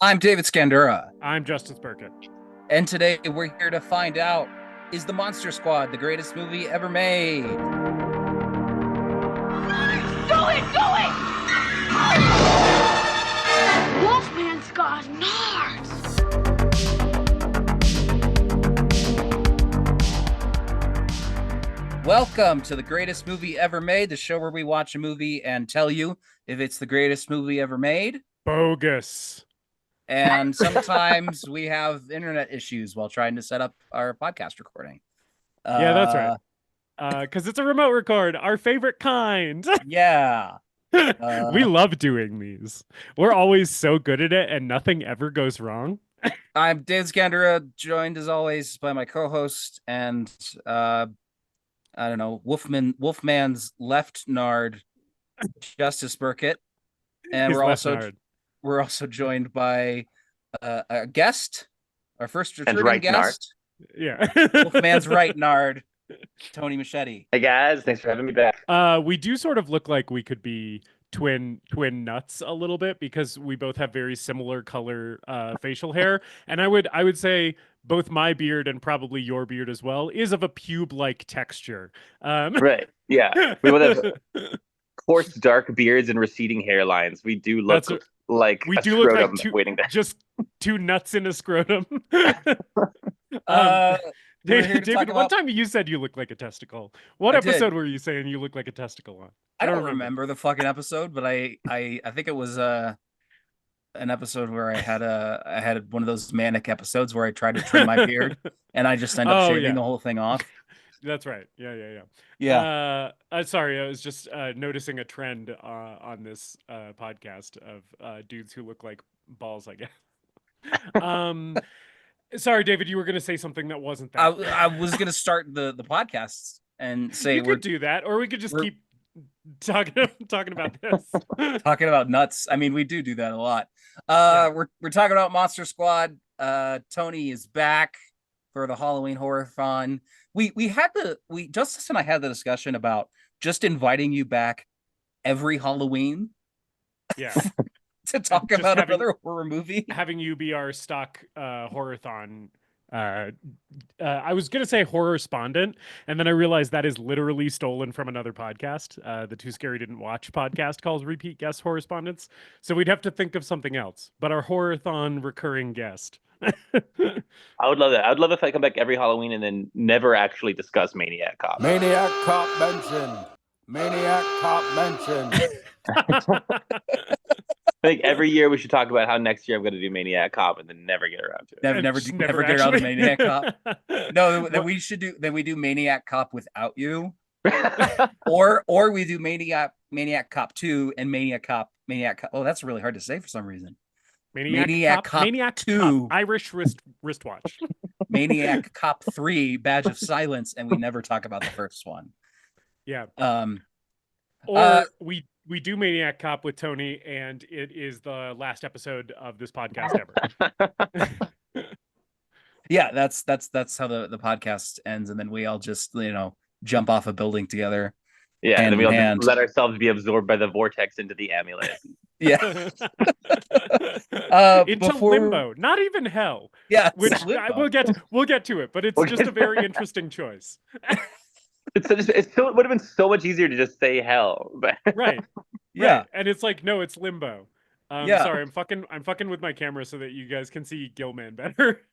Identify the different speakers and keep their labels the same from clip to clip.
Speaker 1: I'm David Scandura,
Speaker 2: I'm Justice Burkett.
Speaker 1: and today we're here to find out, is the Monster Squad the greatest movie ever made?
Speaker 3: Do it! Do it! Wolfman's got nards!
Speaker 1: Welcome to the greatest movie ever made, the show where we watch a movie and tell you if it's the greatest movie ever made.
Speaker 2: Bogus.
Speaker 1: And sometimes we have internet issues while trying to set up our podcast recording.
Speaker 2: Yeah, that's right. Because it's a remote record, our favorite kind.
Speaker 1: Yeah.
Speaker 2: We love doing these. We're always so good at it and nothing ever goes wrong.
Speaker 1: I'm David Scandura, joined as always by my co-host and I don't know, Wolfman's left nard, Justice Burkett. And we're also joined by a guest, our first returning
Speaker 4: right
Speaker 1: guest.
Speaker 2: Yeah.
Speaker 1: Wolfman's right nard, Tony Moschetti.
Speaker 4: Hey guys, thanks for having me back.
Speaker 2: We do sort of look like we could be twin nuts a little bit because we both have very similar color facial hair, and I would say both my beard and probably your beard as well is of a pube-like texture.
Speaker 4: Right. Yeah. We both have coarse dark beards and receding hairlines. We do look like
Speaker 2: we
Speaker 4: a
Speaker 2: do look
Speaker 4: scrotum
Speaker 2: like
Speaker 4: waiting to...
Speaker 2: just two nuts in a scrotum. David, one time you said you look like a testicle. What episode were you saying you look like a testicle on?
Speaker 1: I don't remember the fucking episode, but I think it was an episode where I had one of those manic episodes where I tried to trim my beard and I just ended up shaving the whole thing off.
Speaker 2: That's right.
Speaker 1: Yeah.
Speaker 2: Sorry, I was just noticing a trend on this podcast of dudes who look like balls, I guess. Sorry, David, you were going to say something that wasn't that.
Speaker 1: I was going to start the podcast and say
Speaker 2: we could do that, or we could just keep talking about this.
Speaker 1: Talking about nuts. I mean, we do that a lot. We're talking about Monster Squad. Tony is back for the Halloween Horrorthon. Justice and I had the discussion about just inviting you back every Halloween.
Speaker 2: Yeah.
Speaker 1: To talk about another horror movie,
Speaker 2: having you be our stock horrorthon. I was gonna say horrorspondent, and then I realized that is literally stolen from another podcast. The Too Scary Didn't Watch podcast calls repeat guest horrorspondents. So we'd have to think of something else. But our horrorthon recurring guest.
Speaker 4: I would love that. I would love if I come back every Halloween and then never actually discuss Maniac Cop.
Speaker 5: Maniac Cop mentioned. Maniac Cop mentioned.
Speaker 4: I think every year we should talk about how next year I'm going to do Maniac Cop and then never get around to it.
Speaker 1: Never get around to Maniac Cop. No, then we do Maniac Cop without you, or we do Maniac Cop 2 and Maniac Cop. Oh, that's really hard to say for some reason.
Speaker 2: Maniac Cop 2, Irish wristwatch.
Speaker 1: Maniac Cop 3, Badge of Silence, and we never talk about the first one.
Speaker 2: Yeah. Or we do Maniac Cop with Tony, and it is the last episode of this podcast ever.
Speaker 1: Yeah, that's how the podcast ends, and then we all just jump off a building together.
Speaker 4: Yeah, and then we all just let ourselves be absorbed by the vortex into the amulet.
Speaker 1: Yeah.
Speaker 2: Into limbo, not even hell.
Speaker 1: Yeah,
Speaker 2: which we'll get to it, but it's just a very interesting choice.
Speaker 4: It would have been so much easier to just say hell.
Speaker 2: Right.
Speaker 1: Yeah.
Speaker 2: Right. And it's like, no, it's limbo. Sorry, I'm fucking with my camera so that you guys can see Gilman better.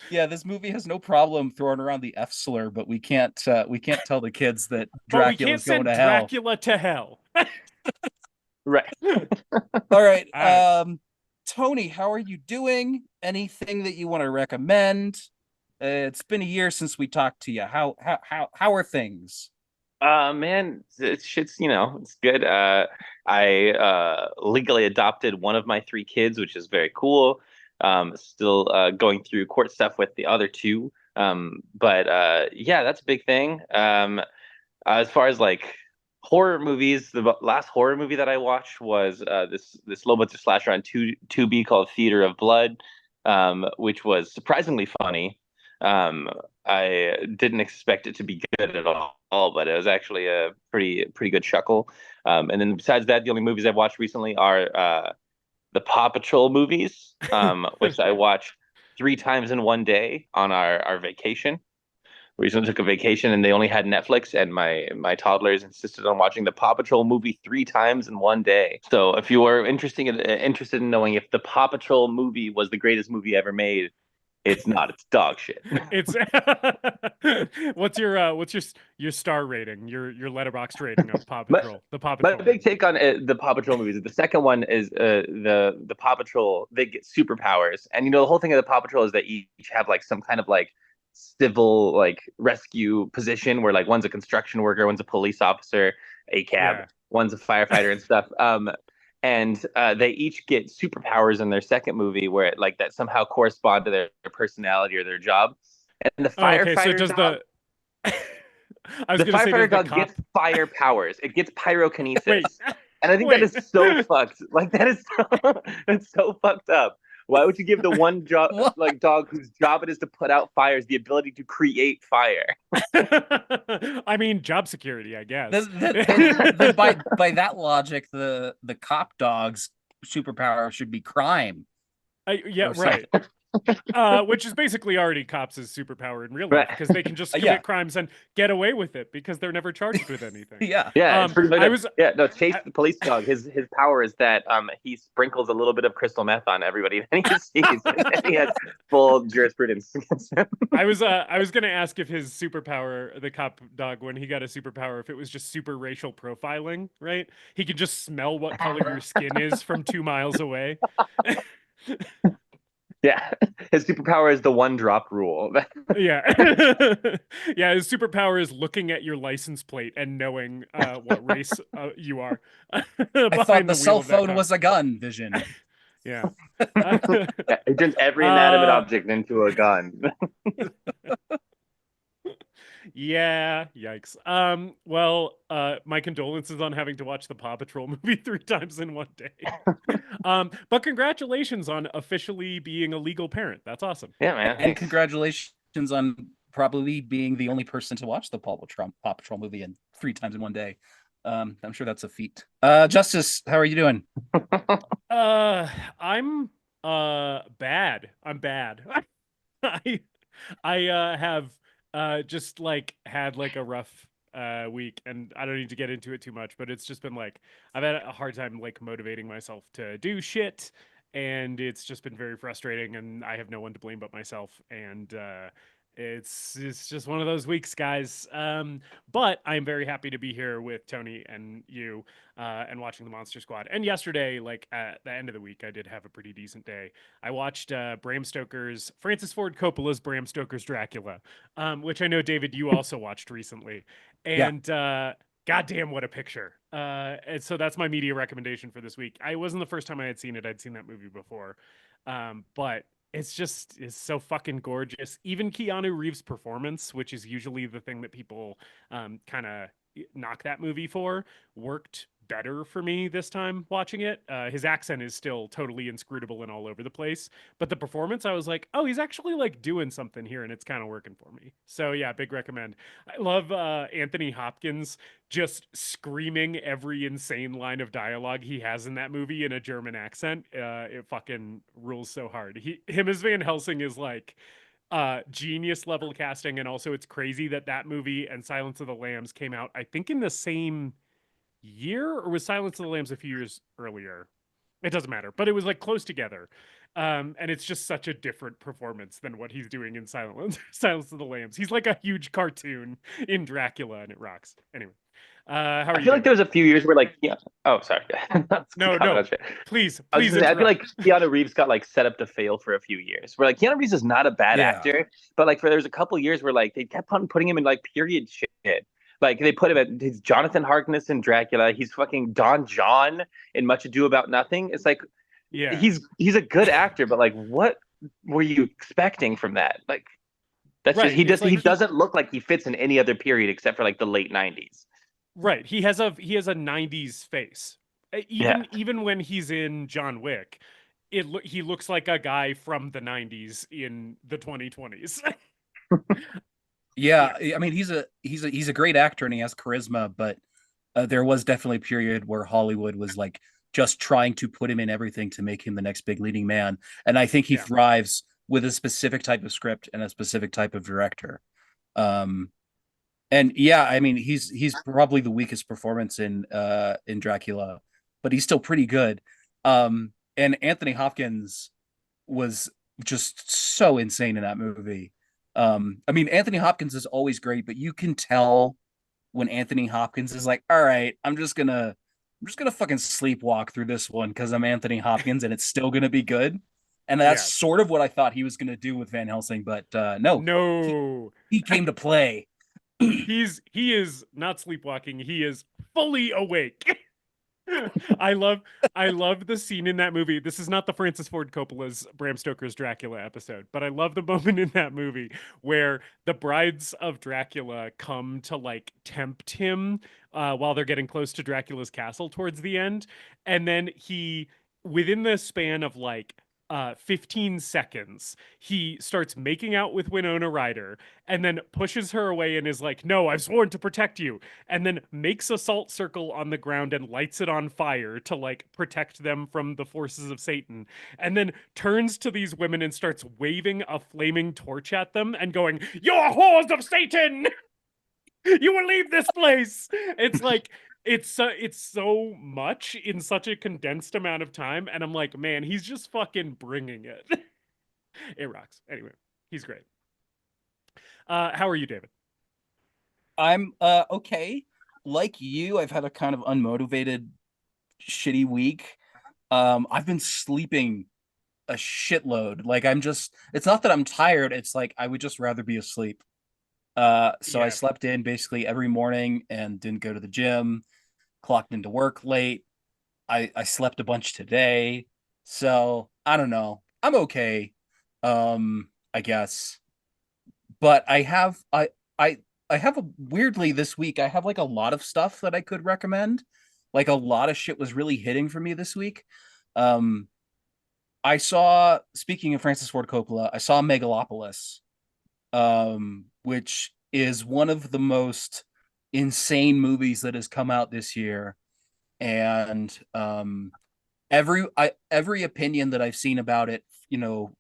Speaker 1: Yeah, this movie has no problem throwing around the F slur, but we can't tell the kids that Dracula's going to hell.
Speaker 2: Dracula to hell.
Speaker 4: Right.
Speaker 1: All right. Tony, how are you doing? Anything that you want to recommend? It's been a year since we talked to you. How are things?
Speaker 4: Man, shit's it's good. I legally adopted one of my 3 kids, which is very cool. Still going through court stuff with the other 2. But yeah, that's a big thing. As far as like horror movies, the last horror movie that I watched was this low budget slasher on Tubi called Theater of Blood, which was surprisingly funny. I didn't expect it to be good at all, but it was actually a pretty good chuckle. And then besides that, the only movies I've watched recently are the Paw Patrol movies, which I watched 3 times in one day on our vacation. We recently took a vacation and they only had Netflix, and my toddlers insisted on watching the Paw Patrol movie 3 times in one day. So if you are interested in knowing if the Paw Patrol movie was the greatest movie ever made, it's not. It's dog shit.
Speaker 2: It's what's your star rating, your Letterboxd rating of Paw Patrol? The Paw
Speaker 4: My
Speaker 2: Patrol.
Speaker 4: big take on the Paw Patrol movies. The second one is the Paw Patrol. They get superpowers, and the whole thing of the Paw Patrol is that each have like some kind of like civil like rescue position where like one's a construction worker, one's a police officer, a cab, one's a firefighter and stuff. And they each get superpowers in their second movie where it, like that somehow correspond to their personality or their job. And the firefighter dog, the firefighter dog gets fire powers. It gets pyrokinesis.
Speaker 2: Wait,
Speaker 4: and I think that is so fucked. Like that is that's so fucked up. Why would you give the one dog whose job it is to put out fires the ability to create fire?
Speaker 2: I mean, job security, I guess.
Speaker 1: By that logic, the cop dog's superpower should be crime.
Speaker 2: Right. Which is basically already cops' superpower in real life, because they can just commit crimes and get away with it because they're never charged with anything.
Speaker 4: It's pretty much Chase the police dog. His power is that he sprinkles a little bit of crystal meth on everybody that he sees, and he has full jurisprudence against him.
Speaker 2: I was gonna ask if his superpower, the cop dog, when he got a superpower, if it was just super racial profiling, right? He could just smell what color your skin is from 2 miles away.
Speaker 4: Yeah, his superpower is the one drop rule.
Speaker 2: Yeah. His superpower is looking at your license plate and knowing what race you are.
Speaker 1: I thought the cell phone was a gun, Vision.
Speaker 2: Yeah.
Speaker 4: It turns every inanimate object into a gun.
Speaker 2: Yeah, yikes. Well, my condolences on having to watch the Paw Patrol movie 3 times in one day. But congratulations on officially being a legal parent. That's awesome.
Speaker 4: Yeah, man.
Speaker 1: And congratulations on probably being the only person to watch the Paw Patrol movie 3 times in one day. I'm sure that's a feat. Justice, how are you doing?
Speaker 2: I'm bad. I'm bad. I have just like had like a rough week, and I don't need to get into it too much, but it's just been like I've had a hard time like motivating myself to do shit, and it's just been very frustrating, and I have no one to blame but myself, and it's just one of those weeks, guys. But I'm very happy to be here with Tony and you and watching the Monster Squad. And yesterday, like at the end of the week, I did have a pretty decent day. I watched Francis Ford Coppola's Bram Stoker's Dracula, which I know, David, you also watched recently. And goddamn, what a picture. And so that's my media recommendation for this week. It wasn't the first time I had seen it. I'd seen that movie before. But it's so fucking gorgeous. Even Keanu Reeves' performance, which is usually the thing that people kind of knock that movie for, worked better for me this time watching it. His accent is still totally inscrutable and all over the place, but the performance, I was like, oh, he's actually like doing something here, and it's kind of working for me. So yeah, big recommend. I love Anthony Hopkins just screaming every insane line of dialogue he has in that movie in a German accent. It fucking rules so hard. Him as Van Helsing is like genius level casting, and also it's crazy that movie and Silence of the Lambs came out, I think, in the same year, or was Silence of the Lambs a few years earlier? It doesn't matter, but it was like close together. And it's just such a different performance than what he's doing in Silence of the Lambs. He's like a huge cartoon in Dracula, and it rocks. Anyway, how are you?
Speaker 4: I feel like there was a few years where like, oh, sorry.
Speaker 2: No, please.
Speaker 4: I feel like Keanu Reeves got like set up to fail for a few years. Where like Keanu Reeves is not a bad actor, but like there was a couple years where like they kept on putting him in like period shit. Like they put him at he's Jonathan Harkness in Dracula. He's fucking Don John in Much Ado About Nothing. It's like, yeah, he's a good actor, but like, what were you expecting from that? Like, that's right. He doesn't look like he fits in any other period except for like the late 90s.
Speaker 2: Right. He has a 90s face. Even when he's in John Wick, he looks like a guy from the 90s in the 2020s.
Speaker 1: Yeah, I mean he's a great actor and he has charisma, but there was definitely a period where Hollywood was like just trying to put him in everything to make him the next big leading man. And I think he
Speaker 2: Yeah.
Speaker 1: thrives with a specific type of script and a specific type of director. And yeah, I mean, he's probably the weakest performance in Dracula, but he's still pretty good. And Anthony Hopkins was just so insane in that movie. I mean, Anthony Hopkins is always great, but you can tell when Anthony Hopkins is like, all right, I'm just gonna fucking sleepwalk through this one because I'm Anthony Hopkins and it's still gonna be good. And that's
Speaker 2: Yes.
Speaker 1: sort of what I thought he was gonna do with Van Helsing, but no,
Speaker 2: No.
Speaker 1: he came to play.
Speaker 2: He is not sleepwalking. He is fully awake. I love the scene in that movie. This is not the Francis Ford Coppola's Bram Stoker's Dracula episode, but I love the moment in that movie where the brides of Dracula come to like tempt him while they're getting close to Dracula's castle towards the end, and then he, within the span of like 15 seconds, he starts making out with Winona Ryder and then pushes her away and is like, no, I've sworn to protect you. And then makes a salt circle on the ground and lights it on fire to like protect them from the forces of Satan. And then turns to these women and starts waving a flaming torch at them and going, you're whores of Satan! You will leave this place! It's like, it's so much in such a condensed amount of time, and I'm like, man, he's just fucking bringing it. It rocks. Anyway, he's great. How are you, David?
Speaker 1: I'm okay. Like you, I've had a kind of unmotivated, shitty week. I've been sleeping a shitload. Like it's not that I'm tired, it's like I would just rather be asleep. So I
Speaker 2: Yeah.
Speaker 1: slept in basically every morning and didn't go to the gym, clocked into work late. I slept a bunch today. So I don't know. I'm okay. I guess. But I have a weirdly this week, I have like a lot of stuff that I could recommend. Like a lot of shit was really hitting for me this week. Um I saw, speaking of Francis Ford Coppola, I saw Megalopolis, which is one of the most insane movies that has come out this year. And every opinion that I've seen about it,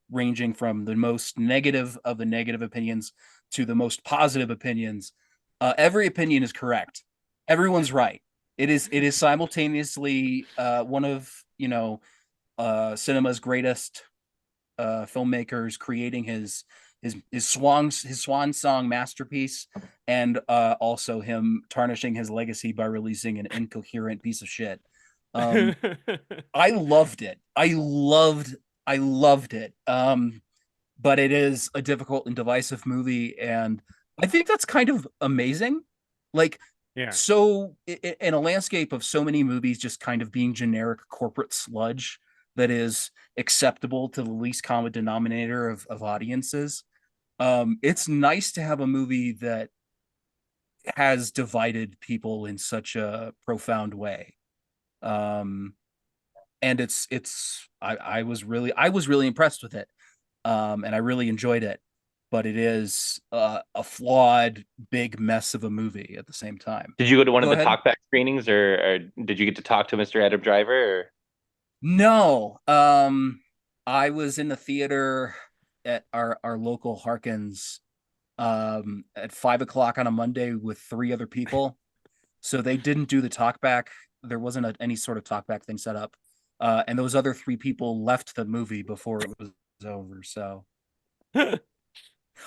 Speaker 1: ranging from the most negative of the negative opinions to the most positive opinions, every opinion is correct. Everyone's right. It is simultaneously one of cinema's greatest filmmakers creating his swan song masterpiece, and also him tarnishing his legacy by releasing an incoherent piece of shit. I loved it. I loved it. But it is a difficult and divisive movie, and I think that's kind of amazing. Like,
Speaker 2: Yeah.
Speaker 1: so in a landscape of so many movies just kind of being generic corporate sludge that is acceptable to the least common denominator of audiences, it's nice to have a movie that has divided people in such a profound way. And I was really impressed with it. And I really enjoyed it, but it is a flawed big mess of a movie at the same time.
Speaker 4: Did you go to one of
Speaker 1: Go
Speaker 4: the
Speaker 1: ahead.
Speaker 4: talkback screenings, or did you get to talk to Mr. Adam Driver? Or?
Speaker 1: No, I was in the theater at our local Harkins at 5 o'clock on a Monday with 3 other people. So they didn't do the talkback. There wasn't any sort of talkback thing set up. And those other 3 people left the movie before it was over. So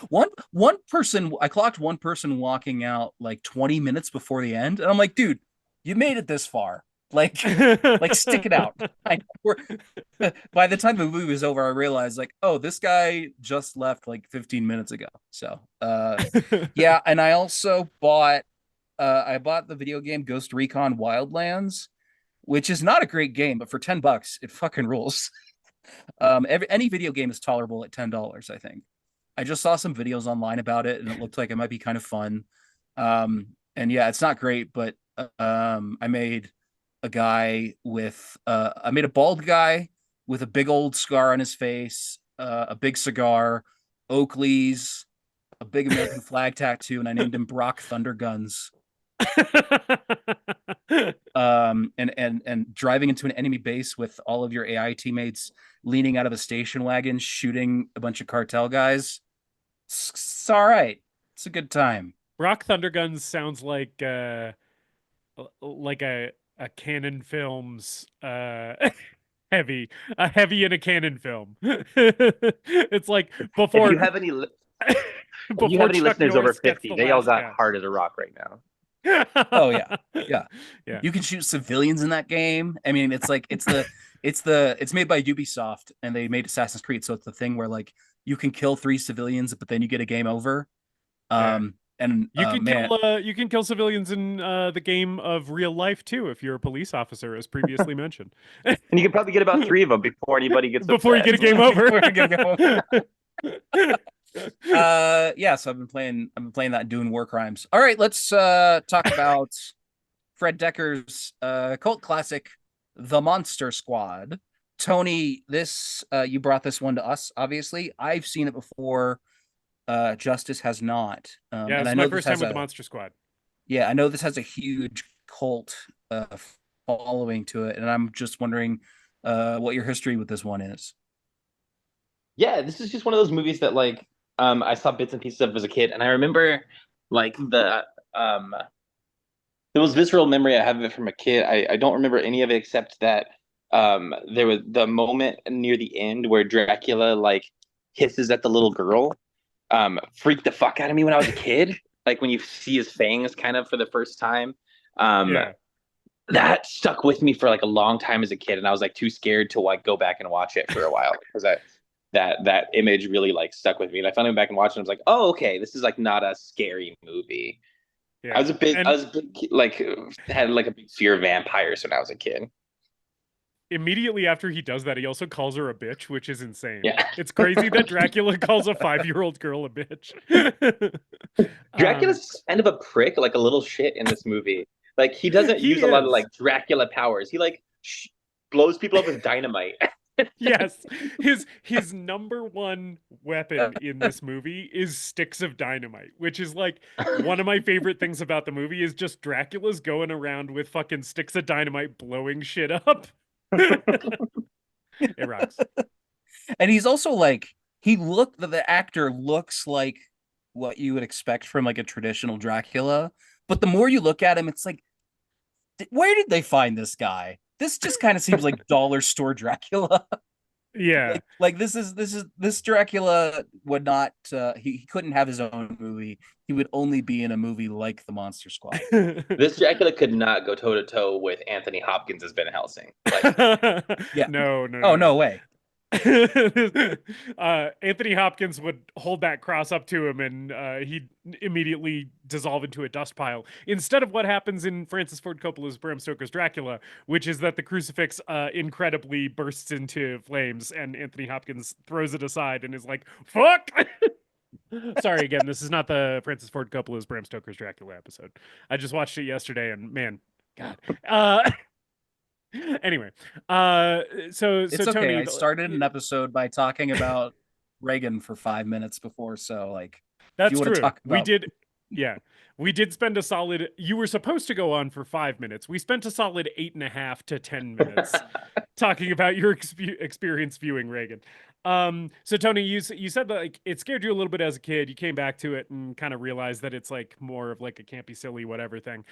Speaker 1: one person, I clocked one person walking out like 20 minutes before the end, and I'm like, dude, you made it this far. Like stick it out. By the time the movie was over, I realized like, oh, this guy just left like 15 minutes ago. So yeah, and I also bought the video game Ghost Recon Wildlands, which is not a great game, but for $10, it fucking rules. Any video game is tolerable at $10, I think. I just saw some videos online about it, and it looked like it might be kind of fun. And yeah, it's not great, but I made a bald guy with a big old scar on his face, a big cigar, Oakley's, a big American flag tattoo, and I named him Brock Thunderguns. And driving into an enemy base with all of your AI teammates leaning out of a station wagon, shooting a bunch of cartel guys. It's all right. It's a good time.
Speaker 2: Rock Thunder Guns sounds like a Canon Films heavy, a heavy in a Canon film. It's like before
Speaker 4: If you have any, if you
Speaker 2: before
Speaker 4: have any
Speaker 2: Chuck
Speaker 4: listeners over
Speaker 2: Norris gets
Speaker 4: 50,
Speaker 2: the
Speaker 4: they all
Speaker 2: last
Speaker 4: got
Speaker 2: cat.
Speaker 4: hard as a rock right now.
Speaker 1: Oh yeah. Yeah.
Speaker 2: Yeah.
Speaker 1: You can shoot civilians in that game. I mean, it's like it's made by Ubisoft and they made Assassin's Creed, so it's the thing where like you can kill 3 civilians, but then you get a game over. And
Speaker 2: you can kill civilians in the game of real life too if you're a police officer, as previously mentioned.
Speaker 4: And you can probably get about 3 of them before anybody gets
Speaker 2: before
Speaker 4: upset.
Speaker 2: you get a game over.
Speaker 1: Yeah, so I've been playing that doing war crimes. All right, let's talk about Fred Dekker's cult classic, The Monster Squad. Tony, this you brought this one to us, obviously. I've seen it before. Justice has not.
Speaker 2: Yeah,
Speaker 1: and
Speaker 2: it's
Speaker 1: I know
Speaker 2: my first time with the Monster Squad.
Speaker 1: Yeah, I know this has a huge cult following to it, and I'm just wondering what your history with this one is.
Speaker 4: Yeah, this is just one of those movies that like I saw bits and pieces of as a kid, and I remember like the most visceral memory I have of it from a kid. I don't remember any of it except that there was the moment near the end where Dracula like hisses at the little girl. Freaked the fuck out of me when I was a kid. Like when you see his fangs kind of for the first time. That stuck with me for like a long time as a kid, and I was like too scared to like go back and watch it for a while because that image really like stuck with me. And I finally went back and watched it. And I was like, oh, okay, this is like not a scary movie. Yeah. I was a big like had like a big fear of vampires when I was a kid.
Speaker 2: Immediately after he does that, he also calls her a bitch, which is insane.
Speaker 4: Yeah.
Speaker 2: It's crazy that Dracula calls a 5-year-old girl a bitch.
Speaker 4: Dracula's kind of a prick, like a little shit in this movie. Like he doesn't use a lot of like Dracula powers. He like blows people up with dynamite.
Speaker 2: Yes, his number one weapon in this movie is sticks of dynamite, which is like one of my favorite things about the movie is just Dracula's going around with fucking sticks of dynamite blowing shit up. It rocks.
Speaker 1: And he's also like the actor looks like what you would expect from like a traditional Dracula, but the more you look at him, it's like, where did they find this guy? This just kind of seems like dollar store Dracula.
Speaker 2: Yeah.
Speaker 1: Like this Dracula would not he couldn't have his own movie. He would only be in a movie like The Monster Squad.
Speaker 4: This Dracula could not go toe to toe with Anthony Hopkins as Ben Helsing. Like,
Speaker 1: yeah.
Speaker 2: No.
Speaker 1: Oh, no way.
Speaker 2: Anthony Hopkins would hold that cross up to him and he'd immediately dissolve into a dust pile instead of what happens in Francis Ford Coppola's Bram Stoker's Dracula, which is that the crucifix incredibly bursts into flames and Anthony Hopkins throws it aside and is like, fuck. Sorry, again, this is not the Francis Ford Coppola's Bram Stoker's Dracula episode. I just watched it yesterday and man, God. Anyway, so
Speaker 1: it's okay.
Speaker 2: Tony,
Speaker 1: I started an episode by talking about Reagan for 5 minutes before, so like
Speaker 2: that's true. We did, yeah, we did spend a solid. You were supposed to go on for 5 minutes. We spent a solid 8.5 to 10 minutes talking about your experience viewing Reagan. So Tony, you said that like it scared you a little bit as a kid. You came back to it and kind of realized that it's like more of like a campy, silly, whatever thing.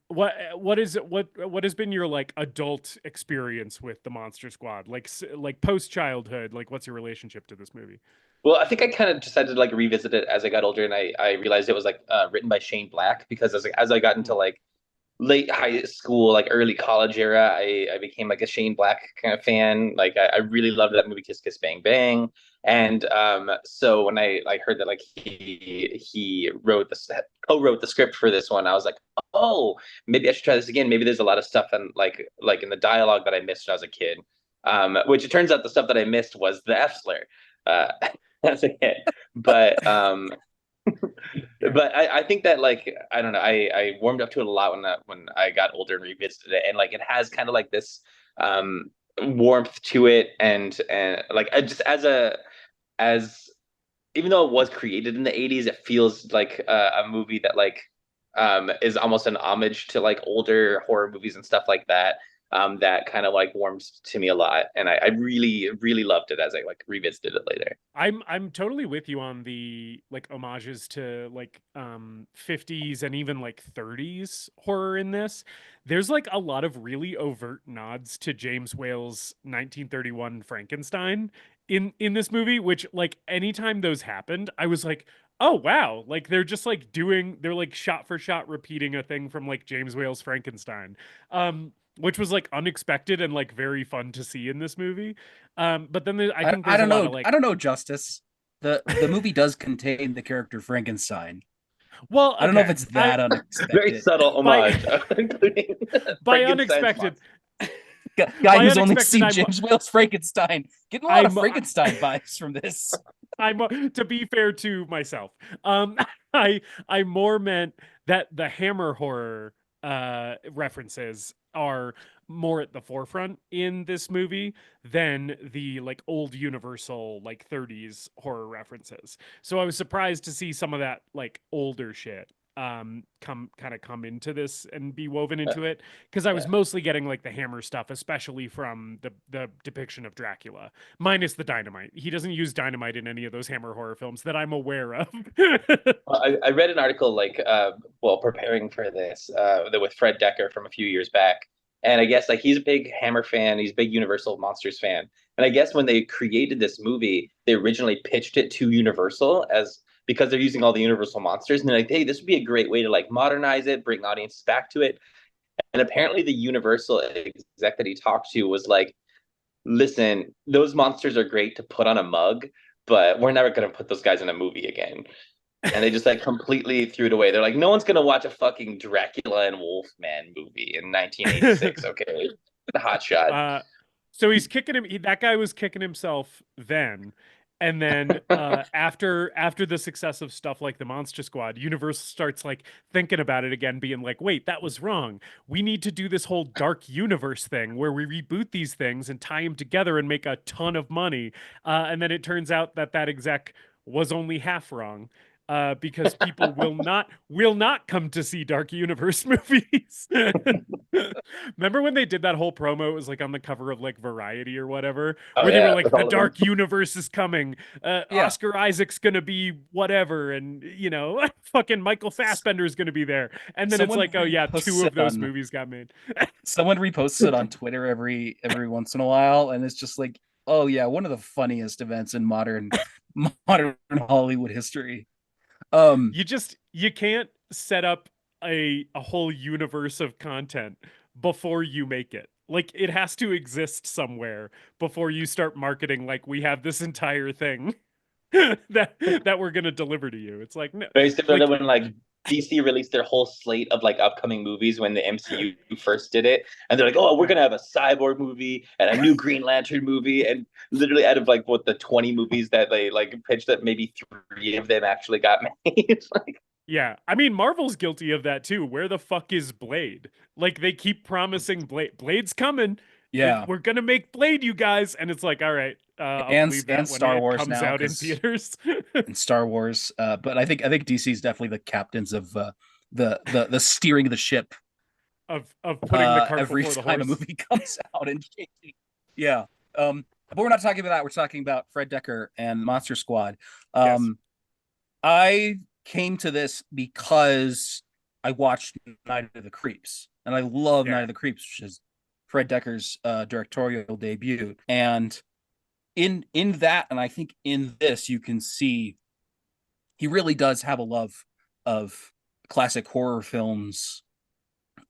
Speaker 2: What has been your like adult experience with the Monster Squad? Like post childhood, like what's your relationship to this movie?
Speaker 4: Well, I think I kind of decided to like revisit it as I got older, and I realized it was like written by Shane Black because as I got into like late high school, like early college era, I became like a Shane Black kind of fan. Like I really loved that movie Kiss Kiss Bang Bang. And so when I heard that like he co-wrote the script for this one, I was like, oh, maybe I should try this again. Maybe there's a lot of stuff and like in the dialogue that I missed when I was a kid. Which it turns out the stuff that I missed was the F slur. As a kid. But but I think that like I don't know, I warmed up to it a lot when I got older and revisited it, and like it has kind of like this warmth to it, and like just as even though it was created in the 80s, it feels like a movie that like is almost an homage to like older horror movies and stuff like that. That kind of like warms to me a lot, and I really really loved it as I like revisited it later.
Speaker 2: I'm totally with you on the like homages to like 50s and even like 30s horror in this. There's like a lot of really overt nods to James Whale's 1931 Frankenstein in this movie, which like anytime those happened, I was like, "Oh wow." Like they're like shot for shot repeating a thing from like James Whale's Frankenstein. Which was like unexpected and like very fun to see in this movie. But then I think
Speaker 1: I
Speaker 2: there's a
Speaker 1: don't
Speaker 2: lot
Speaker 1: know.
Speaker 2: of like
Speaker 1: I don't know, Justice. The movie does contain the character Frankenstein.
Speaker 2: well,
Speaker 1: I don't know if
Speaker 2: okay.
Speaker 1: it's that
Speaker 4: Very
Speaker 1: unexpected.
Speaker 4: subtle
Speaker 2: By
Speaker 4: homage, including
Speaker 2: by
Speaker 4: Frankenstein's
Speaker 2: unexpected
Speaker 1: Guy
Speaker 2: by
Speaker 1: who's only
Speaker 2: unexpected
Speaker 1: seen James Whale's Frankenstein. Getting a lot of
Speaker 2: I'm
Speaker 1: Frankenstein vibes from this.
Speaker 2: I'm to be fair to myself. I more meant that the Hammer horror references are more at the forefront in this movie than the like old Universal like 30s horror references. So I was surprised to see some of that like older shit come into this and be woven into it, because I was
Speaker 4: Yeah.
Speaker 2: mostly getting like the Hammer stuff, especially from the depiction of Dracula, minus the dynamite. He doesn't use dynamite in any of those Hammer horror films that I'm aware of.
Speaker 4: Well, I read an article like well preparing for this with Fred Dekker from a few years back, and I guess like he's a big Hammer fan, he's a big Universal Monsters fan, and I guess when they created this movie, they originally pitched it to Universal as because they're using all the Universal monsters, and they're like, hey, this would be a great way to like modernize it, bring audiences back to it, and apparently the Universal exec that he talked to was like, listen, those monsters are great to put on a mug, but we're never going to put those guys in a movie again. And they just like completely threw it away. They're like, no one's gonna watch a fucking Dracula and Wolfman movie in 1986. Okay, the hot shot.
Speaker 2: So he's kicking him. That guy was kicking himself then, and then after the success of stuff like the Monster Squad, Universal starts like thinking about it again, being like, "Wait, that was wrong. We need to do this whole dark universe thing where we reboot these things and tie them together and make a ton of money." And then it turns out that exec was only half wrong. Because people will not come to see Dark Universe movies. Remember when they did that whole promo? It was like on the cover of like Variety or whatever,
Speaker 4: Oh
Speaker 2: where they were
Speaker 4: yeah,
Speaker 2: like,
Speaker 4: with
Speaker 2: "The
Speaker 4: all of them.
Speaker 2: Dark Universe is coming.
Speaker 1: Yeah.
Speaker 2: Oscar Isaac's gonna be whatever, and you know, fucking Michael Fassbender is gonna be there." And then
Speaker 1: Someone
Speaker 2: it's like, "Oh yeah, two
Speaker 1: reposts
Speaker 2: of
Speaker 1: it
Speaker 2: those
Speaker 1: on-
Speaker 2: movies got made."
Speaker 1: Someone reposts it on Twitter every once in a while, and it's just like, oh yeah, one of the funniest events in modern Hollywood history.
Speaker 2: You can't set up a whole universe of content before you make it. Like it has to exist somewhere before you start marketing like we have this entire thing that we're gonna deliver to you. It's like no,
Speaker 4: Very similar
Speaker 2: like
Speaker 4: to when like DC released their whole slate of like upcoming movies when the MCU first did it, and they're like, "Oh, we're gonna have a Cyborg movie and a new Green Lantern movie," and literally out of like what the 20 movies that they like pitched, that maybe 3 of them actually got made. Like,
Speaker 2: yeah, I mean Marvel's guilty of that too. Where the fuck is Blade? Like they keep promising Blade's coming.
Speaker 1: Yeah,
Speaker 2: We're gonna make Blade, you guys, and it's like, all right, I'll believe that when
Speaker 1: Star
Speaker 2: it
Speaker 1: Wars
Speaker 2: comes
Speaker 1: now,
Speaker 2: out in
Speaker 1: 'cause-
Speaker 2: theaters.
Speaker 1: and Star Wars. But I think DC is definitely the captains of the steering the ship
Speaker 2: of putting the cart
Speaker 1: every
Speaker 2: before the
Speaker 1: time a
Speaker 2: horse.
Speaker 1: movie comes out and changing. Yeah. But we're not talking about that. We're talking about Fred Dekker and Monster Squad.
Speaker 2: Yes.
Speaker 1: I came to this because I watched Night of the Creeps, and I love
Speaker 2: Yeah.
Speaker 1: Night of the Creeps, which is Fred Dekker's directorial debut. And in that, and I think in this, you can see he really does have a love of classic horror films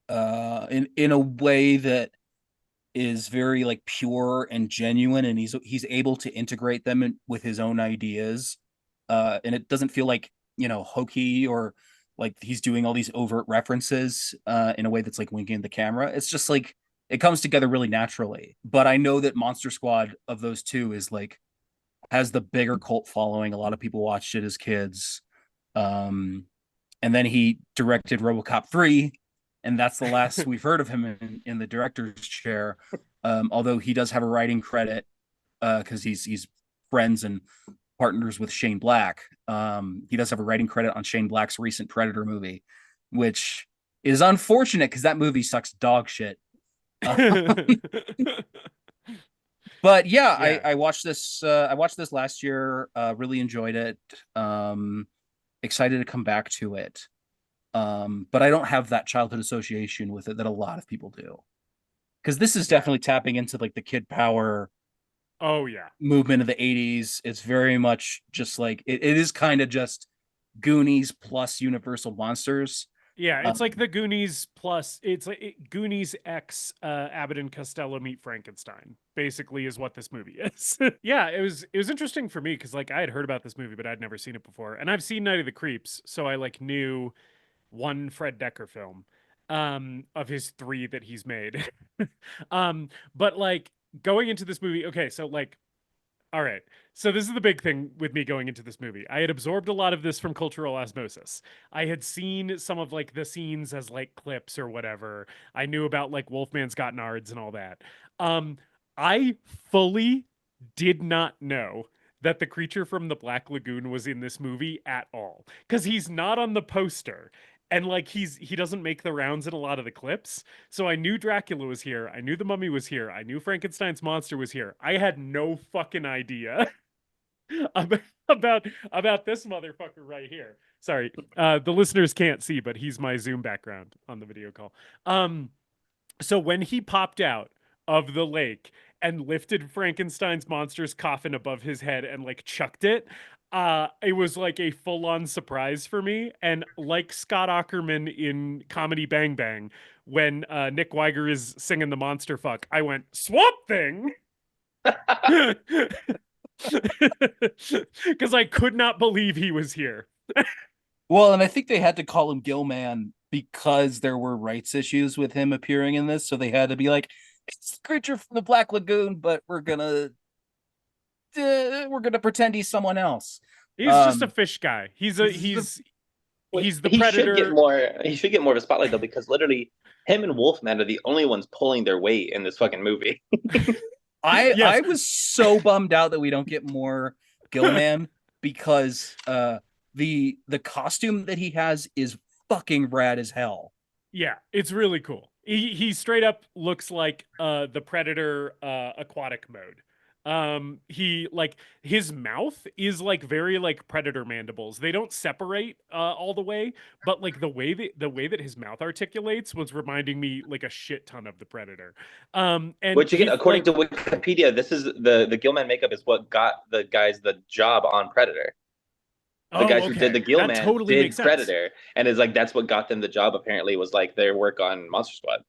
Speaker 1: in a way that is very like pure and genuine, and he's able to integrate them with his own ideas, and it doesn't feel like, you know, hokey or like he's doing all these overt references in a way that's like winking at the camera. It's just like it comes together really naturally. But I know that Monster Squad, of those two, is like has the bigger cult following. A lot of people watched it as kids. And then he directed RoboCop 3, and that's the last we've heard of him in the director's chair. Although he does have a writing credit because he's friends and partners with Shane Black. He does have a writing credit on Shane Black's recent Predator movie, which is unfortunate because that movie sucks dog shit. But yeah,
Speaker 2: Yeah.
Speaker 1: I watched this. I watched this last year. Really enjoyed it. Excited to come back to it. But I don't have that childhood association with it that a lot of people do. Because this is definitely tapping into like the kid power.
Speaker 2: Oh yeah.
Speaker 1: Movement of the 80s. It's very much just like it is kind of just Goonies plus Universal Monsters.
Speaker 2: Yeah, it's like the Goonies plus it's like Goonies X Abbott and Costello meet Frankenstein. Basically, is what this movie is. Yeah, it was interesting for me because like I had heard about this movie, but I'd never seen it before, and I've seen Night of the Creeps, so I like knew one Fred Dekker film of his 3 that he's made. But like going into this movie, okay, so like all right. So this is the big thing with me going into this movie. I had absorbed a lot of this from cultural osmosis. I had seen some of like the scenes as like clips or whatever. I knew about like Wolfman's Got Nards and all that. I fully did not know that the creature from the Black Lagoon was in this movie at all, because he's not on the poster. And like he doesn't make the rounds in a lot of the clips. So I knew Dracula was here. I knew the Mummy was here. I knew Frankenstein's monster was here. I had no fucking idea about this motherfucker right here. Sorry, the listeners can't see, but he's my Zoom background on the video call. So when he popped out of the lake and lifted Frankenstein's monster's coffin above his head and like chucked it, it was like a full-on surprise for me. And like Scott Aukerman in Comedy Bang Bang, when Nick Weiger is singing the monster fuck, I went, Swamp Thing! Because I could not believe he was here.
Speaker 1: Well, and I think they had to call him Gilman because there were rights issues with him appearing in this. So they had to be like, it's the creature from the Black Lagoon, but we're gonna pretend he's someone else.
Speaker 2: He's just a fish guy. He's the predator.
Speaker 4: He should get more of a spotlight though, because literally him and Wolfman are the only ones pulling their weight in this fucking movie.
Speaker 1: I was so bummed out that we don't get more Gilman because the costume that he has is fucking rad as hell.
Speaker 2: Yeah, it's really cool. He straight up looks like the Predator aquatic mode. He like his mouth is like very like Predator mandibles. They don't separate all the way, but like the way that his mouth articulates was reminding me like a shit ton of the Predator. And
Speaker 4: which again, according to Wikipedia, this is the Gilman makeup is what got the guys the job on Predator. The guys who did the Gilman totally did Predator, and is like that's what got them the job. Apparently, was like their work on Monster Squad.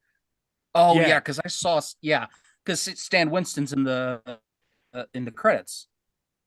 Speaker 1: Oh yeah, because I saw because Stan Winston's in the credits.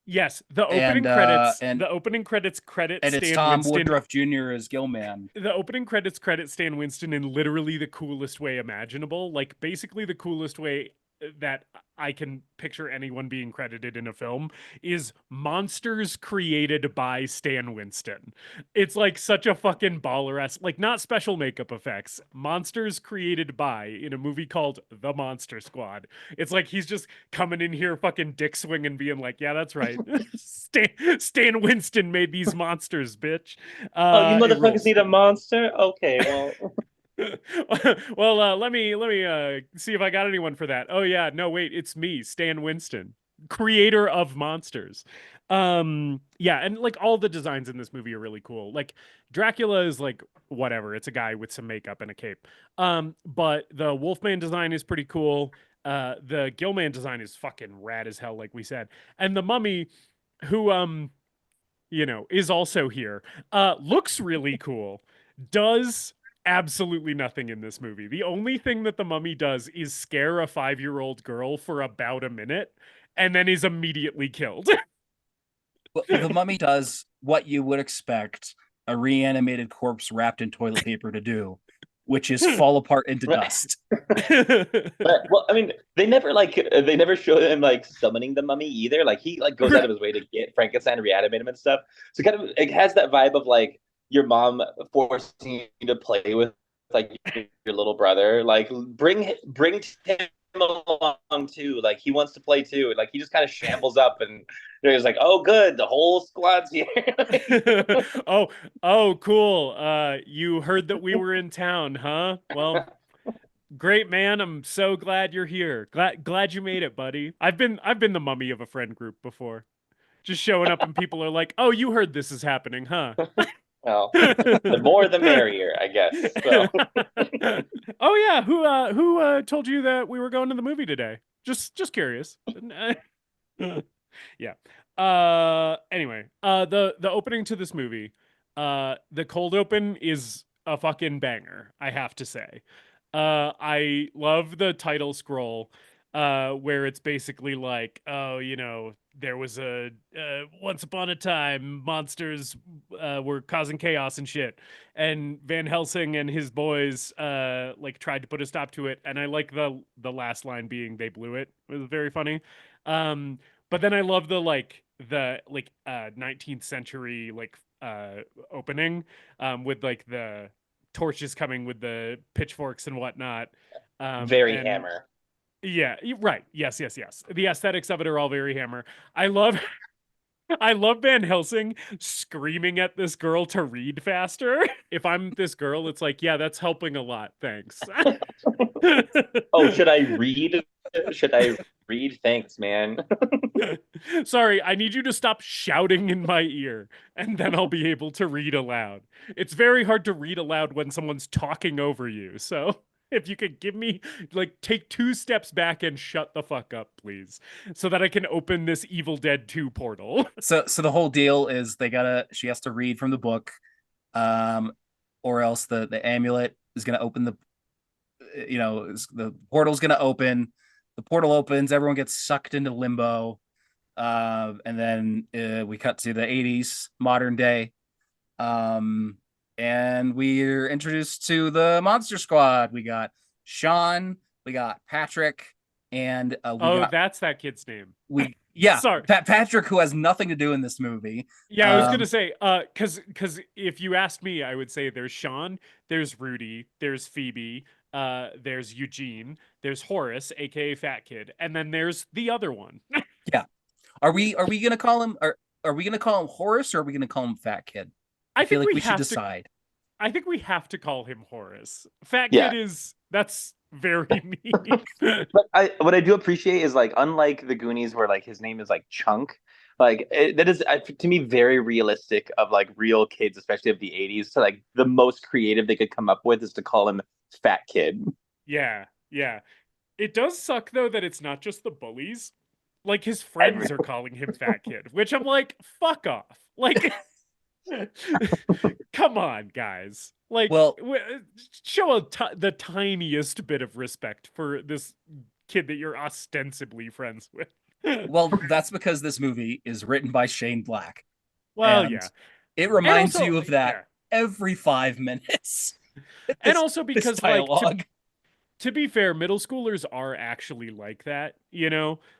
Speaker 2: Yes, the opening credits credit
Speaker 1: and
Speaker 2: Stan
Speaker 1: it's Tom
Speaker 2: Winston.
Speaker 1: Woodruff Jr. as Gilman.
Speaker 2: The opening credits credit Stan Winston in literally the coolest way imaginable, like basically the coolest way that I can picture anyone being credited in a film is monsters created by Stan Winston. It's like such a fucking baller-esque, like not special makeup effects, monsters created by in a movie called The Monster Squad. It's like he's just coming in here fucking dick swinging being like, yeah, that's right. Stan Winston made these monsters, bitch.
Speaker 4: Oh, you motherfuckers need a monster? Okay, well...
Speaker 2: Well, let me see if I got anyone for that. Oh yeah, no wait, it's me, Stan Winston, creator of monsters. Yeah, and like all the designs in this movie are really cool. Like Dracula is like whatever, it's a guy with some makeup and a cape. But the Wolfman design is pretty cool. The Gilman design is fucking rad as hell, like we said. And the Mummy, who is also here, looks really cool. Does absolutely nothing in this movie. The only thing that the Mummy does is scare a 5-year-old girl for about a minute and then is immediately killed.
Speaker 1: The Mummy does what you would expect a reanimated corpse wrapped in toilet paper to do, which is fall apart into dust.
Speaker 4: Well, I mean, they never show him like summoning the Mummy either. Like he like goes out of his way to get Frankenstein and reanimate him and stuff. So kind of it has that vibe of like your mom forcing you to play with like your little brother. Like bring him along too. Like he wants to play too. Like he just kind of shambles up and he's like, "Oh, good, the whole squad's here."
Speaker 2: Oh, cool. You heard that we were in town, huh? Well, great, man. I'm so glad you're here. Glad you made it, buddy. I've been the mummy of a friend group before. Just showing up and people are like, "Oh, you heard this is happening, huh?"
Speaker 4: Well, the more the merrier, I guess. So.
Speaker 2: Oh yeah, who told you that we were going to the movie today? Just curious. Yeah. Anyway, the opening to this movie, the cold open is a fucking banger, I have to say. I love the title scroll, where it's basically like, oh, there was a once upon a time monsters were causing chaos and shit, and Van Helsing and his boys like tried to put a stop to it. And I like the last line being they blew it. It was very funny. But then I love the 19th century opening, with like the torches coming with the pitchforks and whatnot.
Speaker 4: Very Hammer.
Speaker 2: Yeah, right. Yes. The aesthetics of it are all very Hammer. I love Van Helsing screaming at this girl to read faster. If I'm this girl, it's like, yeah, that's helping a lot. Thanks.
Speaker 4: Oh, should I read? Should I read? Thanks, man.
Speaker 2: Sorry, I need you to stop shouting in my ear, and then I'll be able to read aloud. It's very hard to read aloud when someone's talking over you, so if you could give me, take 2 steps back and shut the fuck up, please, so that I can open this Evil Dead 2 portal.
Speaker 1: So the whole deal is she has to read from the book, or else the amulet is gonna open the portal's gonna open. The portal opens, everyone gets sucked into limbo, and then we cut to the 80s, modern day, and we're introduced to the Monster Squad. We got Sean, we got Patrick, and
Speaker 2: that's that kid's name.
Speaker 1: Sorry, Patrick, who has nothing to do in this movie.
Speaker 2: Yeah, I was gonna say, because if you asked me, I would say there's Sean, there's Rudy, there's Phoebe, there's Eugene, there's Horace, aka Fat Kid, and then there's the other one.
Speaker 1: Yeah, are we gonna call him? Are we gonna call him Horace, or are we gonna call him Fat Kid? I feel like we should decide.
Speaker 2: I think we have to call him Horace. Fat Kid that's very mean.
Speaker 4: But what I do appreciate is, like, unlike the Goonies where like his name is like Chunk, like that is to me very realistic of like real kids, especially of the 80s. So like the most creative they could come up with is to call him Fat Kid.
Speaker 2: Yeah. It does suck though that it's not just the bullies. Like his friends are calling him Fat Kid, which I'm like, fuck off. Like, come on, guys. Like, show the tiniest bit of respect for this kid that you're ostensibly friends with.
Speaker 1: Well, that's because this movie is written by Shane Black.
Speaker 2: Well, yeah.
Speaker 1: It reminds you of that every 5 minutes.
Speaker 2: And also because, like, to be fair, middle schoolers are actually like that,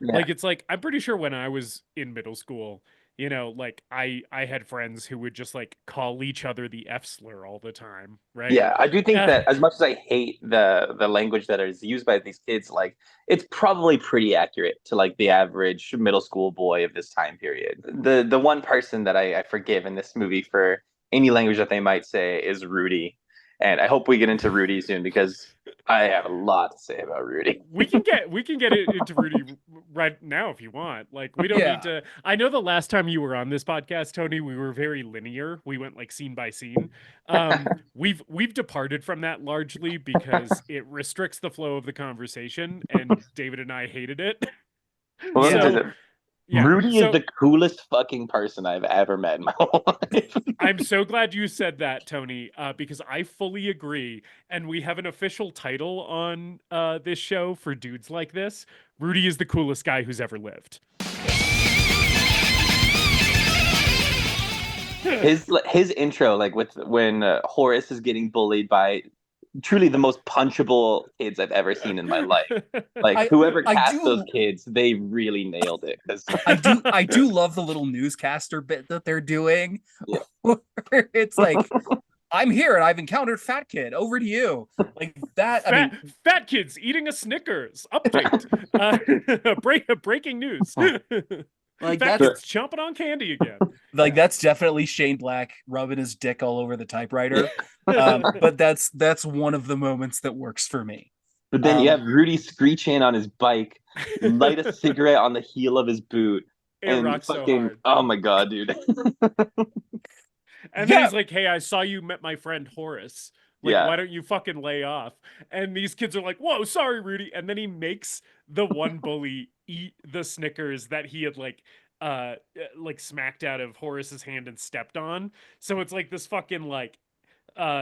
Speaker 2: Like, it's like, I'm pretty sure when I was in middle school, like I had friends who would just like call each other the F slur all the time, right?
Speaker 4: Yeah, I do think that as much as I hate the language that is used by these kids, like it's probably pretty accurate to like the average middle school boy of this time period. The one person that I forgive in this movie for any language that they might say is Rudy. And I hope we get into Rudy soon because I have a lot to say about Rudy.
Speaker 2: We can get it into Rudy right now if you want. Like, we don't need to. I know the last time you were on this podcast, Tony, we were very linear. We went like scene by scene. We've departed from that largely because it restricts the flow of the conversation, and David and I hated it.
Speaker 4: Well, Rudy is the coolest fucking person I've ever met in my whole life.
Speaker 2: I'm so glad you said that, Tony, because I fully agree. And we have an official title on this show for dudes like this. Rudy is the coolest guy who's ever lived.
Speaker 4: His intro, like when Horace is getting bullied by truly the most punchable kids I've ever seen in my life. Like whoever cast those kids, they really nailed it.
Speaker 1: I do love the little newscaster bit that they're doing. Yeah. Where it's like I'm here and I've encountered Fat Kid. Over to you. Like that. I mean,
Speaker 2: fat kids eating a Snickers. Update. Breaking news.
Speaker 1: like
Speaker 2: Fat
Speaker 1: that's
Speaker 2: kids chomping on candy again.
Speaker 1: like that's definitely Shane Black rubbing his dick all over the typewriter. But that's one of the moments that works for me.
Speaker 4: But then you have Rudy screech in on his bike, light a cigarette on the heel of his boot,
Speaker 2: It rocks so hard.
Speaker 4: Oh my god, dude.
Speaker 2: And then he's like, "Hey, I saw you met my friend Horace. Like, why don't you fucking lay off?" And these kids are like, "Whoa, sorry, Rudy." And then he makes the one bully eat the Snickers that he had like smacked out of Horace's hand and stepped on. So it's like this fucking like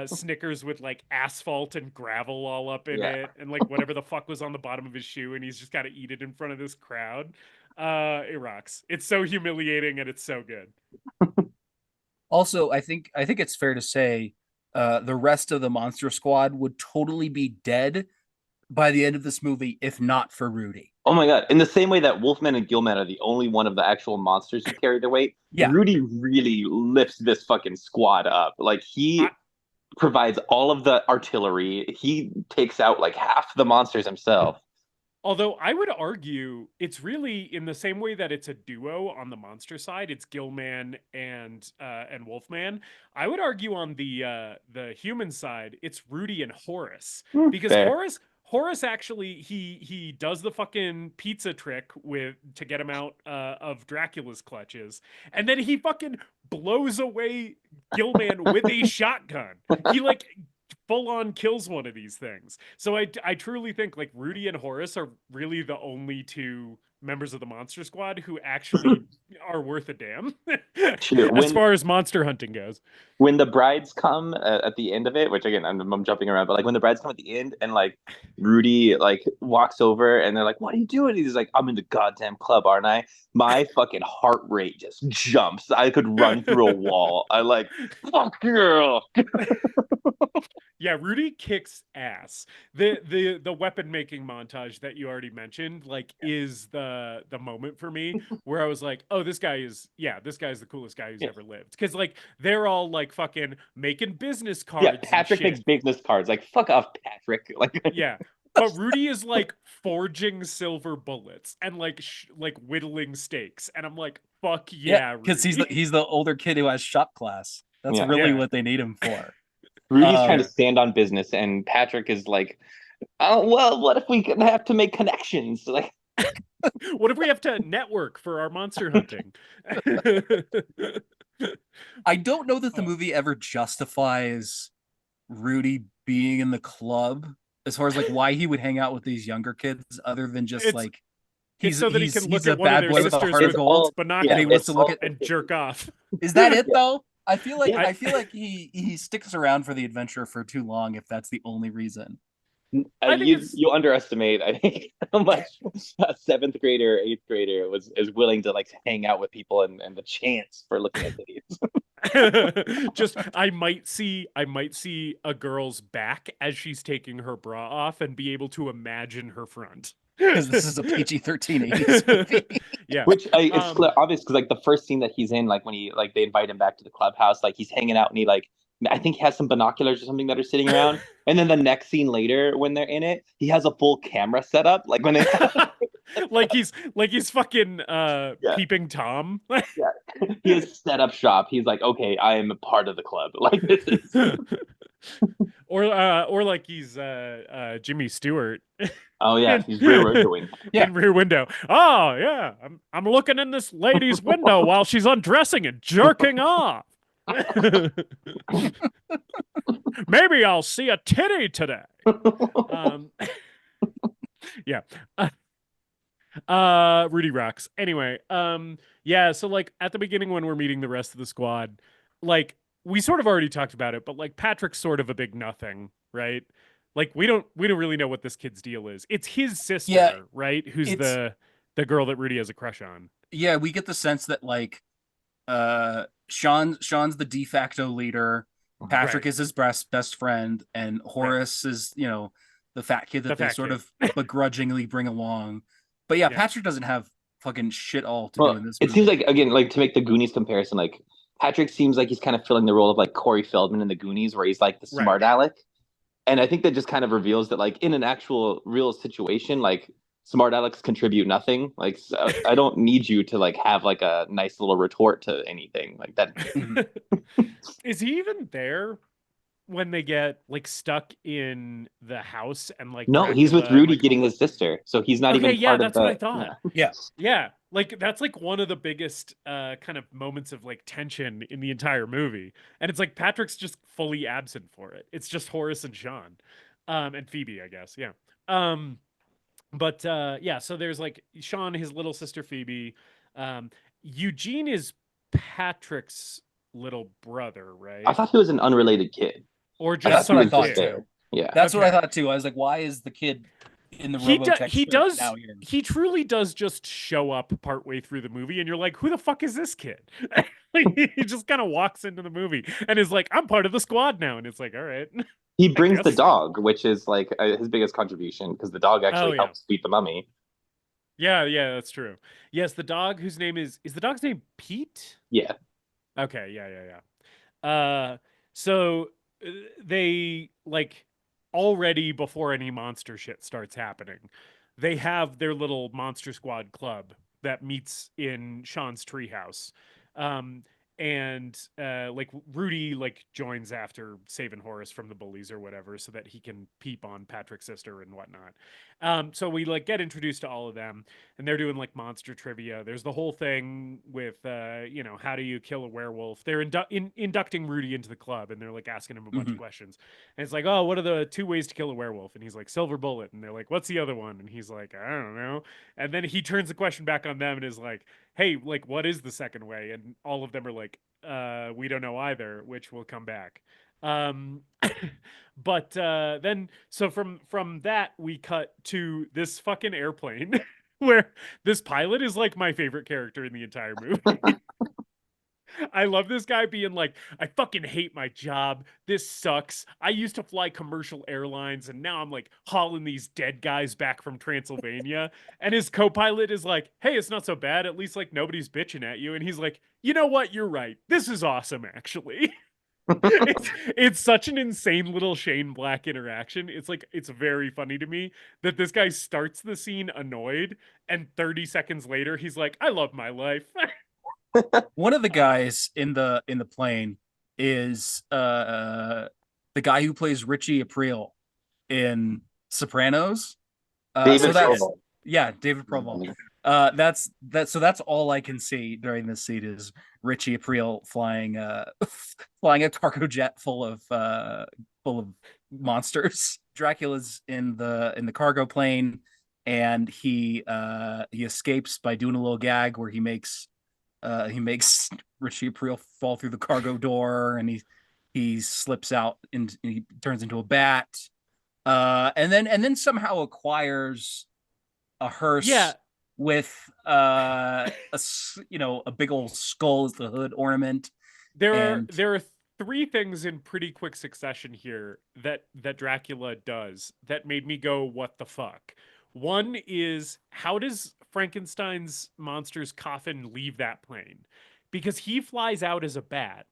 Speaker 2: Snickers with like asphalt and gravel all up in it, and like whatever the fuck was on the bottom of his shoe, and he's just got to eat it in front of this crowd. It rocks. It's so humiliating and it's so good.
Speaker 1: Also, I think it's fair to say the rest of the Monster Squad would totally be dead by the end of this movie if not for Rudy.
Speaker 4: Oh my god! In the same way that Wolfman and Gillman are the only one of the actual monsters who carry their weight, Rudy really lifts this fucking squad up. Like he provides all of the artillery. He takes out like half the monsters himself.
Speaker 2: Although I would argue it's really in the same way that it's a duo on the monster side, it's Gillman and Wolfman. I would argue on the human side, it's Rudy and Horace, because Horace actually he does the fucking pizza trick to get him out of Dracula's clutches, and then he fucking blows away Gillman with a shotgun. He like full on kills one of these things. So I truly think like Rudy and Horace are really the only two members of the Monster Squad who actually are worth a damn as far as monster hunting goes.
Speaker 4: When the brides come at the end of it, which again I'm jumping around, but like when the brides come at the end and like Rudy like walks over and they're like, "What are you doing?" He's like, "I'm in the goddamn club, aren't I?" My fucking heart rate just jumps. I could run through a wall. I like, fuck girl.
Speaker 2: Yeah, Rudy kicks ass. The weapon making montage that you already mentioned like is the moment for me where I was like, oh, this guy's the coolest guy who's ever lived. Because like they're all like fucking making business cards.
Speaker 4: Yeah, Patrick makes business cards. Like, fuck off, Patrick. Like,
Speaker 2: yeah. But Rudy is like forging silver bullets and like whittling stakes, and I'm like, fuck yeah,
Speaker 1: because he's the older kid who has shop class. That's really what they need him for.
Speaker 4: Rudy's trying to stand on business, and Patrick is like, "Oh well, what if we have to make connections? Like,
Speaker 2: what if we have to network for our monster hunting?"
Speaker 1: I don't know that the movie ever justifies Rudy being in the club as far as like why he would hang out with these younger kids, other than just like
Speaker 2: he's so that he can look at
Speaker 1: one of their sisters with
Speaker 2: gold, but not
Speaker 1: and he wants to look at
Speaker 2: and jerk off.
Speaker 1: Is that it though? I feel like he sticks around for the adventure for too long if that's the only reason.
Speaker 4: You underestimate, I think, how much a 7th grader or 8th grader is willing to like hang out with people and the chance for looking at videos.
Speaker 2: Just I might see a girl's back as she's taking her bra off and be able to imagine her front.
Speaker 1: Because this is a PG-13 80s movie.
Speaker 2: Yeah,
Speaker 4: which it's obvious because like the first scene that he's in, like when he like they invite him back to the clubhouse, like he's hanging out and he like I think he has some binoculars or something that are sitting around, and then the next scene later when they're in it, he has a full camera set up, like when they
Speaker 2: like he's fucking peeping Tom.
Speaker 4: Yeah, he has set up shop. He's like, okay, I am a part of the club. Like this is.
Speaker 2: Or like he's Jimmy Stewart.
Speaker 4: Oh yeah, he's rear windowing.
Speaker 2: In Rear Window. Oh yeah, I'm looking in this lady's window while she's undressing and jerking off. Maybe I'll see a titty today. Yeah. Rudy rocks. Anyway, yeah, so like at the beginning when we're meeting the rest of the squad, like we sort of already talked about it, but like Patrick's sort of a big nothing, right? Like we don't really know what this kid's deal is. It's his sister, right? Who's the girl that Rudy has a crush on.
Speaker 1: Yeah, we get the sense that like Sean's the de facto leader. Patrick is his best friend, and Horace is, you know, the fat kid that they sort of begrudgingly bring along. But yeah, Patrick doesn't have fucking shit all to do in this movie.
Speaker 4: It seems like, again, like to make the Goonies comparison, like Patrick seems like he's kind of filling the role of like Corey Feldman in the Goonies, where he's like the smart aleck. And I think that just kind of reveals that, like, in an actual real situation, like, smart alecks contribute nothing. Like, so I don't need you to, like, have, like, a nice little retort to anything like that.
Speaker 2: Is he even there when they get, like, stuck in the house and, like,
Speaker 4: No, he's with
Speaker 2: Dracula,
Speaker 4: Rudy
Speaker 2: like,
Speaker 4: getting his sister. So he's not even
Speaker 2: yeah,
Speaker 4: part
Speaker 2: that's
Speaker 4: of the...
Speaker 2: what I thought.
Speaker 1: Yeah.
Speaker 2: Yeah, like that's like one of the biggest kind of moments of like tension in the entire movie, and it's like Patrick's just fully absent for it. It's just Horace and Sean, and Phoebe, I guess. Yeah. But yeah, so there's like Sean, his little sister Phoebe. Eugene is Patrick's little brother, right?
Speaker 4: I thought he was an unrelated kid.
Speaker 2: Or
Speaker 1: That's
Speaker 2: just
Speaker 1: what I
Speaker 2: some
Speaker 1: thought
Speaker 2: kid.
Speaker 1: too.
Speaker 4: Yeah.
Speaker 1: That's what I
Speaker 2: Okay.
Speaker 1: thought too. I was like, why is the kid in the
Speaker 2: He
Speaker 1: Robotech shirt
Speaker 2: does.
Speaker 1: now here?
Speaker 2: He truly does just show up partway through the movie, and you're like, "Who the fuck is this kid?" Like, he just kind of walks into the movie and is like, "I'm part of the squad now," and it's like, "All right."
Speaker 4: He brings the
Speaker 2: guess.
Speaker 4: dog, which is like his biggest contribution, because the dog actually
Speaker 2: yeah.
Speaker 4: helps beat the mummy.
Speaker 2: Yeah, that's true. Yes, the dog whose name is the dog's name Pete?
Speaker 4: Yeah.
Speaker 2: Okay, yeah. So they like already before any monster shit starts happening, they have their little Monster Squad club that meets in Sean's treehouse. And like Rudy like joins after saving Horace from the bullies or whatever, so that he can peep on Patrick's sister and whatnot. So we like get introduced to all of them, and they're doing like monster trivia. There's the whole thing with how do you kill a werewolf? They're inducting Rudy into the club, and they're like asking him a bunch of questions. And it's like, oh, what are the 2 ways to kill a werewolf? And he's like, silver bullet. And they're like, what's the other one? And he's like, I don't know. And then he turns the question back on them and is like, hey, like, what is the second way? And all of them are like, we don't know either, which will come back. But then so from that we cut to this fucking airplane where this pilot is like my favorite character in the entire movie. I love this guy being like, I fucking hate my job. This sucks. I used to fly commercial airlines, and now I'm like hauling these dead guys back from Transylvania. And his co-pilot is like, hey, it's not so bad. At least like nobody's bitching at you. And he's like, you know what? You're right. This is awesome, actually. It's such an insane little Shane Black interaction. It's like, it's very funny to me that this guy starts the scene annoyed, and 30 seconds later he's like, I love my life.
Speaker 1: One of the guys in the plane is the guy who plays Richie Aprile in Sopranos.
Speaker 4: David Proval.
Speaker 1: Yeah, David Proval. So that's all I can see during this scene is Richie Aprile flying flying a cargo jet full of monsters. Dracula's in the cargo plane, and he escapes by doing a little gag where he makes Richie Aprile fall through the cargo door, and he slips out and he turns into a bat, and then somehow acquires a hearse with a big old skull as the hood ornament.
Speaker 2: There are 3 things in pretty quick succession here that Dracula does that made me go, what the fuck? One is, how does Frankenstein's monster's coffin leave that plane? Because he flies out as a bat,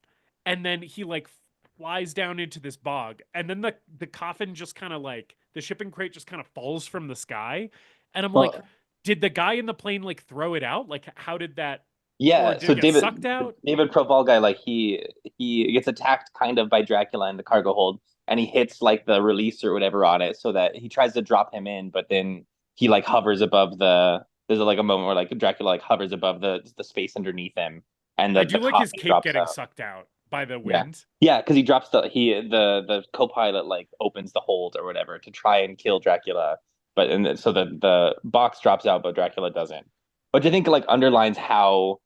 Speaker 2: and then he like flies down into this bog, and then the coffin just kind of like, the shipping crate just kind of falls from the sky. And I'm like, did the guy in the plane like throw it out? Like, how did that?
Speaker 4: Yeah, so David
Speaker 2: sucked out?
Speaker 4: David Proval guy, like he gets attacked kind of by Dracula in the cargo hold, and he hits like the release or whatever on it, so that he tries to drop him in, but then he like hovers above there's like a moment where like Dracula like hovers above the space underneath him, and
Speaker 2: I do like his cape getting sucked out by the wind.
Speaker 4: Yeah, because he drops the co-pilot like opens the hold or whatever to try and kill Dracula, but so the box drops out, but Dracula doesn't. Which I think like underlines how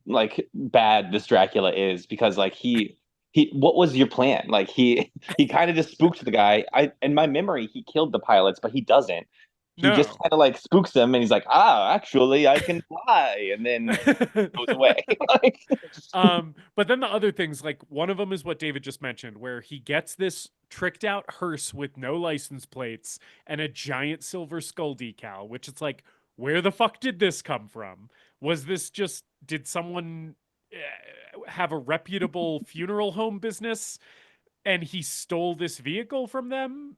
Speaker 4: like bad this Dracula is, because like he what was your plan? Like he kind of just spooked the guy. In my memory he killed the pilots, but he doesn't. He just kind of like spooks them, and he's like, actually I can fly, and then goes away.
Speaker 2: But then the other things, like one of them is what David just mentioned, where he gets this tricked out hearse with no license plates and a giant silver skull decal, which it's like, where the fuck did this come from? Was this just, did someone have a reputable funeral home business, and he stole this vehicle from them,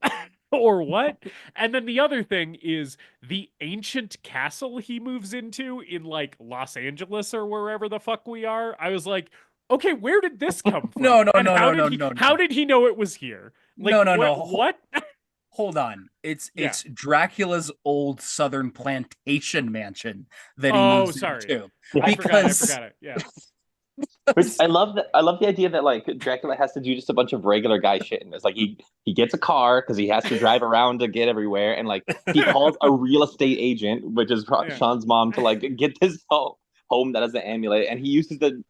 Speaker 2: or what? And then the other thing is the ancient castle he moves into in like Los Angeles or wherever the fuck we are. I was like, okay, where did this come from?
Speaker 1: No,
Speaker 2: And how did he know it was here? Like,
Speaker 1: No.
Speaker 2: What?
Speaker 1: Hold on. It's
Speaker 2: Yeah.
Speaker 1: it's Dracula's old southern plantation mansion that he
Speaker 2: Oh,
Speaker 1: moves
Speaker 2: sorry.
Speaker 1: into.
Speaker 2: I
Speaker 1: Because
Speaker 2: forgot it. Yeah.
Speaker 4: Which I love the idea that like Dracula has to do just a bunch of regular guy shit in this. Like he gets a car because he has to drive around to get everywhere, and like he calls a real estate agent, which is
Speaker 2: Yeah.
Speaker 4: Sean's mom, to like get this home that has an amulet, and he uses the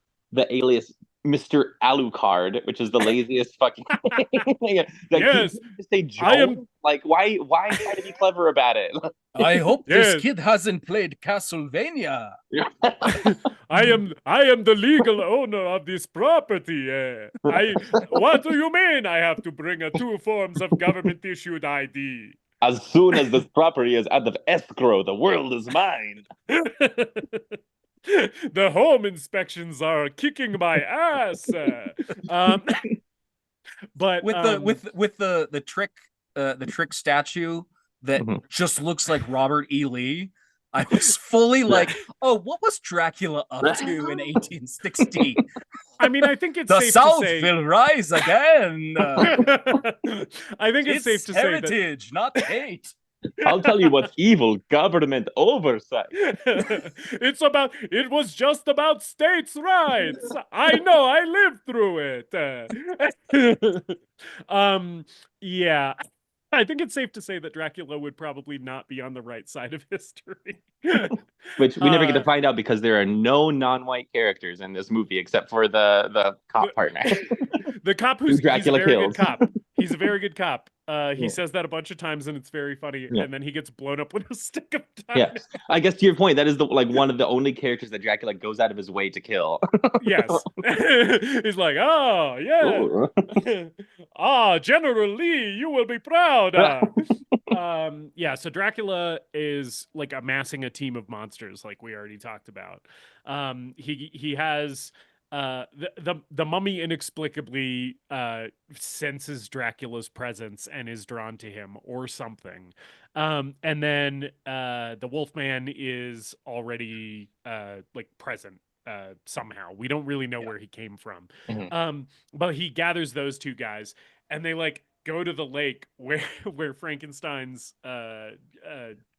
Speaker 4: alias Mr. Alucard, which is the laziest fucking thing. Like,
Speaker 2: Yes,
Speaker 4: just say Joe.
Speaker 2: I am-
Speaker 4: Like why try to be clever about it?
Speaker 1: I hope
Speaker 2: Yes.
Speaker 1: this kid hasn't played Castlevania.
Speaker 2: I am the legal owner of this property. What do you mean I have to bring 2 forms of government issued ID?
Speaker 4: As soon as this property is out of escrow, the world is mine.
Speaker 2: The home inspections are kicking my ass. But
Speaker 1: With the trick statue that
Speaker 4: Mhm.
Speaker 1: just looks like Robert E. Lee. I was fully like, oh, what was Dracula up to in 1860?
Speaker 2: I mean, I think it's
Speaker 1: The
Speaker 2: safe
Speaker 1: South
Speaker 2: to say
Speaker 1: will rise again.
Speaker 2: I think it's safe to say that
Speaker 1: heritage, not hate.
Speaker 4: I'll tell you what's evil: government oversight.
Speaker 2: it was just about states' rights. I know, I lived through it. Yeah. I think it's safe to say that Dracula would probably not be on the right side of history.
Speaker 4: Which we never get to find out because there are no non-white characters in this movie except for the cop partner.
Speaker 2: The cop he's
Speaker 4: Dracula
Speaker 2: a very
Speaker 4: kills.
Speaker 2: good cop. He's a very good cop. He
Speaker 4: Yeah.
Speaker 2: says that a bunch of times and it's very funny.
Speaker 4: Yeah.
Speaker 2: And then he gets blown up with a stick of dynamite.
Speaker 4: Yeah, I guess to your point, that is one of the only characters that Dracula goes out of his way to kill.
Speaker 2: Yes. He's like, oh, yeah.
Speaker 4: Ooh.
Speaker 2: General Lee, you will be proud. Yeah, so Dracula is like amassing a team of monsters, like we already talked about. He has the mummy inexplicably senses Dracula's presence and is drawn to him or something. And then the Wolfman is already like present somehow. We don't really know where he came from.
Speaker 4: Mhm.
Speaker 2: But he gathers those 2 guys and they like go to the lake where Frankenstein's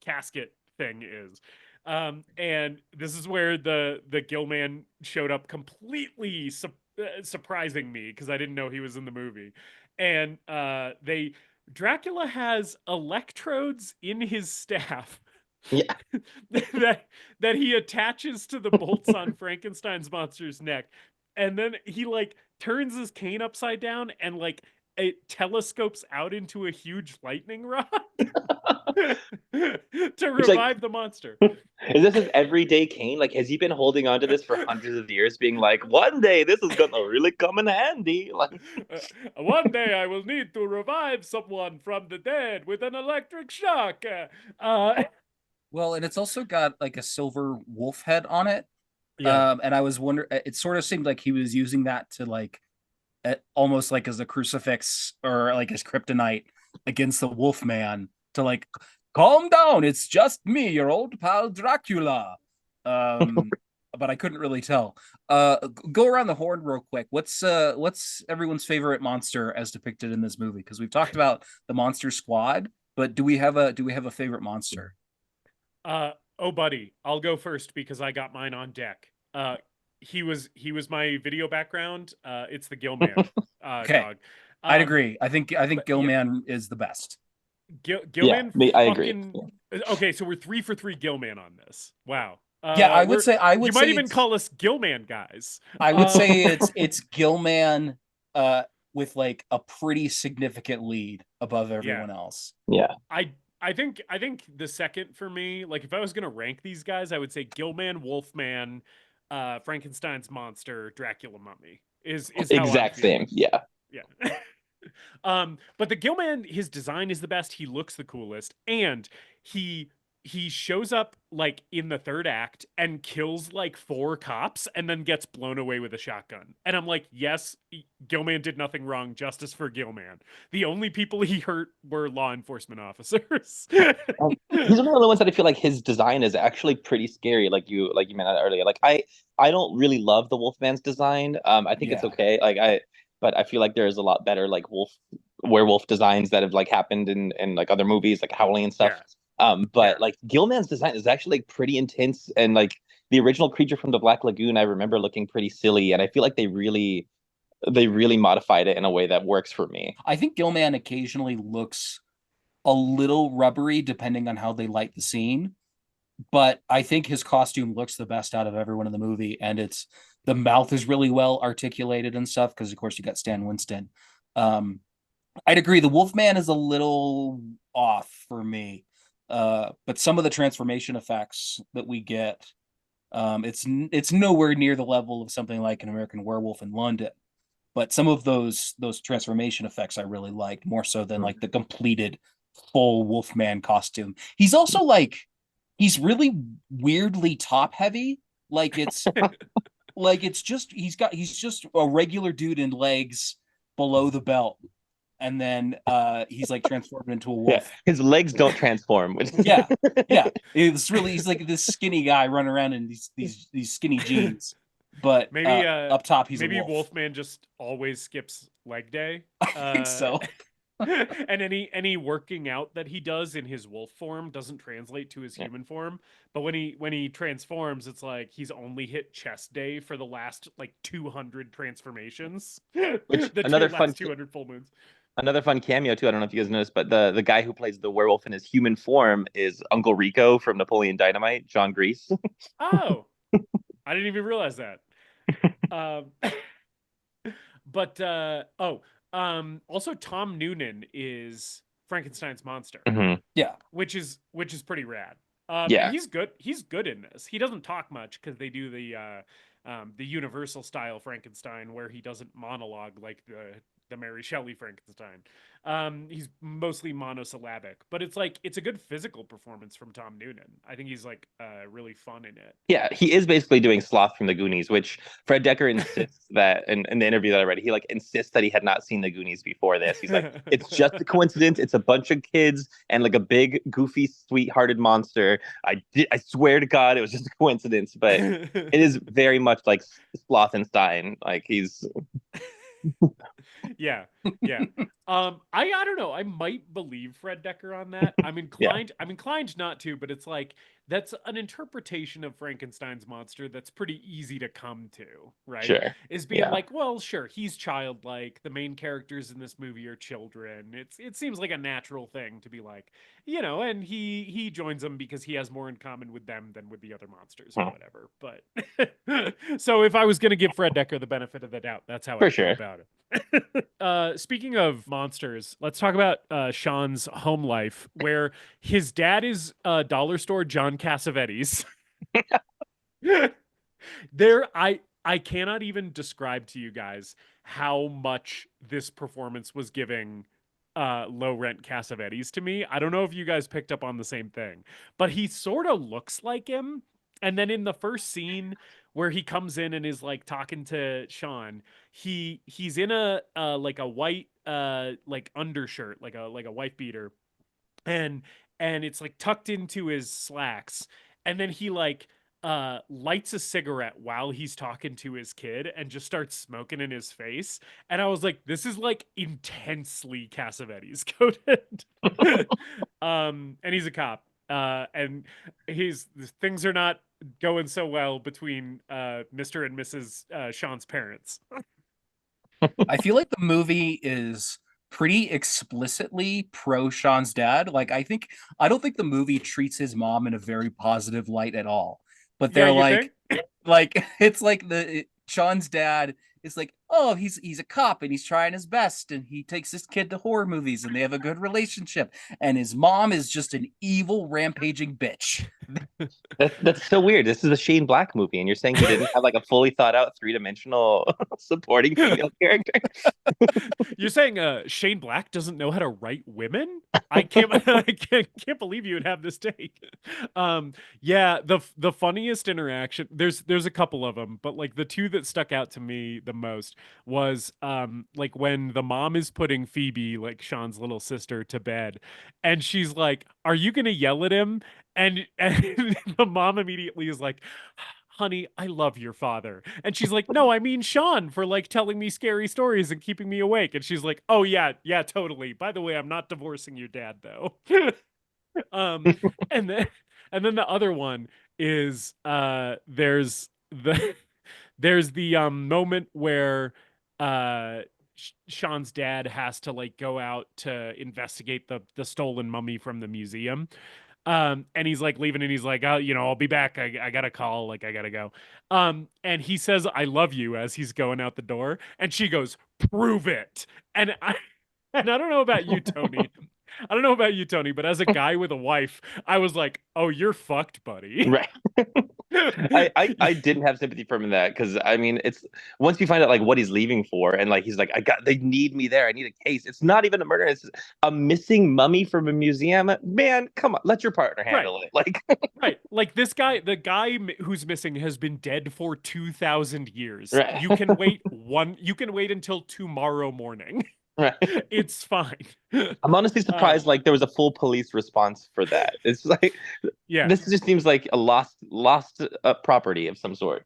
Speaker 2: casket thing is. And this is where the Gillman showed up, completely surprising me because I didn't know he was in the movie. And Dracula has electrodes in his staff.
Speaker 4: Yeah.
Speaker 2: that he attaches to the bolts on Frankenstein's monster's neck, and then he like turns his cane upside down and like it telescopes out into a huge lightning rod to revive the monster.
Speaker 4: Is this his everyday cane? Like, has he been holding on to this for hundreds of years, being like, one day this is gonna really come in handy? Like,
Speaker 2: one day I will need to revive someone from the dead with an electric shock.
Speaker 1: Well, and it's also got like a silver wolf head on it.
Speaker 2: Yeah.
Speaker 1: And I was wondering, it sort of seemed like he was using that to like almost like as a crucifix or like his kryptonite against the Wolfman to like, calm down, it's just me, your old pal Dracula. But I couldn't really tell. Go around the horn real quick. What's everyone's favorite monster as depicted in this movie? Because we've talked about the Monster Squad, but do we have a favorite monster?
Speaker 2: Oh, buddy, I'll go first because I got mine on deck. He was my video background. It's the Gillman
Speaker 1: Okay.
Speaker 2: dog.
Speaker 1: I'd agree. I think Gillman is the best.
Speaker 2: Gillman.
Speaker 4: I agree.
Speaker 2: Okay, so we're 3 for 3 Gillman on this. Wow.
Speaker 1: Yeah, I would say
Speaker 2: you might even call us Gillman guys.
Speaker 1: I would say it's Gillman with like a pretty significant lead above everyone else.
Speaker 4: Yeah.
Speaker 2: I think the second for me, like if I was gonna rank these guys, I would say Gillman, Wolfman, Frankenstein's monster, Dracula, mummy is
Speaker 4: exact same. Yeah.
Speaker 2: But the Gillman, his design is the best. He looks the coolest, and he he shows up like in the third act and kills like 4 cops and then gets blown away with a shotgun. And I'm like, yes, Gilman did nothing wrong. Justice for Gilman. The only people he hurt were law enforcement officers.
Speaker 4: He's one of the ones that I feel like his design is actually pretty scary. Like you mentioned earlier. Like I don't really love the Wolfman's design. I think it's okay. But I feel like there's a lot better like werewolf designs that have like happened in like other movies like Howling and stuff. But like Gilman's design is actually like pretty intense, and like the original creature from the Black Lagoon I remember looking pretty silly, and I feel like they really modified it in a way that works for me.
Speaker 1: I think Gilman occasionally looks a little rubbery depending on how they light the scene, but I think his costume looks the best out of everyone in the movie, and it's the mouth is really well articulated and stuff because of course you got Stan Winston. I'd agree the Wolfman is a little off for me. But some of the transformation effects that we get, it's nowhere near the level of something like an American Werewolf in London. But some of those transformation effects I really liked more so than like the completed full Wolfman costume. He's also like he's really weirdly top heavy. Like it's like it's just he's just a regular dude in legs below the belt. And then he's like transformed into a wolf.
Speaker 4: Yeah, his legs don't transform.
Speaker 1: yeah. He's like this skinny guy running around in these skinny jeans. But
Speaker 2: maybe
Speaker 1: up top he's
Speaker 2: maybe
Speaker 1: a wolf.
Speaker 2: Wolfman just always skips leg day.
Speaker 1: I think so.
Speaker 2: And any working out that he does in his wolf form doesn't translate to his human form. But when he transforms, it's like he's only hit chest day for the last like 200 transformations.
Speaker 4: Which
Speaker 2: another fun 200 full moons.
Speaker 4: Another fun cameo too. I don't know if you guys noticed, but the guy who plays the werewolf in his human form is Uncle Rico from Napoleon Dynamite, John Grease.
Speaker 2: Oh, I didn't even realize that. Also Tom Noonan is Frankenstein's monster.
Speaker 4: Mm-hmm.
Speaker 1: Yeah,
Speaker 2: which is pretty rad.
Speaker 4: Yeah,
Speaker 2: he's good in this. He doesn't talk much because they do the Universal style Frankenstein where he doesn't monologue like the Mary Shelley Frankenstein. He's mostly monosyllabic, but it's a good physical performance from Tom Noonan. I think he's like really fun in it.
Speaker 4: Yeah, he is basically doing Sloth from the Goonies, which Fred Dekker insists that in the interview that I read, he like insists that he had not seen the Goonies before this. He's like, it's just a coincidence. It's a bunch of kids and like a big, goofy, sweet-hearted monster. I swear to God, it was just a coincidence, but it is very much like Slothenstein. Like he's.
Speaker 2: yeah. I don't know. I might believe Fred Dekker on that. I'm inclined not to, but it's like that's an interpretation of Frankenstein's monster that's pretty easy to come to, right?
Speaker 4: Sure.
Speaker 2: Is being like, well, sure, he's childlike. The main characters in this movie are children. It seems like a natural thing to be like, and he joins them because he has more in common with them than with the other monsters or whatever. But so if I was gonna give Fred Dekker the benefit of the doubt, that's how I feel about it. Speaking of monsters, let's talk about Sean's home life, where his dad is dollar store John Cassavetes. I cannot even describe to you guys how much this performance was giving low rent Cassavetes to me. I don't know if you guys picked up on the same thing, but he sort of looks like him. And then in the first scene where he comes in and is like talking to Sean, he's in a like a white like undershirt, like a wife beater, and it's like tucked into his slacks, and then he like lights a cigarette while he's talking to his kid and just starts smoking in his face. And I was like, this is like intensely Cassavetes coded. And he's a cop. And things are not going so well between Mr. and Mrs. Sean's parents.
Speaker 1: I feel like the movie is pretty explicitly pro Sean's dad. Like I don't think the movie treats his mom in a very positive light at all. But they're like it's like Sean's dad is like, oh, he's a cop and he's trying his best and he takes this kid to horror movies and they have a good relationship. And his mom is just an evil rampaging bitch.
Speaker 4: That's so weird. This is a Shane Black movie, and you're saying he didn't have like a fully thought out three-dimensional supporting female character?
Speaker 2: You're saying Shane Black doesn't know how to write women? I can't I can't believe you would have this take. Yeah, the funniest interaction, there's a couple of them, but like the two that stuck out to me the most was like when the mom is putting Phoebe, like Sean's little sister, to bed, and she's like, "Are you gonna yell at him?" And the mom immediately is like, "Honey, I love your father." And she's like, "No, I mean Sean, for like telling me scary stories and keeping me awake." And she's like, "Oh yeah, totally. By the way, I'm not divorcing your dad though." um and then the other one is there's the there's the moment where Sean's dad has to like go out to investigate the stolen mummy from the museum. And he's like leaving and he's like, "Oh, I'll be back. I got a call. Like, I gotta go." And he says, "I love you," as he's going out the door. And she goes, "Prove it." And I don't know about you, Tony. I don't know about you, Tony, but as a guy with a wife, I was like, "Oh, you're fucked, buddy."
Speaker 4: Right. I didn't have sympathy for him in that, because I mean, it's once you find out like what he's leaving for, and like he's like, they need me there. I need a case. It's not even a murder. It's a missing mummy from a museum. Man, come on, let your partner handle it. Like,
Speaker 2: right, like the guy who's missing has been dead for 2,000 years.
Speaker 4: Right.
Speaker 2: You can wait until tomorrow morning.
Speaker 4: Right.
Speaker 2: It's fine.
Speaker 4: I'm honestly surprised like there was a full police response for that. It's like,
Speaker 2: yeah,
Speaker 4: this just seems like a lost property of some sort.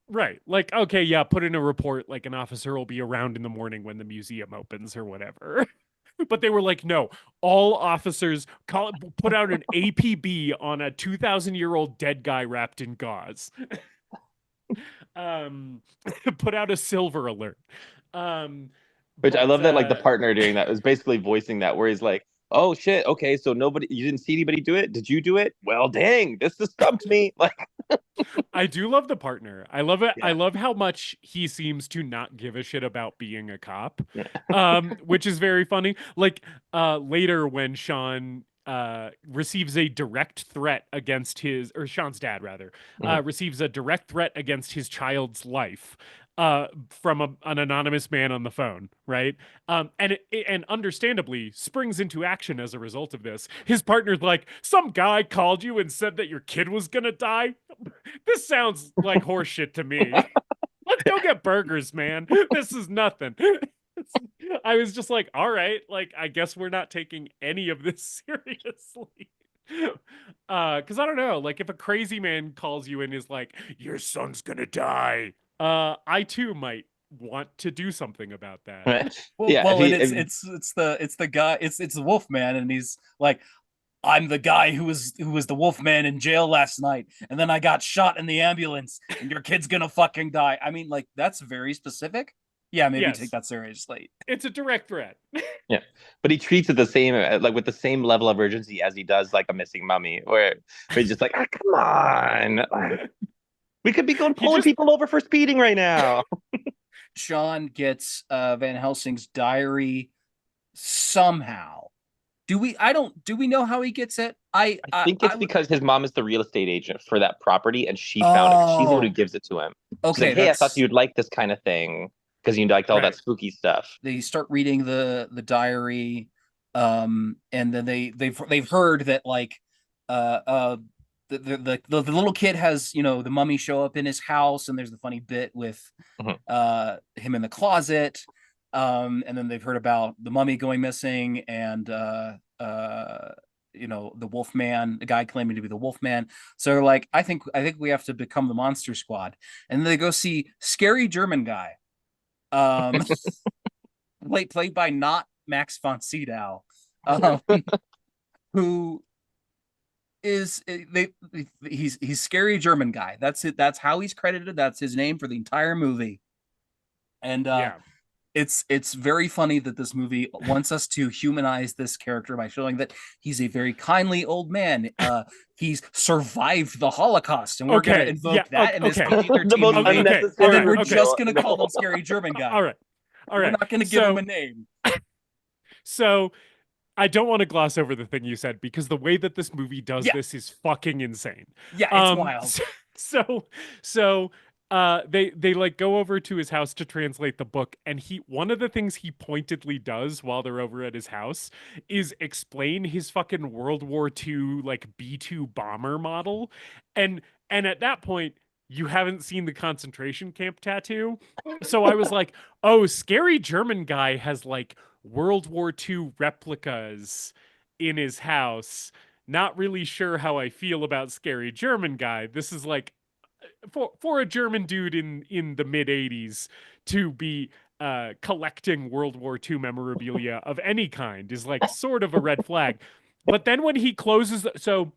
Speaker 2: Right. Like, okay, yeah, put in a report, like an officer will be around in the morning when the museum opens or whatever. But they were like, no, all officers put out an APB on a 2,000-year-old dead guy wrapped in gauze. Put out a silver alert.
Speaker 4: Which I love that like the partner doing that was basically voicing that, where he's like, "Oh shit, okay, so you didn't see anybody do it? Did you do it? Well, dang, this has stumped me." Like,
Speaker 2: I do love the partner. I love it.
Speaker 4: Yeah.
Speaker 2: I love how much he seems to not give a shit about being a cop.
Speaker 4: Yeah.
Speaker 2: Which is very funny. Like later when Sean receives a direct threat against Sean's dad rather, receives a direct threat against his child's life from an anonymous man on the phone, right? And understandably springs into action as a result of this. His partner's like, "Some guy called you and said that your kid was gonna die? This sounds like horseshit to me. Let's go get burgers, man. This is nothing." I was just like, all right, like, I guess we're not taking any of this seriously. Because I don't know, like, if a crazy man calls you and is like, "Your son's gonna die," I too might want to do something about that.
Speaker 1: Well, it's the guy, it's the Wolfman, and he's like, "I'm the guy who was the Wolfman in jail last night, and then I got shot in the ambulance, and your kid's gonna fucking die." I mean, like, that's very specific. Yeah, maybe take that seriously.
Speaker 2: It's a direct threat.
Speaker 4: Yeah, but he treats it the same, like with the same level of urgency as he does like a missing mummy, where he's just like, "Come on, we could be pulling people over for speeding right now."
Speaker 1: Sean gets Van Helsing's diary somehow. Do we know how he gets it? I
Speaker 4: think it's because his mom is the real estate agent for that property, and she found it. She's the one who gives it to him.
Speaker 1: Okay,
Speaker 4: like, "Hey, I thought you'd like this kind of thing because you liked all that spooky stuff." They
Speaker 1: start reading the diary, and then they've heard that like the little kid has, the mummy show up in his house, and there's the funny bit with him in the closet, and then they've heard about the mummy going missing, and the Wolfman, the guy claiming to be the Wolfman. So they're like, I think we have to become the Monster Squad, and they go see Scary German Guy, played by not Max von Sydow, who is he's Scary German Guy. That's it. That's how he's credited. That's his name for the entire movie. And it's very funny that this movie wants us to humanize this character by showing that he's a very kindly old man. He's survived the Holocaust, and we're gonna
Speaker 2: Okay,
Speaker 1: invoke
Speaker 2: yeah,
Speaker 1: that in this
Speaker 2: okay.
Speaker 1: PG-13
Speaker 4: The most
Speaker 1: movie.
Speaker 2: Okay,
Speaker 1: And
Speaker 4: unnecessary
Speaker 1: then we're
Speaker 2: okay.
Speaker 1: just gonna
Speaker 4: reveal.
Speaker 1: call him Scary German Guy.
Speaker 2: All right.
Speaker 1: We're not gonna give him a name.
Speaker 2: So I don't want to gloss over the thing you said because the way that this movie does
Speaker 1: Yeah.
Speaker 2: this is fucking insane.
Speaker 1: Yeah, it's wild.
Speaker 2: They like go over to his house to translate the book, and one of the things he pointedly does while they're over at his house is explain his fucking World War II like B-2 bomber model, and at that point you haven't seen the concentration camp tattoo, so I was like, oh, Scary German Guy has like World War II replicas in his house. Not really sure how I feel about Scary German Guy. This is like for a German dude in the mid 80s to be collecting World War II memorabilia of any kind is like sort of a red flag. But then when he closes so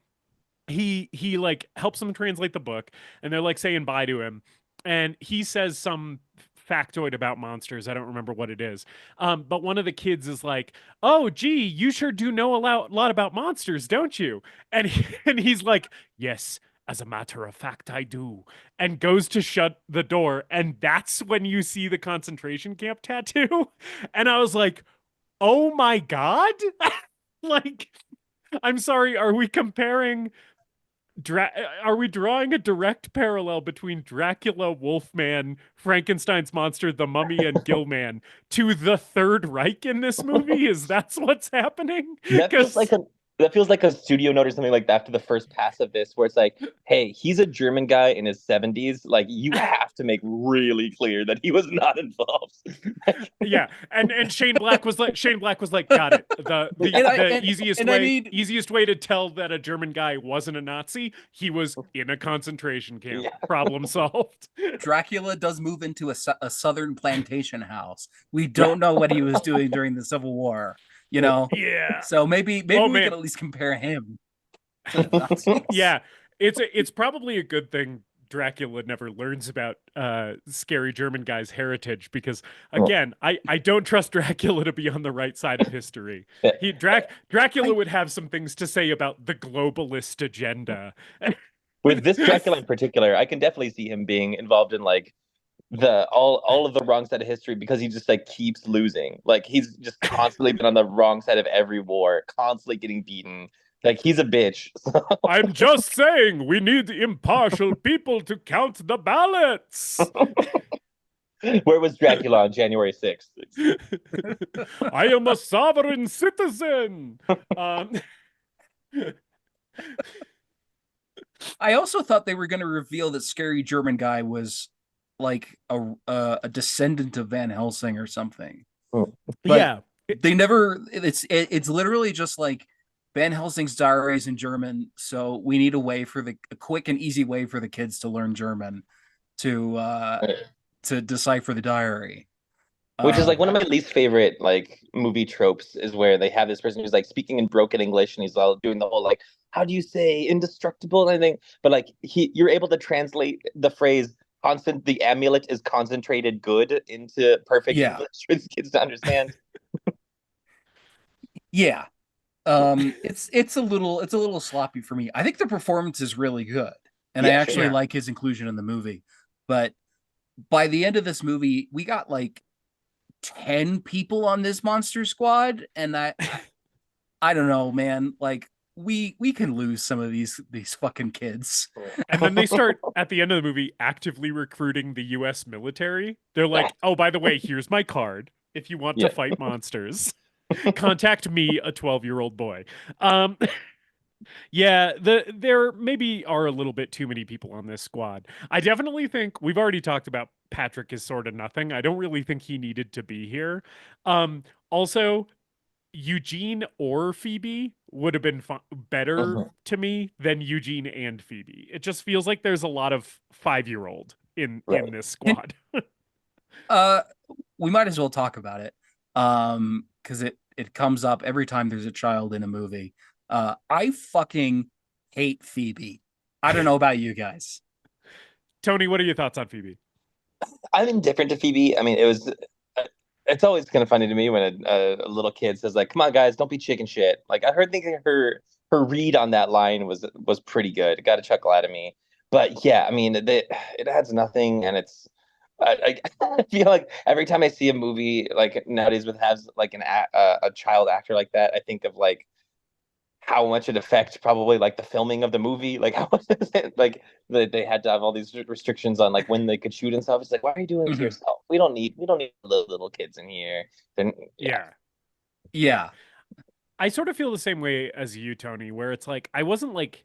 Speaker 2: he like helps them translate the book, and they're like saying bye to him, and he says some factoid about monsters. I don't remember what it is. But one of the kids is like, "Oh, gee, you sure do know a lot about monsters, don't you?" And and he's like, "Yes, as a matter of fact, I do," and goes to shut the door. And that's when you see the concentration camp tattoo. And I was like, "Oh my God." Like, I'm sorry, are we comparing are we drawing a direct parallel between Dracula, Wolfman, Frankenstein's monster, the Mummy, and Gilman to the Third Reich in this movie? Is that's what's happening?
Speaker 4: That feels like a studio note or something like that after the first pass of this, where it's like, hey, he's a German guy in his 70s. Like, you have to make really clear that he was not involved.
Speaker 2: Yeah, and Shane Black was like, got it. The easiest way to tell that a German guy wasn't a Nazi, he was in a concentration camp.
Speaker 4: Yeah.
Speaker 2: Problem solved.
Speaker 1: Dracula does move into a southern plantation house. We don't know what he was doing during the Civil War. You know,
Speaker 2: Yeah.
Speaker 1: So maybe we can at least compare him to the Nazis.
Speaker 2: Yeah, it's probably a good thing Dracula never learns about Scary German Guy's heritage, because again, I don't trust Dracula to be on the right side of history. Dracula would have some things to say about the globalist agenda.
Speaker 4: With this Dracula in particular, I can definitely see him being involved in like all of the wrong side of history, because he just like keeps losing. Like, he's just constantly been on the wrong side of every war, constantly getting beaten. Like, he's a bitch.
Speaker 2: I'm just saying, we need impartial people to count the ballots.
Speaker 4: Where was Dracula on January 6th?
Speaker 2: I am a sovereign citizen.
Speaker 1: I also thought they were going to reveal that Scary German Guy was like a descendant of Van Helsing or something.
Speaker 4: Oh.
Speaker 1: But
Speaker 2: yeah,
Speaker 1: they never. It's literally just like Van Helsing's diaries in German. So we need a quick and easy way for the kids to learn German to decipher the diary.
Speaker 4: Which is like one of my least favorite like movie tropes, is where they have this person who's like speaking in broken English, and he's all doing the whole like, how do you say indestructible and everything, but like you're able to translate the phrase the amulet is concentrated good into perfect English for the kids to understand.
Speaker 1: Yeah. It's a little sloppy for me. I think the performance is really good, and I actually like his inclusion in the movie. But by the end of this movie, we got like 10 people on this monster squad, and I don't know, man. Like, we can lose some of these fucking kids.
Speaker 2: And then they start at the end of the movie actively recruiting the US military. They're like, oh, by the way, here's my card. If you want to fight monsters, contact me, a 12-year-old boy. Yeah, there maybe are a little bit too many people on this squad. I definitely think we've already talked about Patrick is sort of nothing. I don't really think he needed to be here. Also, Eugene or Phoebe would have been better to me than Eugene and Phoebe. It just feels like there's a lot of 5-year-old in this squad.
Speaker 1: We might as well talk about it, because it comes up every time there's a child in a movie. I fucking hate Phoebe. I don't know about you guys.
Speaker 2: Tony, what are your thoughts on Phoebe?
Speaker 4: I'm indifferent to Phoebe. I mean, it was it's always kind of funny to me when a little kid says like, "Come on, guys, don't be chicken shit." Like I heard thinking her read on that line was pretty good. It got a chuckle out of me. But yeah, I mean, it adds nothing, and it's. I feel like every time I see a movie like nowadays with has like a child actor like that, I think of like how much it affects probably like the filming of the movie, like how much is it, like they had to have all these restrictions on like when they could shoot and stuff. It's like, why are you doing it to yourself? We don't need little kids in here. Then
Speaker 1: Yeah.
Speaker 2: I sort of feel the same way as you, Tony, where it's like I wasn't like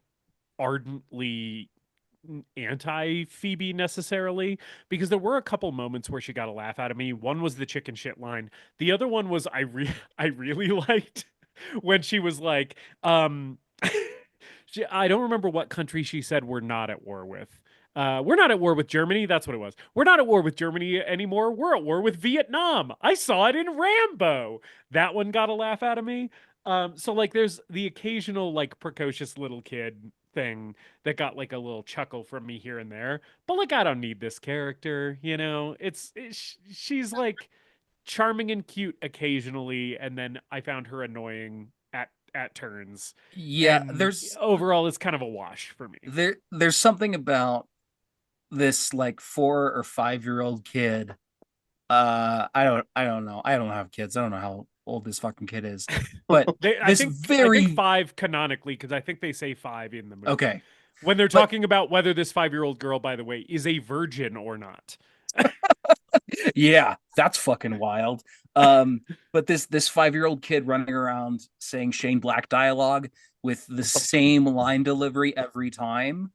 Speaker 2: ardently anti Phoebe necessarily, because there were a couple moments where she got a laugh out of me. One was the chicken shit line. The other one was I really liked when she was like, I don't remember what country she said we're not at war with. We're not at war with Germany. That's what it was. We're not at war with Germany anymore. We're at war with Vietnam. I saw it in Rambo. That one got a laugh out of me. So like there's the occasional like precocious little kid thing that got like a little chuckle from me here and there. But like I don't need this character, you know. She's like charming and cute occasionally, and then I found her annoying at turns.
Speaker 1: Yeah,
Speaker 2: And
Speaker 1: there's
Speaker 2: overall it's kind of a wash for me.
Speaker 1: there's something about this like 4 or 5 year old kid. I don't know. I don't have kids. I don't know how old this fucking kid is. But
Speaker 2: I think 5 canonically, because I think they say 5 in the movie.
Speaker 1: Okay.
Speaker 2: When they're talking about whether this 5-year-old girl, by the way, is a virgin or not.
Speaker 1: Yeah, that's fucking wild. But this 5-year-old kid running around saying Shane Black dialogue with the same line delivery every time.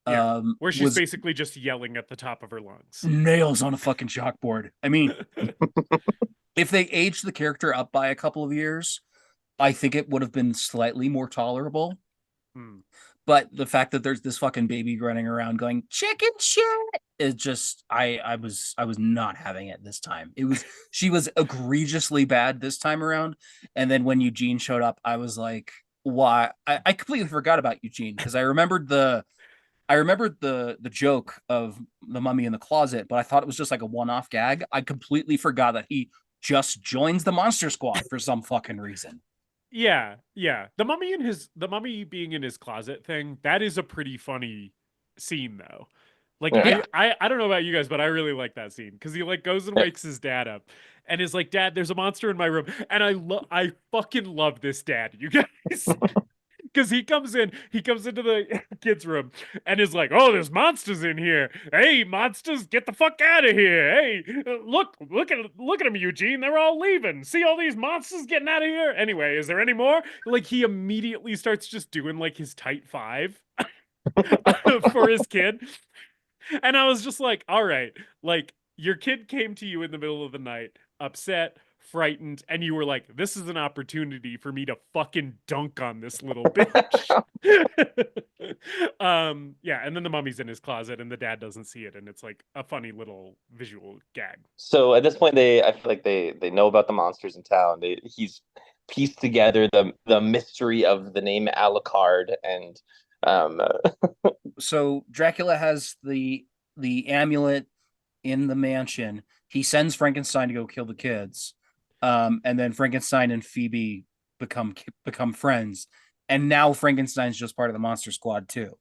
Speaker 2: Yeah, where she's basically just yelling at the top of her lungs.
Speaker 1: Nails on a fucking chalkboard. I mean, if they aged the character up by a couple of years, I think it would have been slightly more tolerable. But the fact that there's this fucking baby running around going chicken shit is just I was not having it this time. She was egregiously bad this time around. And then when Eugene showed up, I was like, why? I completely forgot about Eugene because I remembered the joke of the mummy in the closet, but I thought it was just like a one-off gag. I completely forgot that he just joins the monster squad for some fucking reason.
Speaker 2: Yeah. The mummy being in his closet thing, that is a pretty funny scene though. Like I don't know about you guys, but I really like that scene because he like goes and wakes his dad up and is like, "Dad, there's a monster in my room." And I fucking love this dad, you guys. Because he comes into the kid's room and is like, "Oh, there's monsters in here. Hey, monsters, get the fuck out of here. Hey, look at them, Eugene. They're all leaving. See all these monsters getting out of here? Anyway, is there any more?" Like he immediately starts just doing like his tight 5 for his kid. And I was just like, all right, like your kid came to you in the middle of the night, upset, frightened, and you were like, this is an opportunity for me to fucking dunk on this little bitch. Yeah, and then the mummy's in his closet and the dad doesn't see it, and it's like a funny little visual gag.
Speaker 4: So at this point I feel like they know about the monsters in town. He's pieced together the mystery of the name Alucard and
Speaker 1: So Dracula has the amulet in the mansion. He sends Frankenstein to go kill the kids. And then Frankenstein and Phoebe become friends. And now Frankenstein's just part of the monster squad too.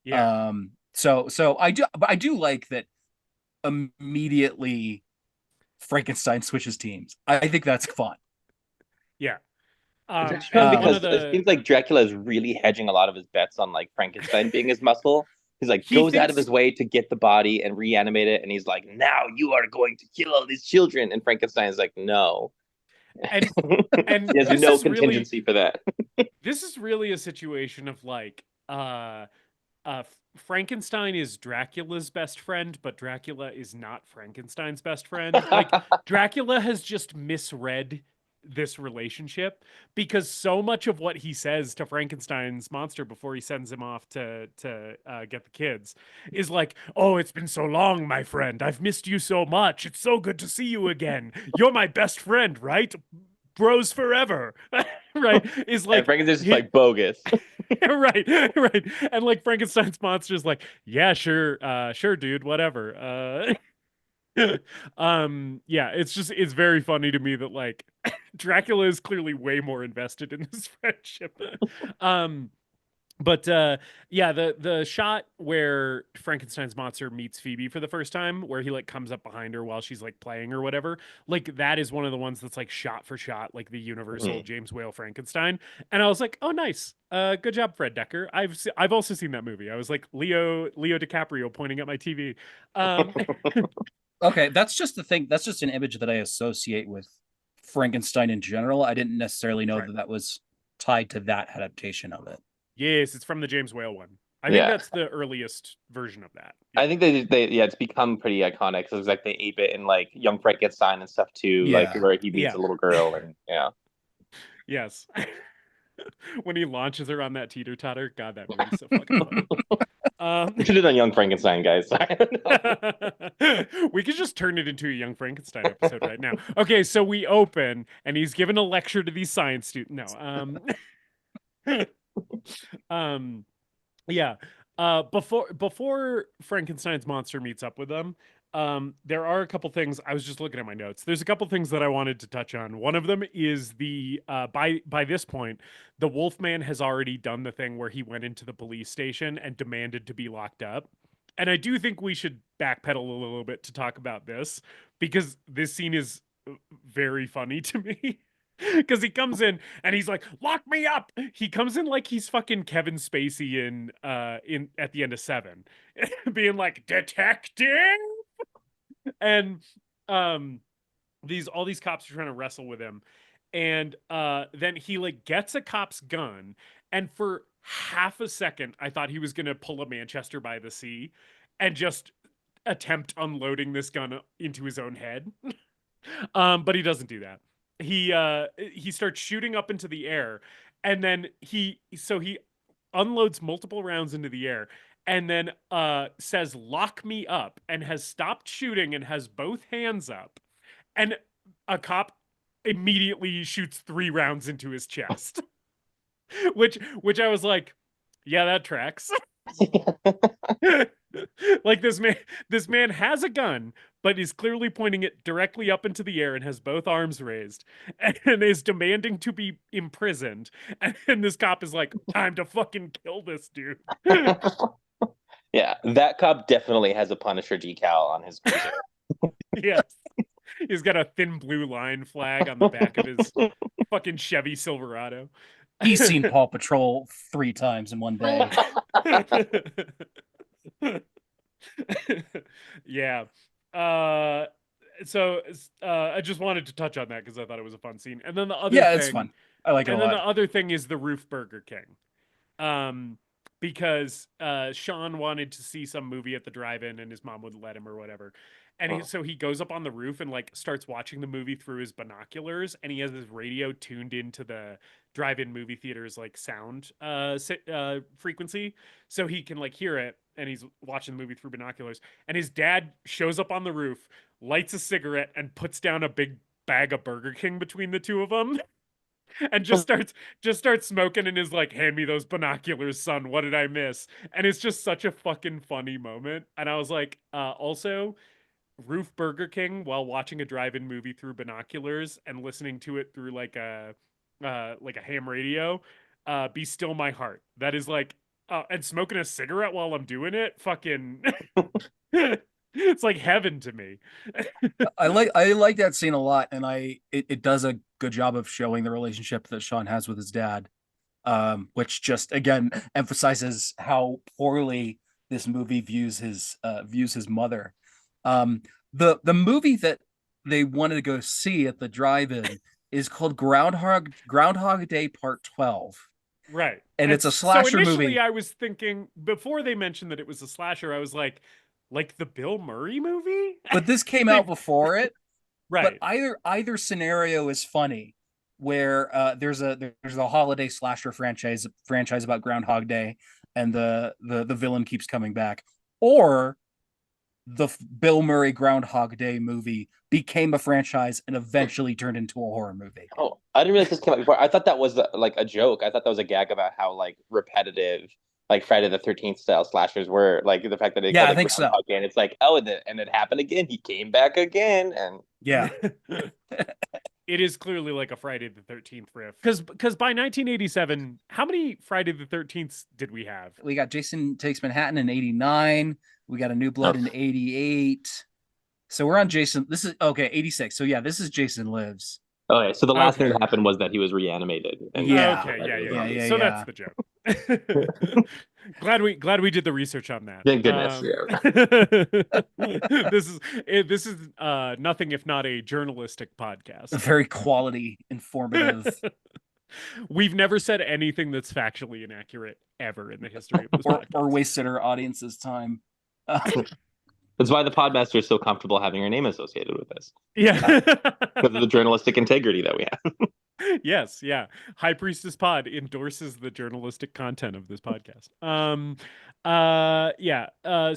Speaker 2: Yeah.
Speaker 1: So I do like that immediately Frankenstein switches teams. I think that's fun.
Speaker 2: Yeah.
Speaker 4: It's fun because it seems like Dracula is really hedging a lot of his bets on like Frankenstein being his muscle. He's like goes out of his way to get the body and reanimate it, and he's like, "Now you are going to kill all these children." And Frankenstein is like, "No."
Speaker 2: And
Speaker 4: he has no contingency for that.
Speaker 2: This is really a situation of like Frankenstein is Dracula's best friend, but Dracula is not Frankenstein's best friend. Like Dracula has just misread this relationship because so much of what he says to Frankenstein's monster before he sends him off to get the kids is like, "Oh, it's been so long, my friend. I've missed you so much. It's so good to see you again. You're my best friend, right? Bros forever." Right? Is like
Speaker 4: Frankenstein's just like bogus.
Speaker 2: right. And like Frankenstein's monster is like, "Yeah, sure, dude, whatever." Yeah, it's very funny to me that like Dracula is clearly way more invested in this friendship. um But yeah, the shot where Frankenstein's monster meets Phoebe for the first time, where he like comes up behind her while she's like playing or whatever, like that is one of the ones that's like shot for shot, like the universal James Whale Frankenstein. And I was like, oh nice, good job, Fred Dekker. I've also seen that movie. I was like Leo DiCaprio pointing at my TV.
Speaker 1: Okay, that's just the thing. That's just an image that I associate with Frankenstein in general. I didn't necessarily know that was tied to that adaptation of it.
Speaker 2: Yes, it's from the James Whale one. I think that's the earliest version of that.
Speaker 4: I think they it's become pretty iconic. So it's like they ape it in like Young Frankenstein and stuff too, like where he beats a little girl and
Speaker 2: Yes. When he launches her on that teeter-totter, God, that movie's so fucking funny.
Speaker 4: We should have done Young Frankenstein, guys.
Speaker 2: We could just turn it into a Young Frankenstein episode right now. Okay, so we open and he's giving a lecture to these science students. Yeah. Before Frankenstein's monster meets up with them, there are a couple things. I was just looking at my notes. There's a couple things that I wanted to touch on. One of them is the by this point, the Wolfman has already done the thing where he went into the police station and demanded to be locked up. And I do think we should backpedal a little bit to talk about this, because this scene is very funny to me. Because he comes in and he's like, "Lock me up!" He comes in like he's fucking Kevin Spacey in at the end of Seven, being like, "Detective," and all these cops are trying to wrestle with him, and then he like gets a cop's gun, and for half a second I thought he was gonna pull a Manchester by the Sea and just attempt unloading this gun into his own head. But he doesn't do that. He starts shooting up into the air, and then he unloads multiple rounds into the air, and then says, "Lock me up," and has stopped shooting and has both hands up, and a cop immediately shoots 3 rounds into his chest. which I was like, yeah, that tracks. Like this man has a gun, but is clearly pointing it directly up into the air and has both arms raised and is demanding to be imprisoned. And this cop is like, "Time to fucking kill this dude."
Speaker 4: Yeah, that cop definitely has a Punisher decal on his cruiser.
Speaker 2: Yes. He's got a thin blue line flag on the back of his fucking Chevy Silverado.
Speaker 1: He's seen Paw Patrol 3 times in one day.
Speaker 2: Yeah. So I just wanted to touch on that because I thought it was a fun scene. And then the other thing,
Speaker 1: it's fun. I like it a lot.
Speaker 2: And then the other thing is the roof Burger King. Because Sean wanted to see some movie at the drive-in and his mom wouldn't let him or whatever. And so he goes up on the roof and like starts watching the movie through his binoculars, and he has his radio tuned into the drive-in movie theater's like sound frequency, so he can like hear it, and he's watching the movie through binoculars. And his dad shows up on the roof, lights a cigarette, and puts down a big bag of Burger King between the two of them. And just starts smoking and is like, "Hand me those binoculars, son. What did I miss?" And it's just such a fucking funny moment. And I was like, also, roof Burger King while watching a drive-in movie through binoculars and listening to it through like a ham radio. Be Still My Heart. That is like, and smoking a cigarette while I'm doing it. Fucking. It's like heaven to me.
Speaker 1: I like that scene a lot, and it does a good job of showing the relationship that Sean has with his dad, which just again emphasizes how poorly this movie views his mother. The movie that they wanted to go see at the drive-in is called Groundhog Day Part 12.
Speaker 2: Right.
Speaker 1: And it's a slasher
Speaker 2: so initially
Speaker 1: movie.
Speaker 2: I was thinking, before they mentioned that it was a slasher, I was like the Bill Murray movie?
Speaker 1: But this came out before it.
Speaker 2: Right.
Speaker 1: But either scenario is funny, where there's a holiday slasher franchise about Groundhog Day, and the villain keeps coming back, or the Bill Murray Groundhog Day movie became a franchise and eventually turned into a horror movie.
Speaker 4: Oh, I didn't realize this came out before. I thought that was like a joke. I thought that was a gag about how like repetitive like Friday the 13th style slashers, where like the fact that they
Speaker 1: Yeah,
Speaker 4: called
Speaker 1: I
Speaker 4: it
Speaker 1: think so.
Speaker 4: Groundhog Day, and it's like, oh, and it happened again. He came back again, and
Speaker 1: Yeah.
Speaker 2: It is clearly like a Friday the 13th riff. Because by 1987, how many Friday the 13th did we have?
Speaker 1: We got Jason Takes Manhattan in 89. We got A New Blood in 88. So we're on Jason. This is okay, 86. So yeah, this is Jason Lives.
Speaker 4: okay, so the last thing
Speaker 2: Okay.
Speaker 4: that happened was that he was reanimated. And
Speaker 1: Yeah.
Speaker 2: Okay,
Speaker 1: Yeah, yeah,
Speaker 2: so
Speaker 1: yeah.
Speaker 2: that's the joke. glad we did the research on that.
Speaker 4: Thank goodness.
Speaker 2: This is nothing if not a journalistic podcast.
Speaker 1: Very quality, informative,
Speaker 2: We've never said anything that's factually inaccurate ever in the history of this podcast.
Speaker 1: or wasted our audience's time.
Speaker 4: That's why the Podmaster is so comfortable having your name associated with this.
Speaker 2: Yeah.
Speaker 4: Because of the journalistic integrity that we have.
Speaker 2: Yes, yeah. High Priestess Pod endorses the journalistic content of this podcast.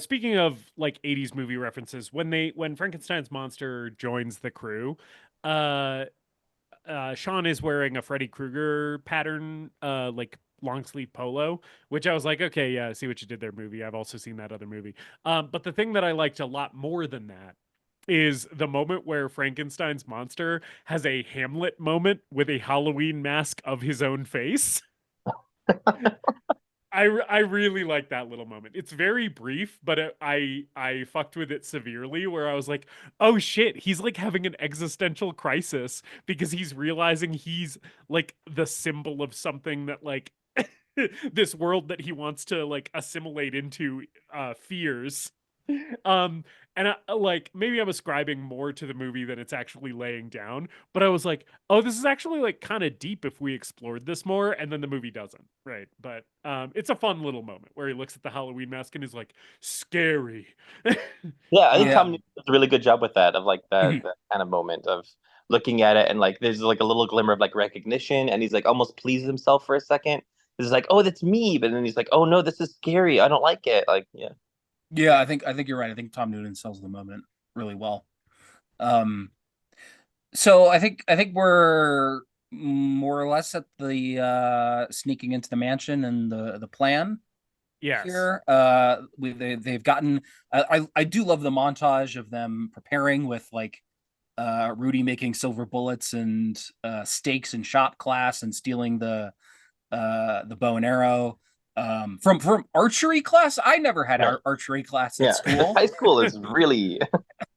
Speaker 2: Speaking of like 80s movie references, when Frankenstein's monster joins the crew, Sean is wearing a Freddy Krueger pattern, like long sleeve polo, which I was like, okay, yeah, I see what you did there, movie. I've also seen that other movie. But the thing that I liked a lot more than that is the moment where Frankenstein's monster has a Hamlet moment with a Halloween mask of his own face. I really like that little moment. It's very brief, but I fucked with it severely where I was like, oh shit, he's like having an existential crisis because he's realizing he's like the symbol of something that like this world that he wants to like assimilate into fears. And like maybe I'm ascribing more to the movie than it's actually laying down, but I was like, oh, this is actually like kind of deep if we explored this more, and then the movie doesn't, right? But it's a fun little moment where he looks at the Halloween mask and is like, scary.
Speaker 4: Yeah, I think
Speaker 1: Yeah.
Speaker 4: Tom Newton does a really good job with that, of like that kind of moment of looking at it and like there's like a little glimmer of like recognition, and he's like almost pleases himself for a second. He's like, oh, that's me, but then he's like, oh no, this is scary. I don't like it. Like, yeah.
Speaker 1: Yeah, I think you're right. I think Tom Noonan sells the moment really well. So I think we're more or less at the sneaking into the mansion and the plan
Speaker 2: Yes.
Speaker 1: here. They've gotten. I do love the montage of them preparing with like Rudy making silver bullets and stakes in shop class and stealing the bow and arrow. From archery class. I never had archery class at school.
Speaker 4: High school is really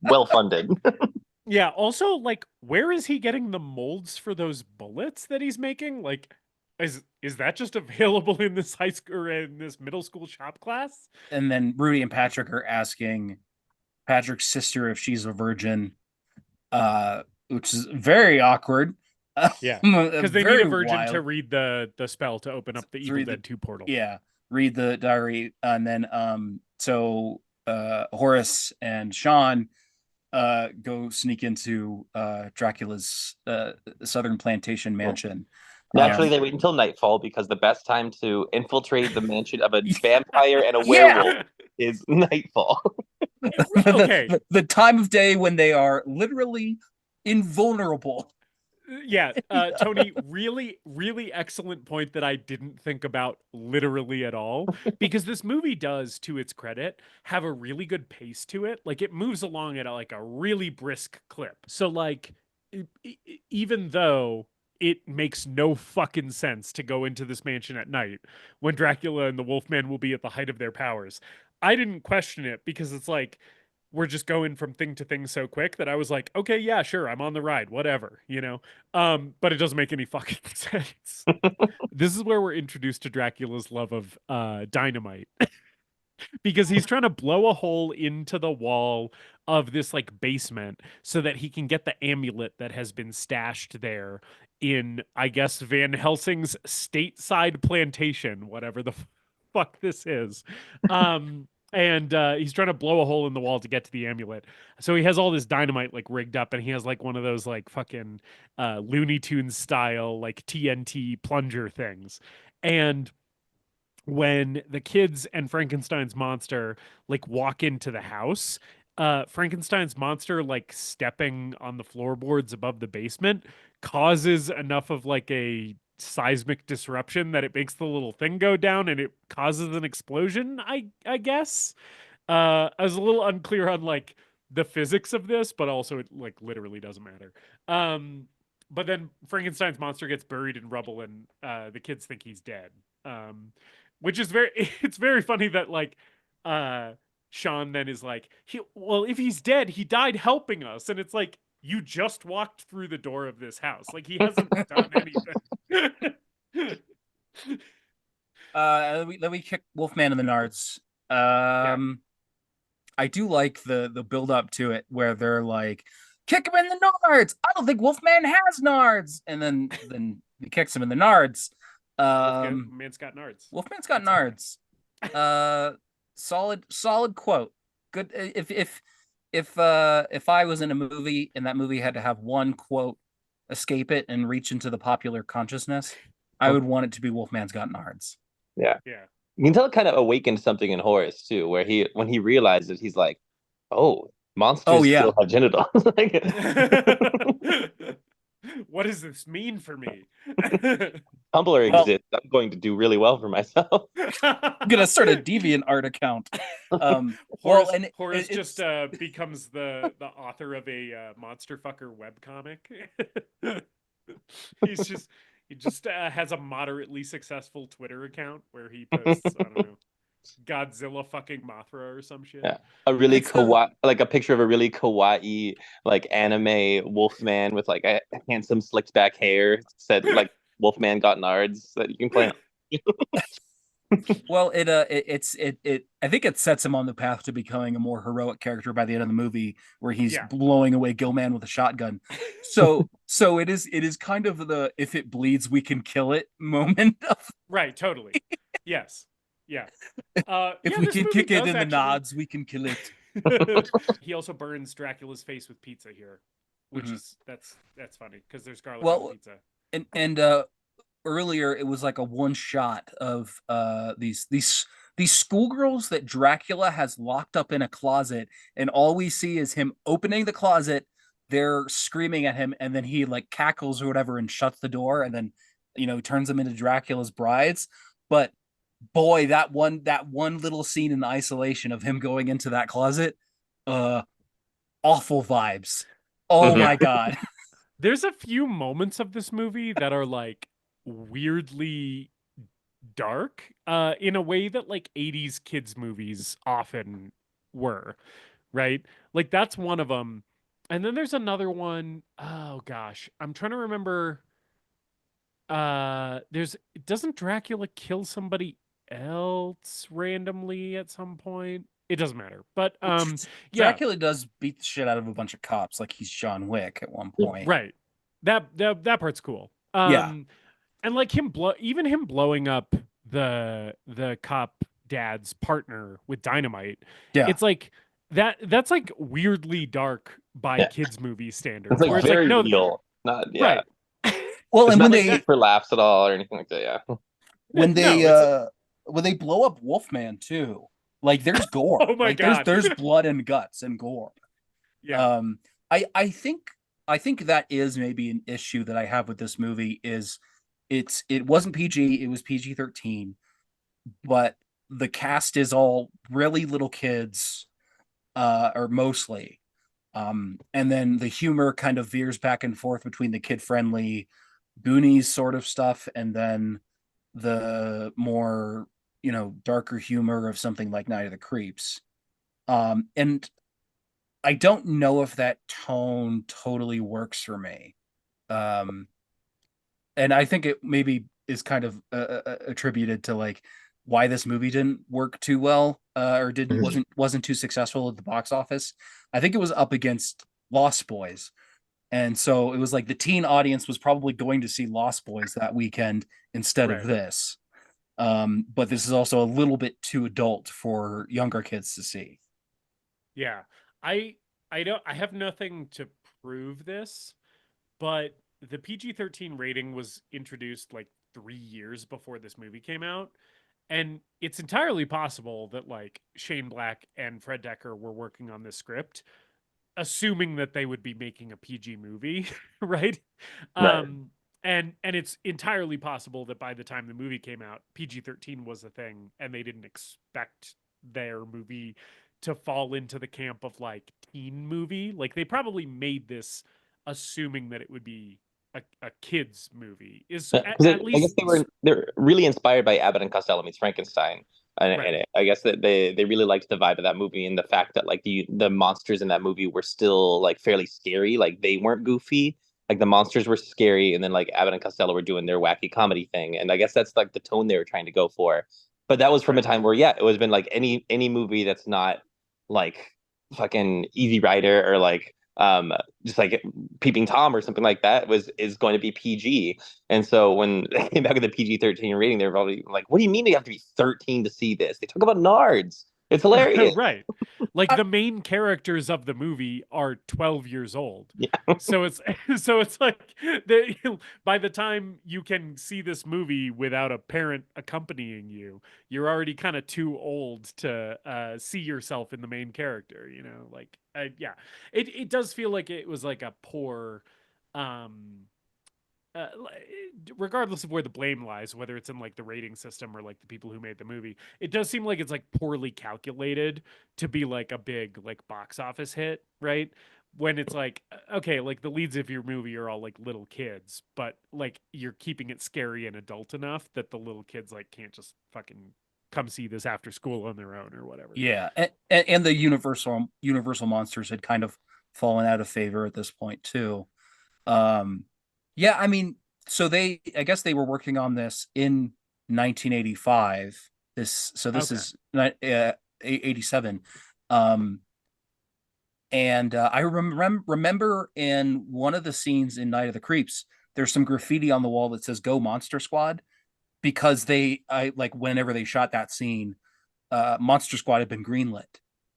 Speaker 4: well funded.
Speaker 2: Yeah, also like where is he getting the molds for those bullets that he's making? Like is that just available in this high school or in this middle school shop class?
Speaker 1: And then Rudy and Patrick are asking Patrick's sister if she's a virgin, which is very awkward.
Speaker 2: Yeah, because they need a virgin
Speaker 1: wild.
Speaker 2: to read the spell to open up the Evil Dead 2 portal.
Speaker 1: Yeah, read the diary, and then so Horace and Sean go sneak into Dracula's southern plantation mansion.
Speaker 4: Naturally, they wait until nightfall because the best time to infiltrate the mansion of a vampire and a werewolf is nightfall.
Speaker 2: Okay,
Speaker 1: the time of day when they are literally invulnerable.
Speaker 2: Yeah, Tony, really, really excellent point that I didn't think about literally at all. Because this movie does, to its credit, have a really good pace to it. Like it moves along at like a really brisk clip. So like, even though it makes no fucking sense to go into this mansion at night when Dracula and the Wolfman will be at the height of their powers, I didn't question it because it's like, we're just going from thing to thing so quick that I was like, okay, yeah, sure, I'm on the ride, whatever, you know? But it doesn't make any fucking sense. This is where we're introduced to Dracula's love of dynamite. Because he's trying to blow a hole into the wall of this like basement so that he can get the amulet that has been stashed there in, I guess, Van Helsing's stateside plantation, whatever the fuck this is. And he's trying to blow a hole in the wall to get to the amulet. So he has all this dynamite like rigged up, and he has like one of those like fucking Looney Tunes style like TNT plunger things. And when the kids and Frankenstein's monster like walk into the house, Frankenstein's monster like stepping on the floorboards above the basement causes enough of like a seismic disruption that it makes the little thing go down and it causes an explosion, I guess. I was a little unclear on like the physics of this, but also it like literally doesn't matter. But then Frankenstein's monster gets buried in rubble and the kids think he's dead. Which is it's very funny that like Sean then is like, well, if he's dead, he died helping us. And it's like, you just walked through the door of this house. Like he hasn't done anything.
Speaker 1: Then we kick Wolfman in the nards. I do like the build up to it where they're like, kick him in the nards. I don't think Wolfman has nards. And then he kicks him in the nards.
Speaker 2: Man's got nards.
Speaker 1: Wolfman's got nards. Solid quote. Good. If I was in a movie and that movie had to have one quote escape it and reach into the popular consciousness, I would want it to be Wolfman's got nards.
Speaker 4: Yeah.
Speaker 2: Yeah.
Speaker 4: You can tell it kind of awakened something in Horace too, where when he realized it, he's like, "Oh, monsters still have genitals."
Speaker 2: What does this mean for me?
Speaker 4: Tumblr exists. I'm going to do really well for myself.
Speaker 1: I'm gonna start a DeviantArt account.
Speaker 2: Horace just becomes the author of a monster fucker webcomic. He just has a moderately successful Twitter account where he posts, I don't know, Godzilla fucking Mothra or some shit.
Speaker 4: Yeah. A really kawaii, like a picture of a really kawaii, like anime Wolfman with like a handsome slicked back hair, said like Wolfman got nards that you can play on.
Speaker 1: Well, I think it sets him on the path to becoming a more heroic character by the end of the movie, where he's blowing away Gillman with a shotgun. So it is kind of the if it bleeds we can kill it moment of
Speaker 2: right. Totally. Yes. Yeah.
Speaker 1: If we can kick it in the nods, we can kill it.
Speaker 2: He also burns Dracula's face with pizza here, which is that's funny because there's garlic on pizza.
Speaker 1: And earlier it was like a one shot of these schoolgirls that Dracula has locked up in a closet, and all we see is him opening the closet, they're screaming at him, and then he like cackles or whatever and shuts the door, and then turns them into Dracula's brides. But boy, that one little scene in the isolation of him going into that closet, awful vibes. Oh my god.
Speaker 2: There's a few moments of this movie that are like weirdly dark in a way that like 80s kids movies often were, right? Like that's one of them. And then there's another one. Oh gosh, I'm trying to remember. Doesn't Dracula kill somebody else randomly at some point? It doesn't matter. But
Speaker 1: Dracula does beat the shit out of a bunch of cops like he's John Wick at one point.
Speaker 2: Right. That part's cool. And like him blowing up the cop dad's partner with dynamite.
Speaker 1: Yeah.
Speaker 2: It's like that's like weirdly dark by kids movie standards.
Speaker 4: It's like
Speaker 2: where it's
Speaker 4: very
Speaker 2: like,
Speaker 4: real. Not
Speaker 2: right.
Speaker 1: Well,
Speaker 4: it's
Speaker 1: and
Speaker 4: not
Speaker 1: when
Speaker 4: like for laughs at all or anything like that,
Speaker 1: when they blow up Wolfman too, like there's gore.
Speaker 2: Oh my god.
Speaker 1: There's blood and guts and gore.
Speaker 2: Yeah.
Speaker 1: I think that is maybe an issue that I have with this movie is it wasn't PG, it was PG-13, but the cast is all really little kids, or mostly. And then the humor kind of veers back and forth between the kid-friendly Goonies sort of stuff and then the more, darker humor of something like Night of the Creeps. And I don't know if that tone totally works for me. And I think it maybe is kind of attributed to like why this movie didn't work too well, or wasn't too successful at the box office. I think it was up against Lost Boys. And so it was like the teen audience was probably going to see Lost Boys that weekend instead of this. But this is also a little bit too adult for younger kids to see.
Speaker 2: Yeah. I have nothing to prove this, but the PG-13 rating was introduced like 3 years before this movie came out. And it's entirely possible that like Shane Black and Fred Dekker were working on this script, assuming that they would be making a PG movie, right? and it's entirely possible that by the time the movie came out, PG-13 was a thing, and they didn't expect their movie to fall into the camp of like teen movie. Like they probably made this assuming that it would be a kids movie. Is
Speaker 4: Because
Speaker 2: at
Speaker 4: I guess
Speaker 2: least
Speaker 4: they're really inspired by Abbott and Costello meets Frankenstein, and,
Speaker 2: Right.
Speaker 4: and I guess that they really liked the vibe of that movie and the fact that like the monsters in that movie were still like fairly scary. Like they weren't goofy. Like the monsters were scary, and then like Abbott and Costello were doing their wacky comedy thing, and I guess that's like the tone they were trying to go for. But that was from a time where it was been like any movie that's not like fucking Easy Rider or like just like Peeping Tom or something like that is going to be PG. And so when they came back with the PG-13 rating, they're probably like, "What do you mean you have to be 13 to see this?" They talk about nards. It's hilarious.
Speaker 2: Right. Like the main characters of the movie are 12 years old.
Speaker 4: Yeah.
Speaker 2: So it's like by the time you can see this movie without a parent accompanying you, you're already kind of too old to see yourself in the main character, you know? Like yeah. It does feel like it was like a poor uh, regardless of where the blame lies, whether it's in like the rating system or like the people who made the movie, it does seem like it's like poorly calculated to be like a big like box office hit, right? When it's like, okay, like the leads of your movie are all like little kids, but like you're keeping it scary and adult enough that the little kids like can't just fucking come see this after school on their own or whatever.
Speaker 1: Yeah, and the Universal monsters had kind of fallen out of favor at this point too. Yeah, I mean, I guess they were working on this in 1985. This
Speaker 2: Okay.
Speaker 1: is 87. And I remember in one of the scenes in Night of the Creeps, there's some graffiti on the wall that says "Go Monster Squad," because whenever they shot that scene, Monster Squad had been greenlit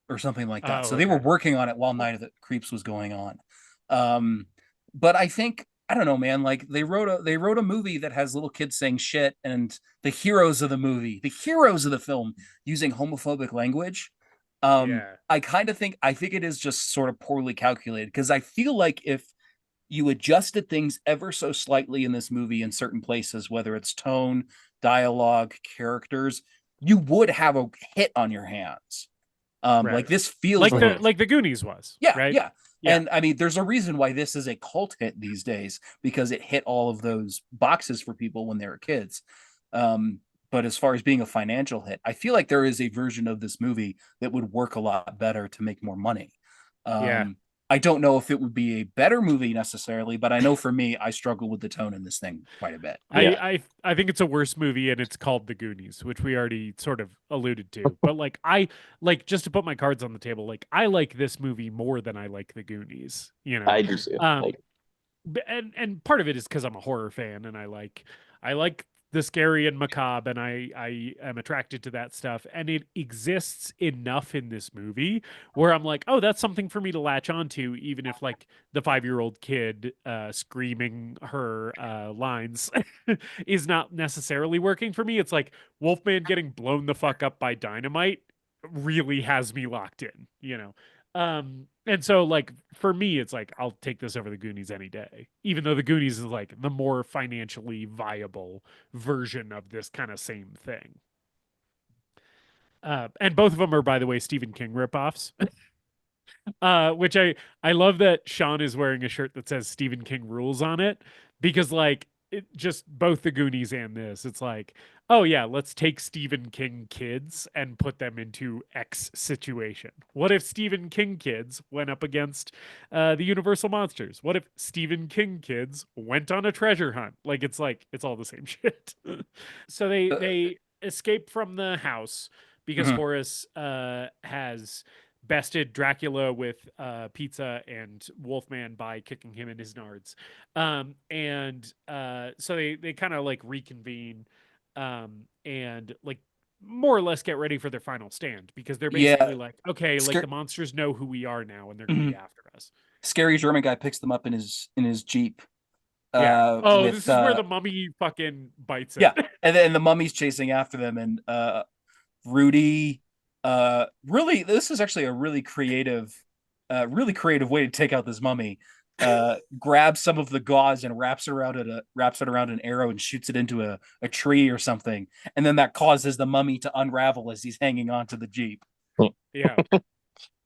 Speaker 1: or something like that. So they were working on it while Night of the Creeps was going on. But I think, I don't know, man, like they wrote a movie that has little kids saying shit, and the heroes of the film using homophobic language.
Speaker 2: Yeah.
Speaker 1: I think it is just sort of poorly calculated, because I feel like if you adjusted things ever so slightly in this movie in certain places, whether it's tone, dialogue, characters, you would have a hit on your hands.
Speaker 2: Right.
Speaker 1: Like this feels
Speaker 2: like the Goonies was.
Speaker 1: Yeah,
Speaker 2: right?
Speaker 1: yeah.
Speaker 2: Yeah.
Speaker 1: And I mean, there's a reason why this is a cult hit these days, because it hit all of those boxes for people when they were kids. But as far as being a financial hit, I feel like there is a version of this movie that would work a lot better to make more money.
Speaker 2: Yeah.
Speaker 1: I don't know if it would be a better movie necessarily, but I know for me, I struggle with the tone in this thing quite a bit.
Speaker 2: I think it's a worse movie, and it's called The Goonies, which we already sort of alluded to. But like just to put my cards on the table, like I like this movie more than I like The Goonies. You know,
Speaker 4: I do too.
Speaker 2: And part of it is because I'm a horror fan, and I like the scary and macabre, and I am attracted to that stuff, and it exists enough in this movie where I'm like, oh, that's something for me to latch onto, even if like the 5-year-old kid screaming her lines is not necessarily working for me. It's like Wolfman getting blown the fuck up by dynamite really has me locked in, you know. And so like for me, it's like I'll take this over the Goonies any day, even though the Goonies is like the more financially viable version of this kind of same thing. And both of them are, by the way, Stephen King ripoffs. Which I love that Sean is wearing a shirt that says Stephen King rules on it, because like it just both the Goonies and this, it's like, oh yeah, let's take Stephen King kids and put them into X situation. What if Stephen King kids went up against the Universal monsters? What if Stephen King kids went on a treasure hunt? Like it's all the same shit. So they escape from the house because Horace has bested Dracula with pizza and Wolfman by kicking him in his nards. So they kind of like reconvene and like more or less get ready for their final stand, because they're basically like, okay, like the monsters know who we are now, and they're gonna be after us.
Speaker 1: Scary German guy picks them up in his Jeep.
Speaker 2: Yeah. This is where the mummy fucking bites it.
Speaker 1: Yeah, and then the mummy's chasing after them, and Rudy really, this is actually a really creative way to take out this mummy. grabs some of the gauze and wraps it around an arrow and shoots it into a tree or something, and then that causes the mummy to unravel as he's hanging onto the jeep.
Speaker 2: Yeah.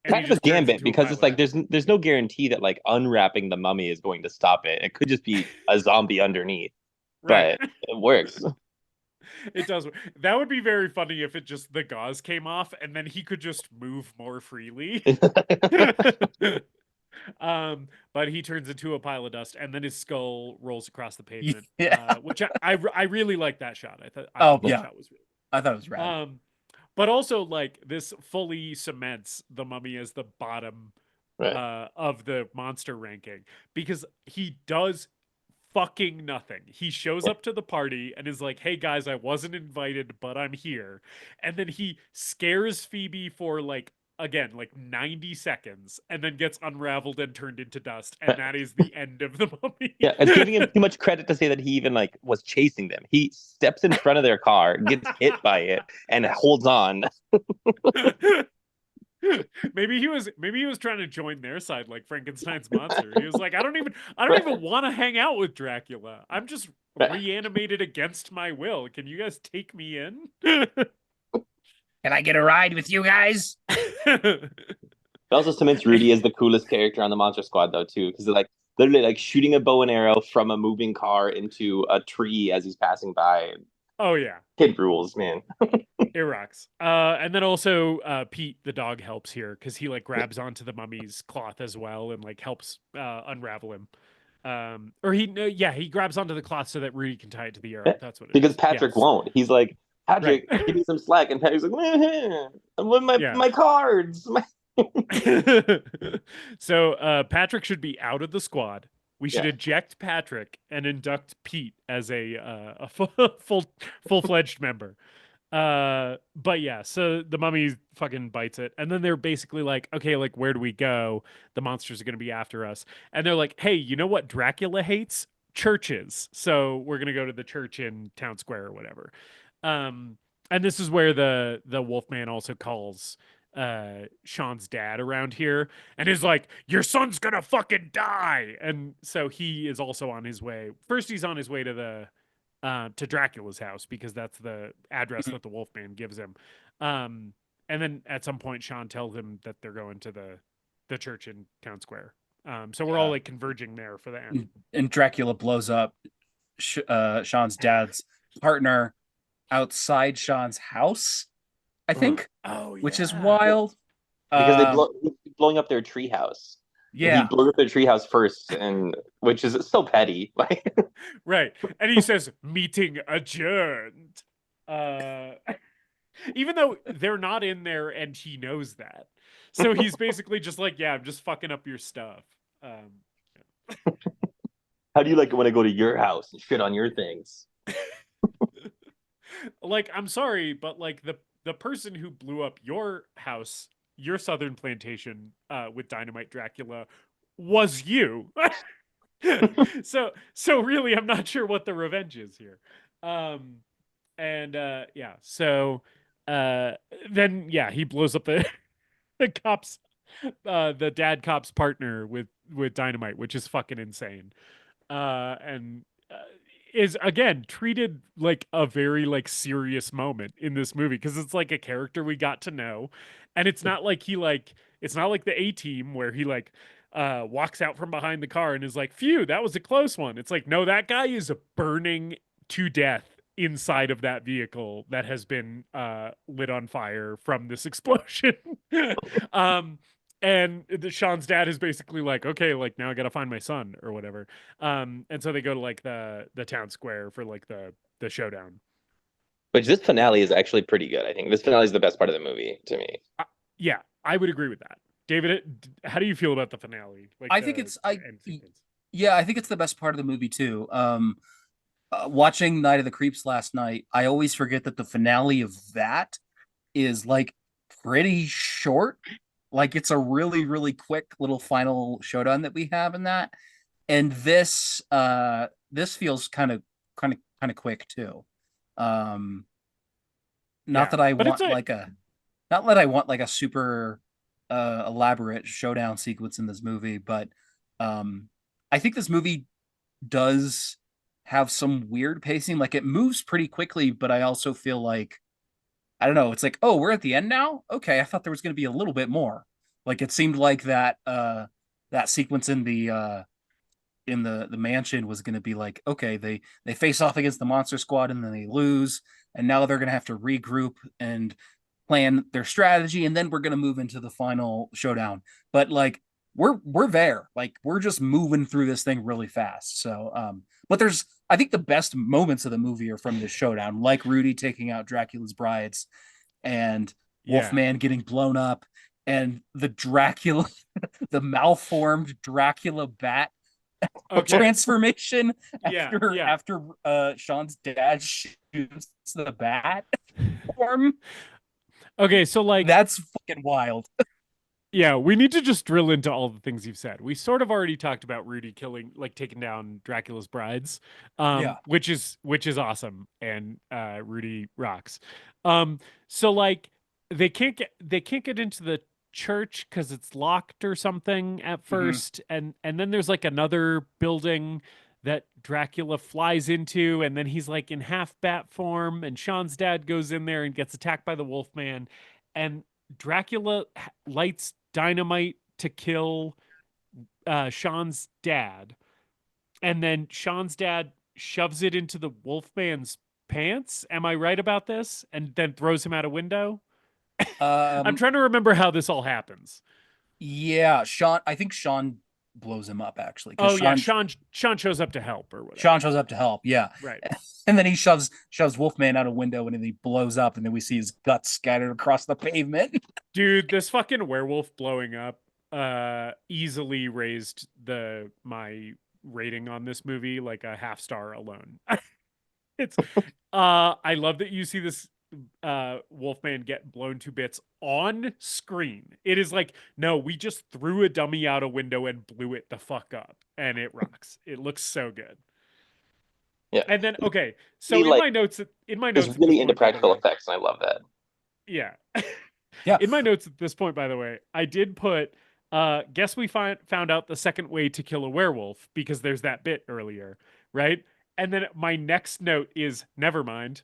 Speaker 2: And
Speaker 4: Kind of a gambit because it's like there's no guarantee that like unwrapping the mummy is going to stop it. It could just be a zombie underneath,
Speaker 2: right.
Speaker 4: but it works.
Speaker 2: It does. That would be very funny if it just the gauze came off and then he could just move more freely. But he turns into a pile of dust and then his skull rolls across the pavement.
Speaker 1: Yeah.
Speaker 2: Which I really like that shot. I thought
Speaker 1: yeah.
Speaker 2: that shot was really
Speaker 1: I thought it was rad.
Speaker 2: But also like this fully cements the mummy as the bottom of the monster ranking because he does fucking nothing. He shows up to the party and is like, "Hey guys, I wasn't invited, but I'm here." And then he scares Phoebe for like 90 seconds and then gets unraveled and turned into dust, and that is the end of the mummy.
Speaker 4: Yeah, it's giving him too much credit to say that he even like was chasing them. He steps in front of their car, gets hit by it, and holds on.
Speaker 2: Maybe he was trying to join their side like Frankenstein's monster. He was like, I don't even want to hang out with Dracula. I'm just reanimated against my will. Can you guys take me in?
Speaker 1: Can I get a ride with you guys?
Speaker 4: It also cements Rudy as the coolest character on the Monster Squad though too, because they're like literally like shooting a bow and arrow from a moving car into a tree as he's passing by.
Speaker 2: Oh yeah.
Speaker 4: Kid rules, man.
Speaker 2: It rocks. And then also Pete the dog helps here because he like grabs onto the mummy's cloth as well and like helps unravel him. He grabs onto the cloth so that Rudy can tie it to the arrow. That's what it
Speaker 4: because
Speaker 2: is.
Speaker 4: Patrick won't. He's like, Patrick, give me some slack, and Patrick's like, with my cards.
Speaker 2: So Patrick should be out of the squad. We should eject Patrick and induct Pete as a full-fledged member. But yeah, so the mummy fucking bites it, and then they're basically like, okay, like where do we go? The monsters are gonna be after us, and they're like, hey, you know what Dracula hates? Churches. So we're gonna go to the church in Town Square or whatever. And this is where the Wolfman also calls Sean's dad around here and is like, your son's gonna fucking die. And so he is also on his way. First he's on his way to Dracula's house because that's the address that the Wolfman gives him. And then at some point Sean tells him that they're going to the church in Town Square. So we're all like converging there for the end.
Speaker 1: And Dracula blows up Sean's dad's partner outside Sean's house, I think.
Speaker 2: Oh, yeah.
Speaker 1: Which is wild.
Speaker 4: Because he's blowing up their treehouse.
Speaker 1: Yeah.
Speaker 4: He blew up their treehouse first, and which is so petty.
Speaker 2: Right. And he says, meeting adjourned. Even though they're not in there and he knows that. So he's basically just like, yeah, I'm just fucking up your stuff.
Speaker 4: How do you like it when I go to your house and shit on your things?
Speaker 2: Like, I'm sorry, but like the person who blew up your house, your southern plantation with Dynamite Dracula was you. So really I'm not sure what the revenge is here. Then he blows up the cops, the dad cop's partner with dynamite, which is fucking insane. And is again treated like a very like serious moment in this movie because it's like a character we got to know, and it's not like it's not like the A-Team where he like walks out from behind the car and is like, phew, that was a close one. It's like, no, that guy is burning to death inside of that vehicle that has been lit on fire from this explosion. And Sean's dad is basically like, okay, like now I gotta find my son or whatever. And so they go to like the town square for like the showdown.
Speaker 4: Which this finale is actually pretty good. I think this finale is the best part of the movie to me.
Speaker 2: Yeah, I would agree with that. David, how do you feel about the finale? Like
Speaker 1: I think it's I think it's the best part of the movie too. Watching Night of the Creeps last night, I always forget that the finale of that is like pretty short. Like it's a really, really quick little final showdown that we have in that. And this feels kind of quick too. Not that I want like a super elaborate showdown sequence in this movie, but I think this movie does have some weird pacing. Like it moves pretty quickly, but I also feel like I don't know. It's like, oh, we're at the end now. Okay, I thought there was going to be a little bit more. Like it seemed like that sequence in the mansion was going to be like, okay, they face off against the monster squad and then they lose, and now they're going to have to regroup and plan their strategy, and then we're going to move into the final showdown. But like we're there, like we're just moving through this thing really fast. So but there's I think the best moments of the movie are from this showdown, like Rudy taking out Dracula's brides and Wolfman getting blown up and the Dracula the malformed Dracula bat transformation after Sean's dad shoots the bat form.
Speaker 2: Okay, so like
Speaker 1: that's fucking wild.
Speaker 2: Yeah, we need to just drill into all the things you've said. We sort of already talked about Rudy taking down Dracula's brides, which is awesome, and Rudy rocks. So like they can't get into the church because it's locked or something at first, and then there's like another building that Dracula flies into, and then he's like in half bat form, and Sean's dad goes in there and gets attacked by the Wolfman, and Dracula lights dynamite to kill Sean's dad, and then Sean's dad shoves it into the Wolfman's pants. Am I right about this? And then throws him out a window. I'm trying to remember how this all happens.
Speaker 1: Yeah, I think Sean blows him up actually.
Speaker 2: Oh yeah, Sean shows up to help or whatever.
Speaker 1: Sean shows up to help, yeah.
Speaker 2: Right.
Speaker 1: And then he shoves Wolfman out a window and then he blows up and then we see his guts scattered across the pavement.
Speaker 2: Dude, this fucking werewolf blowing up easily raised my rating on this movie like a half star alone. It's I love that you see this Wolfman get blown to bits on screen. It is like, no, we just threw a dummy out a window and blew it the fuck up, and it rocks. It looks so good.
Speaker 4: Yeah.
Speaker 2: And then okay, so in my notes,
Speaker 4: it's really into practical effects, and I love that.
Speaker 2: Yeah.
Speaker 1: Yeah.
Speaker 2: In my notes at this point, by the way, I did put guess we found out the second way to kill a werewolf because there's that bit earlier, right? And then my next note is never mind.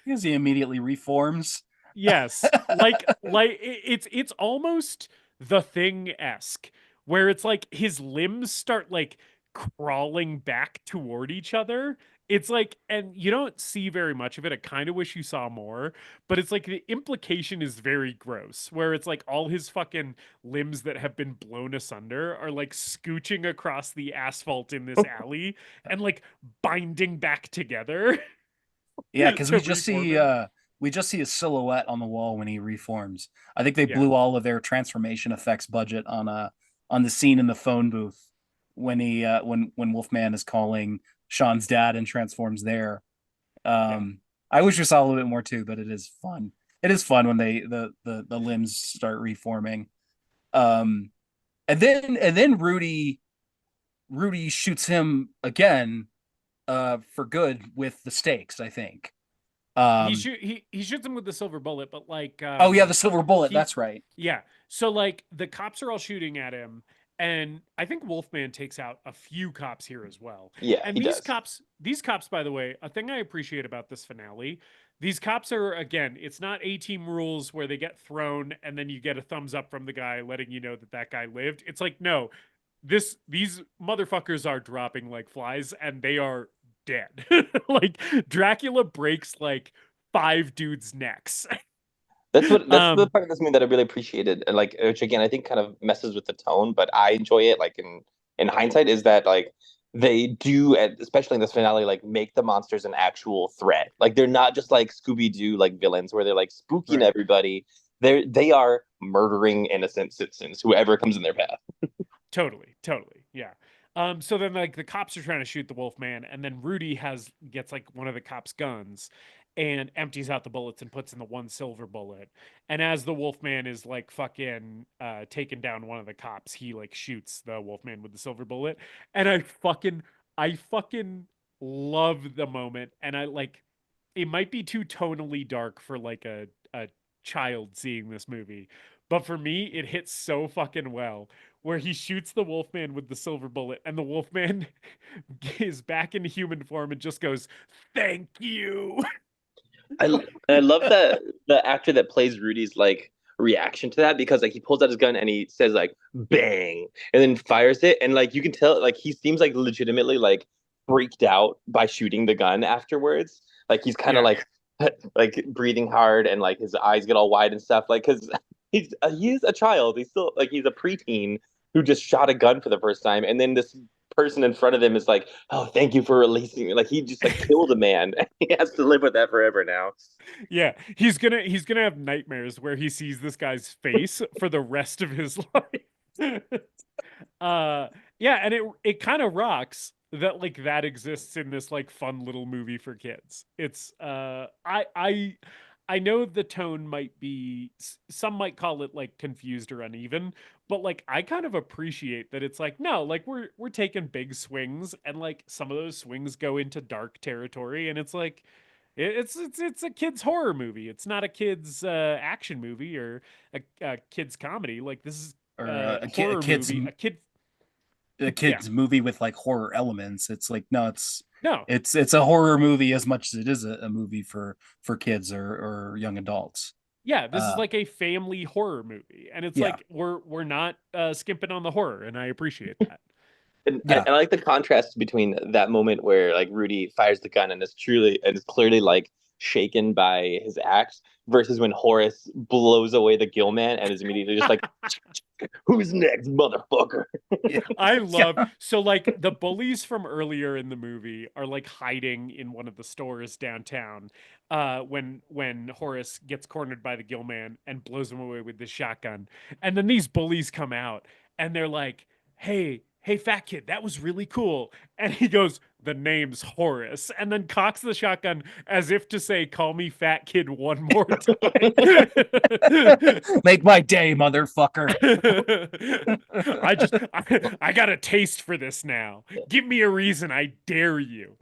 Speaker 1: Because he immediately reforms.
Speaker 2: Yes, like it's almost The Thing-esque, where it's like his limbs start like crawling back toward each other. It's like, and you don't see very much of it. I kind of wish you saw more, but it's like the implication is very gross, where it's like all his fucking limbs that have been blown asunder are like scooching across the asphalt in this alley and like binding back together.
Speaker 1: Yeah, because we just see his silhouette on the wall when he reforms. I think they blew all of their transformation effects budget on the scene in the phone booth when he when Wolfman is calling Sean's dad and transforms there. I wish we saw a little bit more too, but it is fun. It is fun when the limbs start reforming. And then Rudy shoots him again for good with the stakes, I think.
Speaker 2: He shoots him with the silver bullet, but like
Speaker 1: oh yeah, the silver bullet, that's right.
Speaker 2: Yeah. So like the cops are all shooting at him, and I think Wolfman takes out a few cops here as well.
Speaker 4: Yeah.
Speaker 2: And these cops, by the way, a thing I appreciate about this finale, these cops are, again, it's not A-Team rules where they get thrown and then you get a thumbs up from the guy letting you know that guy lived. It's like, no, these motherfuckers are dropping like flies and they are dead. Like Dracula breaks like 5 dudes' necks.
Speaker 4: That's the part of this movie that I really appreciated, like, which again I think kind of messes with the tone, but I enjoy it. Like in hindsight, is that like they do, especially in this finale, like make the monsters an actual threat. Like they're not just like Scooby-Doo like villains where they're like spooking everybody. They are murdering innocent citizens, whoever comes in their path.
Speaker 2: Totally, yeah. So then like the cops are trying to shoot the Wolfman, and then Rudy gets like one of the cops' guns and empties out the bullets and puts in the one silver bullet. And as the Wolfman is like fucking taking down one of the cops, he like shoots the Wolfman with the silver bullet. And I fucking love the moment. And I like, it might be too tonally dark for like a child seeing this movie, But for me, it hits so fucking well where he shoots the Wolfman with the silver bullet, and the Wolfman is back in human form and just goes, "Thank you."
Speaker 4: I love that the actor that plays Rudy's like reaction to that, because like he pulls out his gun and he says like bang and then fires it, and like you can tell like he seems like legitimately like freaked out by shooting the gun afterwards. Like he's kind of
Speaker 2: Yeah.
Speaker 4: like breathing hard and like his eyes get all wide and stuff, like because he's a child. He's still like he's a preteen who just shot a gun for the first time, and then this person in front of him is like, "Oh, thank you for releasing me." Like he just like killed a man. He has to live with that forever now.
Speaker 2: Yeah, he's gonna have nightmares where he sees this guy's face for the rest of his life. Yeah, and it kind of rocks that like that exists in this like fun little movie for kids. It's I know the tone might be some might call it like confused or uneven, but like I kind of appreciate that it's like no, like we're taking big swings, and like some of those swings go into dark territory, and it's like it's a kid's horror movie. It's not a kid's action movie or a kid's comedy. Like this is
Speaker 1: Or
Speaker 2: a horror movie.
Speaker 1: a kid's movie with like horror elements. It's like no,
Speaker 2: No,
Speaker 1: it's a horror movie as much as it is a movie for kids or young adults.
Speaker 2: yeah, this is like a family horror movie, and it's
Speaker 1: Yeah.
Speaker 2: like we're not skimping on the horror, and I appreciate that.
Speaker 4: And
Speaker 1: Yeah.
Speaker 4: I like the contrast between that moment where like Rudy fires the gun and is clearly like shaken by his act, versus when Horace blows away the gill man and is immediately just like, "Who's next, motherfucker?"
Speaker 2: I love so like the bullies from earlier in the movie are like hiding in one of the stores downtown when Horace gets cornered by the gill man and blows him away with the shotgun. And then these bullies come out and they're like, hey fat kid, that was really cool. And he goes, the name's Horace, and then cocks the shotgun as if to say, call me fat kid one more time.
Speaker 1: Make my day, motherfucker.
Speaker 2: I got a taste for this now. Give me a reason, I dare you.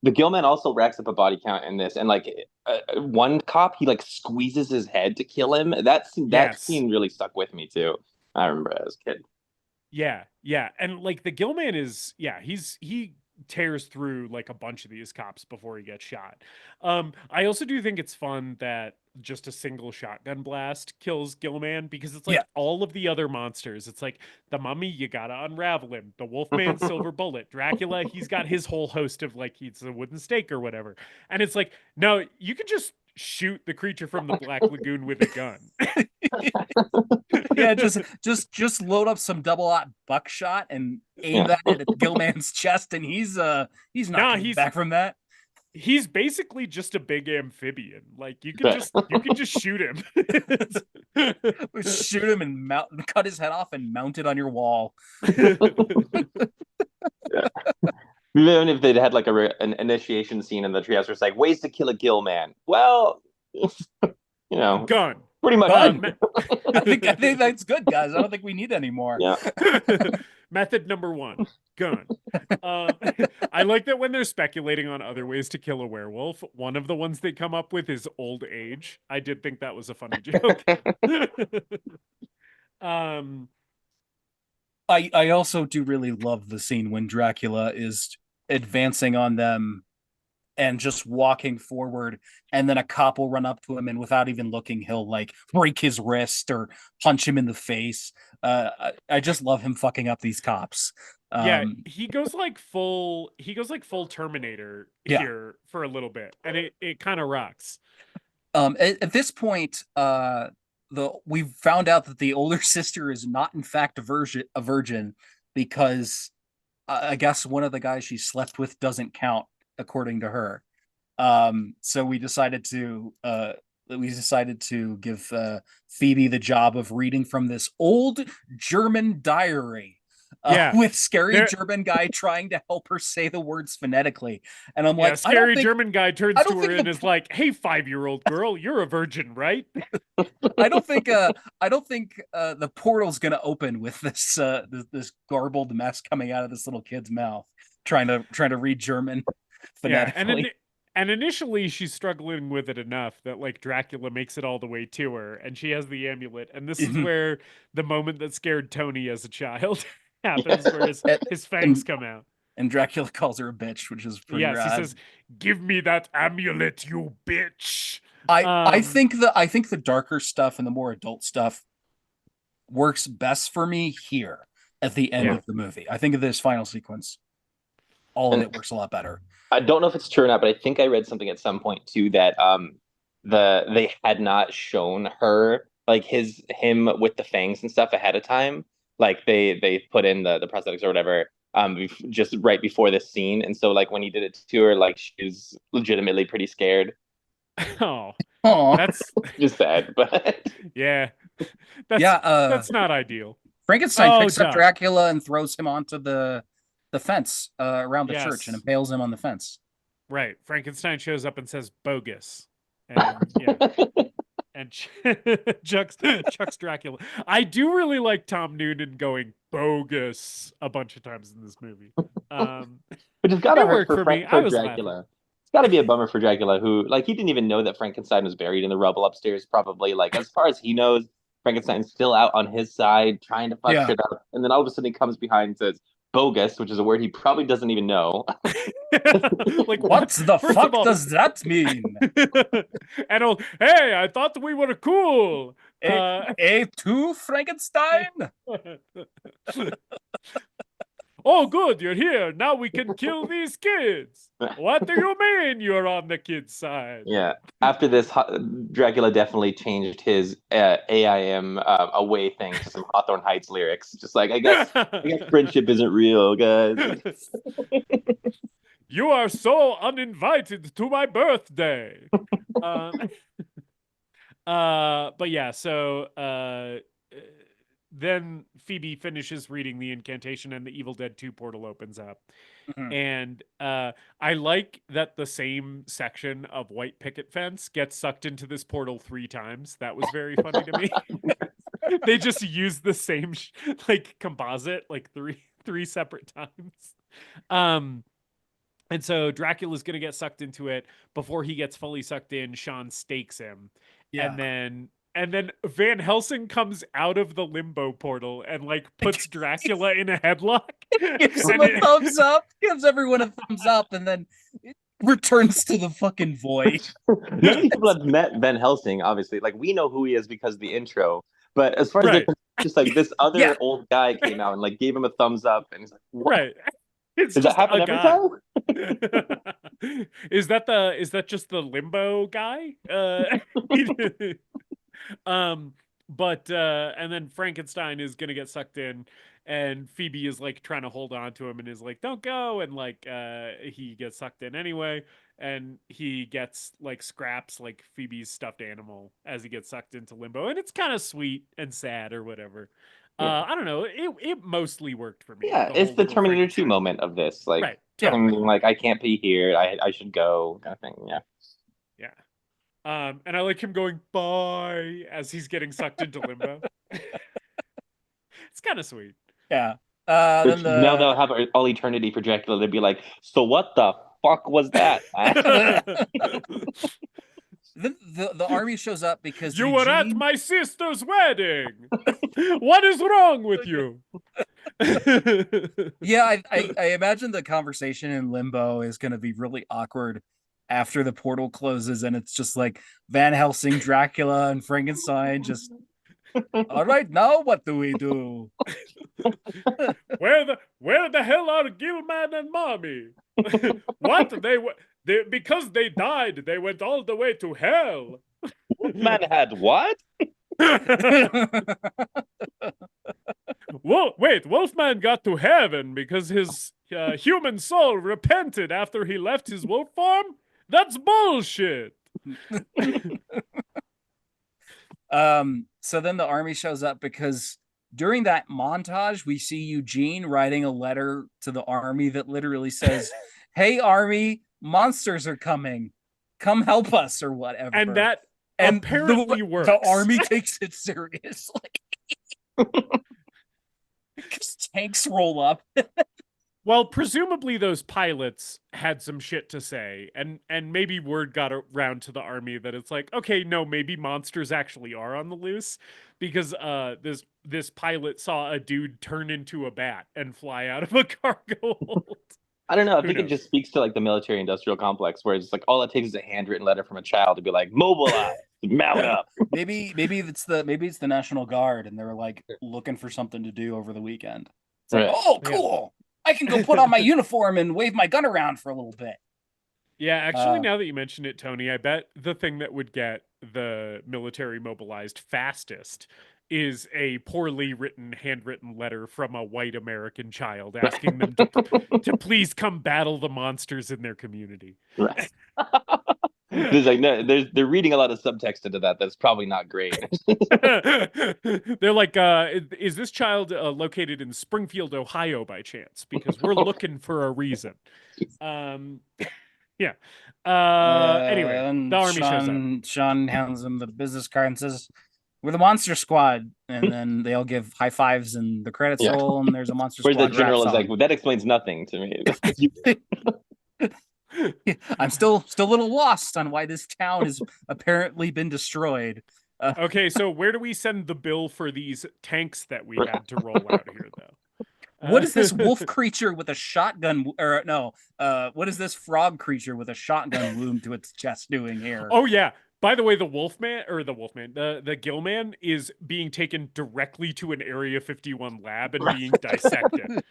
Speaker 4: The Gillman also racks up a body count in this, and like one cop, he like squeezes his head to kill him. That
Speaker 2: Yes.
Speaker 4: scene really stuck with me too. I remember as a kid.
Speaker 2: Yeah, and like the Gillman is, he tears through like a bunch of these cops before he gets shot. I also do think it's fun that just a single shotgun blast kills Gillman, because it's like all of the other monsters. It's like the mummy, you gotta unravel him. The Wolfman, silver bullet. Dracula, he's got his whole host of like he's a wooden stake or whatever. And it's like, no, you can just shoot the creature from the Black Lagoon with a gun.
Speaker 1: Yeah, just load up some double-aught buckshot and aim that at Gillman's chest, and he's not coming back from that.
Speaker 2: He's basically just a big amphibian. Like you can just shoot him.
Speaker 1: Shoot him and cut his head off and mount it on your wall.
Speaker 4: Even if they'd had like an initiation scene in the treehouse where it's like ways to kill a gill man. Well,
Speaker 2: gun.
Speaker 4: Pretty much.
Speaker 1: I think that's good, guys. I don't think we need any more.
Speaker 4: Yeah.
Speaker 2: Method number 1, gun. I like that when they're speculating on other ways to kill a werewolf, one of the ones they come up with is old age. I did think that was a funny joke.
Speaker 1: I also do really love the scene when Dracula is advancing on them and just walking forward, and then a cop will run up to him and without even looking, he'll like break his wrist or punch him in the face. I just love him fucking up these cops.
Speaker 2: He goes like full Terminator here for a little bit, and it kind of rocks.
Speaker 1: At this point, we've found out that the older sister is not in fact a virgin because I guess one of the guys she slept with doesn't count according to her. So we decided to give Phoebe the job of reading from this old German diary. With scary German guy trying to help her say the words phonetically, and I'm like,
Speaker 2: scary German guy turns to her and is like, "Hey, 5-year-old girl, you're a virgin, right?"
Speaker 1: I don't think the portal's gonna open with this garbled mess coming out of this little kid's mouth, trying to read German phonetically.
Speaker 2: And initially she's struggling with it enough that like Dracula makes it all the way to her and she has the amulet. And this is where the moment that scared Tony as a child happens, where his fangs come out.
Speaker 1: And Dracula calls her a bitch, which is pretty rad.
Speaker 2: He says, "Give me that amulet, you bitch."
Speaker 1: I think the darker stuff and the more adult stuff works best for me here at the end of the movie. I think of this final sequence, all of it works a lot better.
Speaker 4: I don't know if it's true or not, but I think I read something at some point too that they had not shown her like him with the fangs and stuff ahead of time. Like they put in the prosthetics or whatever just right before this scene, and so like when he did it to her, like she was legitimately pretty scared.
Speaker 2: Oh,
Speaker 4: that's just sad, but
Speaker 2: that's not ideal.
Speaker 1: Frankenstein picks up Dracula and throws him onto the fence around the church and impales him on the fence.
Speaker 2: Right. Frankenstein shows up and says bogus. And and chucks Dracula. I do really like Tom Noonan going bogus a bunch of times in this movie.
Speaker 4: Which has got to hurt for Dracula.
Speaker 2: Laughing.
Speaker 4: It's got to be a bummer for Dracula, who like he didn't even know that Frankenstein was buried in the rubble upstairs. Probably like as far as he knows, Frankenstein's still out on his side trying to fuck shit up, and then all of a sudden he comes behind and says bogus, which is a word he probably doesn't even know.
Speaker 1: Like, what the fuck does that mean?
Speaker 2: And hey, I thought we were cool.
Speaker 1: A2 Frankenstein?
Speaker 2: Oh, good, you're here. Now we can kill these kids. What do you mean you're on the kids' side?
Speaker 4: Yeah. After this, Dracula definitely changed his AIM away thing to some Hawthorne Heights lyrics. Just like, I guess friendship isn't real, guys.
Speaker 2: You are so uninvited to my birthday. But yeah, so then Phoebe finishes reading the incantation and the Evil Dead 2 portal opens up. Mm-hmm. And I like that the same section of white picket fence gets sucked into this portal 3 times. That was very funny to me. They just use the same like composite like three separate times. And so Dracula's going to get sucked into it. Before he gets fully sucked in, Sean stakes him. Yeah. And then Van Helsing comes out of the limbo portal and like puts Dracula in a headlock.
Speaker 1: Gives him a thumbs up. Gives everyone a thumbs up, and then it returns to the fucking void.
Speaker 4: Many people have met Van Helsing, obviously. Like we know who he is because of the intro. But as far as just like this other old guy came out and like gave him a thumbs up, and he's like, what?
Speaker 2: Right. Does
Speaker 4: that happen every time?
Speaker 2: Is that just the limbo guy? But and then Frankenstein is gonna get sucked in, and Phoebe is like trying to hold on to him and is like, don't go, and like he gets sucked in anyway, and he gets like scraps like Phoebe's stuffed animal as he gets sucked into limbo, and it's kind of sweet and sad or whatever. I don't know, it mostly worked for me.
Speaker 4: Yeah, it's the Terminator 2 moment of this, like like I can't be here, I should go kind of thing.
Speaker 2: And I like him going bye as he's getting sucked into limbo. It's kind of sweet.
Speaker 1: Yeah.
Speaker 4: Now they'll have all eternity for Dracula to be like, so what the fuck was that?
Speaker 1: The army shows up because
Speaker 2: you were at my sister's wedding. What is wrong with you?
Speaker 1: Yeah, I imagine the conversation in limbo is going to be really awkward after the portal closes, and it's just like Van Helsing, Dracula, and Frankenstein just. All right, now what do we do?
Speaker 2: Where the hell are Gilman and Mommy? What they because they died, they went all the way to hell.
Speaker 4: Man had what?
Speaker 2: Wolfman got to heaven because his human soul repented after he left his wolf form? That's bullshit.
Speaker 1: So then the army shows up because during that montage, we see Eugene writing a letter to the army that literally says, "Hey, army, monsters are coming. Come help us," or whatever.
Speaker 2: And that apparently works.
Speaker 1: The army takes it seriously. Because tanks roll up.
Speaker 2: Well, presumably those pilots had some shit to say, and maybe word got around to the army that it's like, okay, no, maybe monsters actually are on the loose, because this pilot saw a dude turn into a bat and fly out of a cargo hold.
Speaker 4: I don't know. I
Speaker 2: Who
Speaker 4: think it
Speaker 2: knows?
Speaker 4: just speaks to like the military-industrial complex, where it's like all it takes is a handwritten letter from a child to be like, mobilize, mount up.
Speaker 1: Maybe it's the National Guard, and they were like looking for something to do over the weekend. It's like,
Speaker 4: Right.
Speaker 1: oh, cool! I can go put on my uniform and wave my gun around for a little bit.
Speaker 2: Yeah, actually, now that you mention it, Tony, I bet the thing that would get the military mobilized fastest is a poorly written, handwritten letter from a white American child asking them to please come battle the monsters in their community.
Speaker 4: Right. There's like they're reading a lot of subtext into that. That's probably not great.
Speaker 2: They're like, is this child located in Springfield, Ohio, by chance? Because we're looking for a reason. Yeah. Anyway,
Speaker 1: and
Speaker 2: the army shows up.
Speaker 1: Sean hands him the business card and says, "We're the Monster Squad," and then they all give high fives and the credits roll, and there's a Monster
Speaker 4: Whereas
Speaker 1: Squad.
Speaker 4: the general
Speaker 1: rap
Speaker 4: is like,
Speaker 1: song.
Speaker 4: well, that explains nothing to me.
Speaker 1: I'm still a little lost on why this town has apparently been destroyed.
Speaker 2: Okay, so where do we send the bill for these tanks that we had to roll out here, though?
Speaker 1: What is this wolf creature with a shotgun? Or no, what is this frog creature with a shotgun wound to its chest doing here?
Speaker 2: Oh yeah. By the way, the Gillman is being taken directly to an Area 51 lab and being dissected.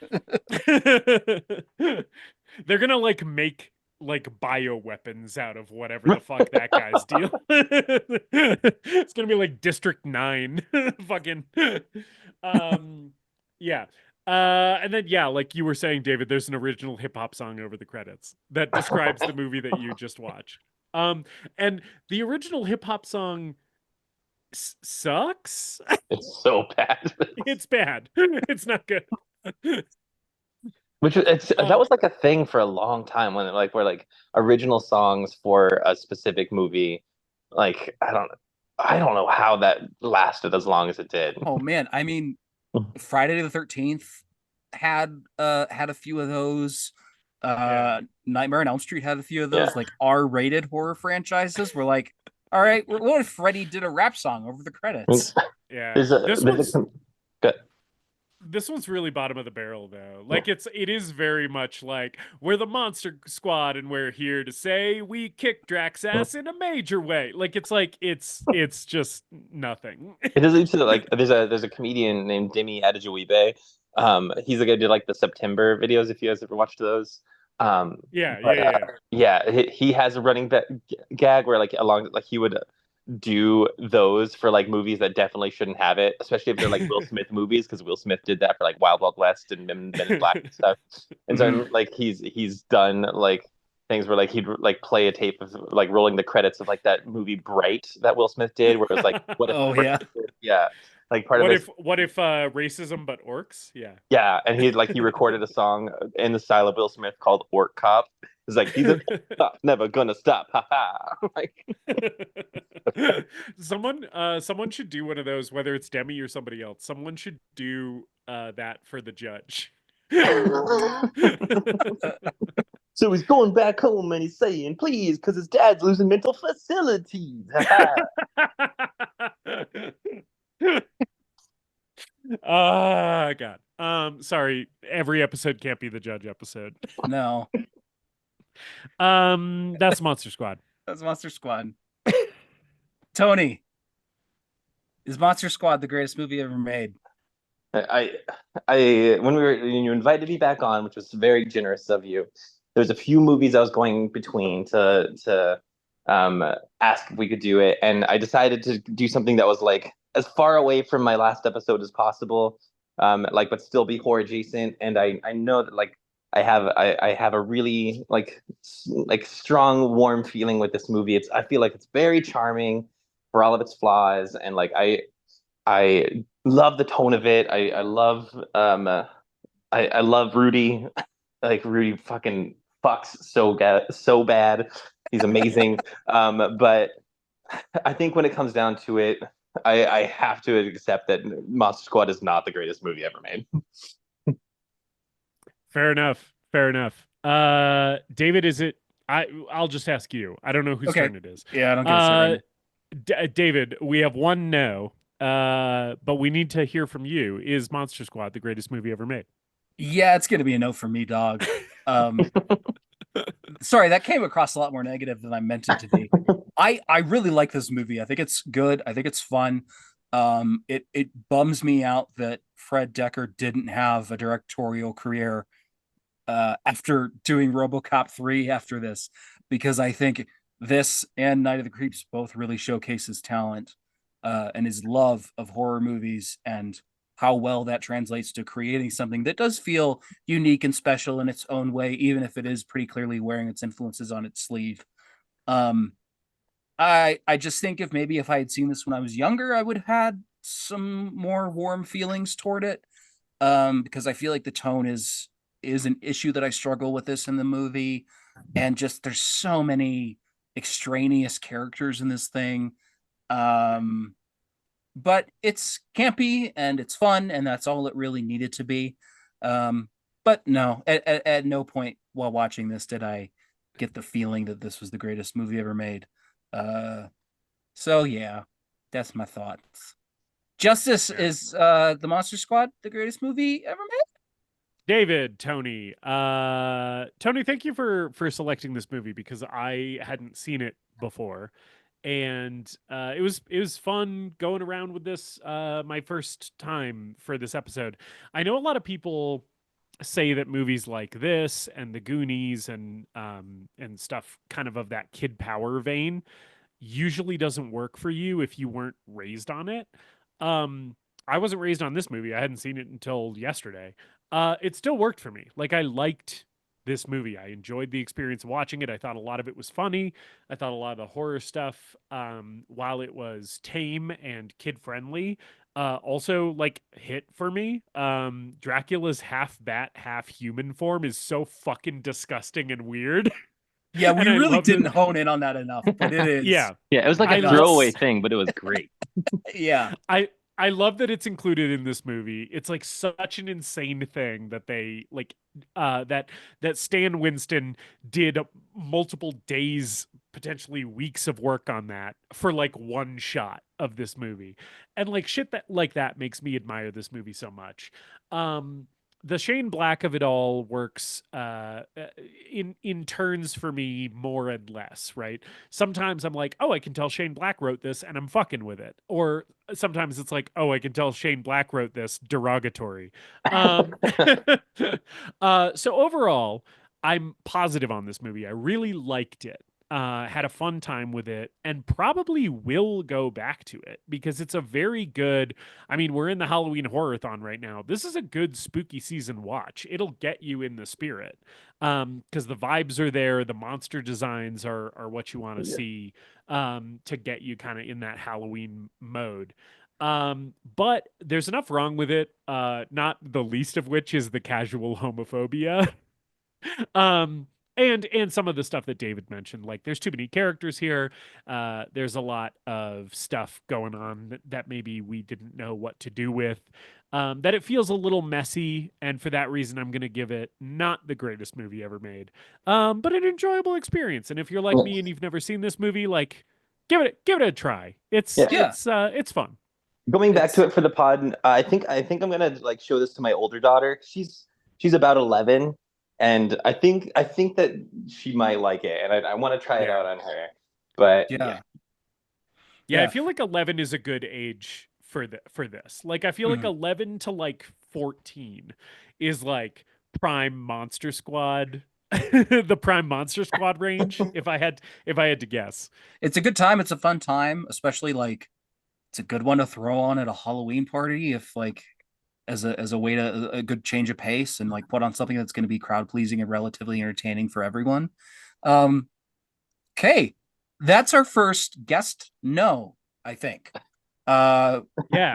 Speaker 2: They're gonna like make like bioweapons out of whatever the fuck that guy's deal. It's gonna be like District 9. Fucking yeah. And then yeah, like you were saying, David, there's an original hip hop song over the credits that describes the movie that you just watched. And the original hip hop song sucks.
Speaker 4: It's so bad.
Speaker 2: It's bad. It's not good.
Speaker 4: Which that was like a thing for a long time when where like original songs for a specific movie, like I don't know how that lasted as long as it did.
Speaker 1: Oh man, I mean, Friday the 13th had a few of those. Nightmare on Elm Street had a few of those. Like R-rated horror franchises were like, all right, what if Freddy did a rap song over the credits?
Speaker 2: Yeah,
Speaker 4: good.
Speaker 2: This one's really bottom of the barrel though. Like it is very much like we're the Monster Squad and we're here to say we kick Drax's ass in a major way. Like it's just nothing.
Speaker 4: It does lead to like there's a comedian named Demi Adejuyibe. He's the guy who did like the September videos. If you guys ever watched those. He has a running gag where like he would do those for like movies that definitely shouldn't have it, especially if they're like Will Smith movies, because Will Smith did that for like Wild Wild West and Men in Black and stuff. And so like he's done like things where like he'd like play a tape of like rolling the credits of like that movie Bright that Will Smith did, where it was like what if like part
Speaker 2: what if racism but orcs?
Speaker 4: Yeah, and he recorded a song in the style of Will Smith called Orc Cop. It's like he's never gonna stop. Like
Speaker 2: someone should do one of those, whether it's Demi or somebody else. Someone should do that for the judge.
Speaker 4: So he's going back home and he's saying, please, because his dad's losing mental facilities.
Speaker 2: God. Sorry, every episode can't be the judge episode.
Speaker 1: No.
Speaker 2: That's Monster Squad.
Speaker 1: That's Monster Squad. Tony, is Monster Squad the greatest movie ever made?
Speaker 4: When you invited me back on, which was very generous of you, there's a few movies I was going between to ask if we could do it, and I decided to do something that was like as far away from my last episode as possible, but still be horror adjacent. And I know that like I have a really like strong, warm feeling with this movie. I feel like it's very charming for all of its flaws, and like I love the tone of it. I love Rudy. Like Rudy fucking fucks so bad. He's amazing. But I think when it comes down to it, I have to accept that Monster Squad is not the greatest movie ever made.
Speaker 2: Fair enough. Fair enough. David, is it? I'll just ask you. I don't know whose
Speaker 1: Okay.
Speaker 2: turn it is.
Speaker 1: Yeah, I don't get a say right now.
Speaker 2: David, we have one no, but we need to hear from you. Is Monster Squad the greatest movie ever made?
Speaker 1: Yeah, it's gonna be a no for me, dog. Sorry, that came across a lot more negative than I meant it to be. I really like this movie. I think it's good. I think it's fun. It bums me out that Fred Dekker didn't have a directorial career after doing RoboCop 3 after this, because I think this and Night of the Creeps both really showcase his talent and his love of horror movies, and how well that translates to creating something that does feel unique and special in its own way, even if it is pretty clearly wearing its influences on its sleeve. Um, I just think if I had seen this when I was younger, I would have had some more warm feelings toward it. Because I feel like the tone is an issue that I struggle with this in the movie, and just there's so many extraneous characters in this thing. But it's campy and it's fun, and that's all it really needed to be. But no, at no point while watching this did I get the feeling that this was the greatest movie ever made. So yeah, that's my thoughts. Justice, is the Monster Squad the greatest movie ever made?
Speaker 2: David, Tony, Tony, thank you for selecting this movie, because I hadn't seen it before, and it was fun going around with this. My first time for this episode. I know a lot of people say that movies like this and The Goonies and stuff kind of that kid power vein usually doesn't work for you if you weren't raised on it. I wasn't raised on this movie. I hadn't seen it until yesterday. It still worked for me. Like, I liked this movie. I enjoyed the experience of watching it. I thought a lot of it was funny. I thought a lot of the horror stuff, while it was tame and kid friendly, also like hit for me. Dracula's half bat, half human form is so fucking disgusting and weird.
Speaker 1: Yeah, we
Speaker 2: And I
Speaker 1: really
Speaker 2: love
Speaker 1: didn't
Speaker 2: the-
Speaker 1: hone in on that enough, but it is.
Speaker 2: Yeah.
Speaker 4: Yeah, it was like
Speaker 2: I
Speaker 4: a
Speaker 2: love-
Speaker 4: throwaway thing, but it was great.
Speaker 1: Yeah.
Speaker 2: I love that it's included in this movie. It's like such an insane thing that they like that Stan Winston did multiple days, potentially weeks of work on that for like one shot of this movie. And like shit that makes me admire this movie so much. The Shane Black of it all works in turns for me more and less, right? Sometimes I'm like, oh, I can tell Shane Black wrote this and I'm fucking with it. Or sometimes it's like, oh, I can tell Shane Black wrote this, derogatory. So overall, I'm positive on this movie. I really liked it. Had a fun time with it, and probably will go back to it, because it's a very good, I mean, we're in the Halloween Horrorthon right now. This is a good spooky season watch. It'll get you in the spirit, because the vibes are there. The monster designs are what you want to see, to get you kind of in that Halloween mode. But there's enough wrong with it, not the least of which is the casual homophobia. And some of the stuff that David mentioned, like there's too many characters here. There's a lot of stuff going on that maybe we didn't know what to do with. That it feels a little messy, and for that reason, I'm going to give it not the greatest movie ever made, but an enjoyable experience. And if you're like me and you've never seen this movie, like give it a try. It's fun.
Speaker 6: Going back to it for the pod, I think I'm gonna like show this to my older daughter. She's about 11. And I think that she might like it, and I want to try it out on her. But
Speaker 2: yeah, I feel like 11 is a good age for this. Like, I feel like 11 to like 14 is like prime Monster Squad, the prime Monster Squad range. If I had to guess,
Speaker 1: it's a good time. It's a fun time, especially like it's a good one to throw on at a Halloween party, if like as a way to a good change of pace, and like put on something that's going to be crowd pleasing and relatively entertaining for everyone. Okay, that's our first guest. No, I think.
Speaker 2: Yeah.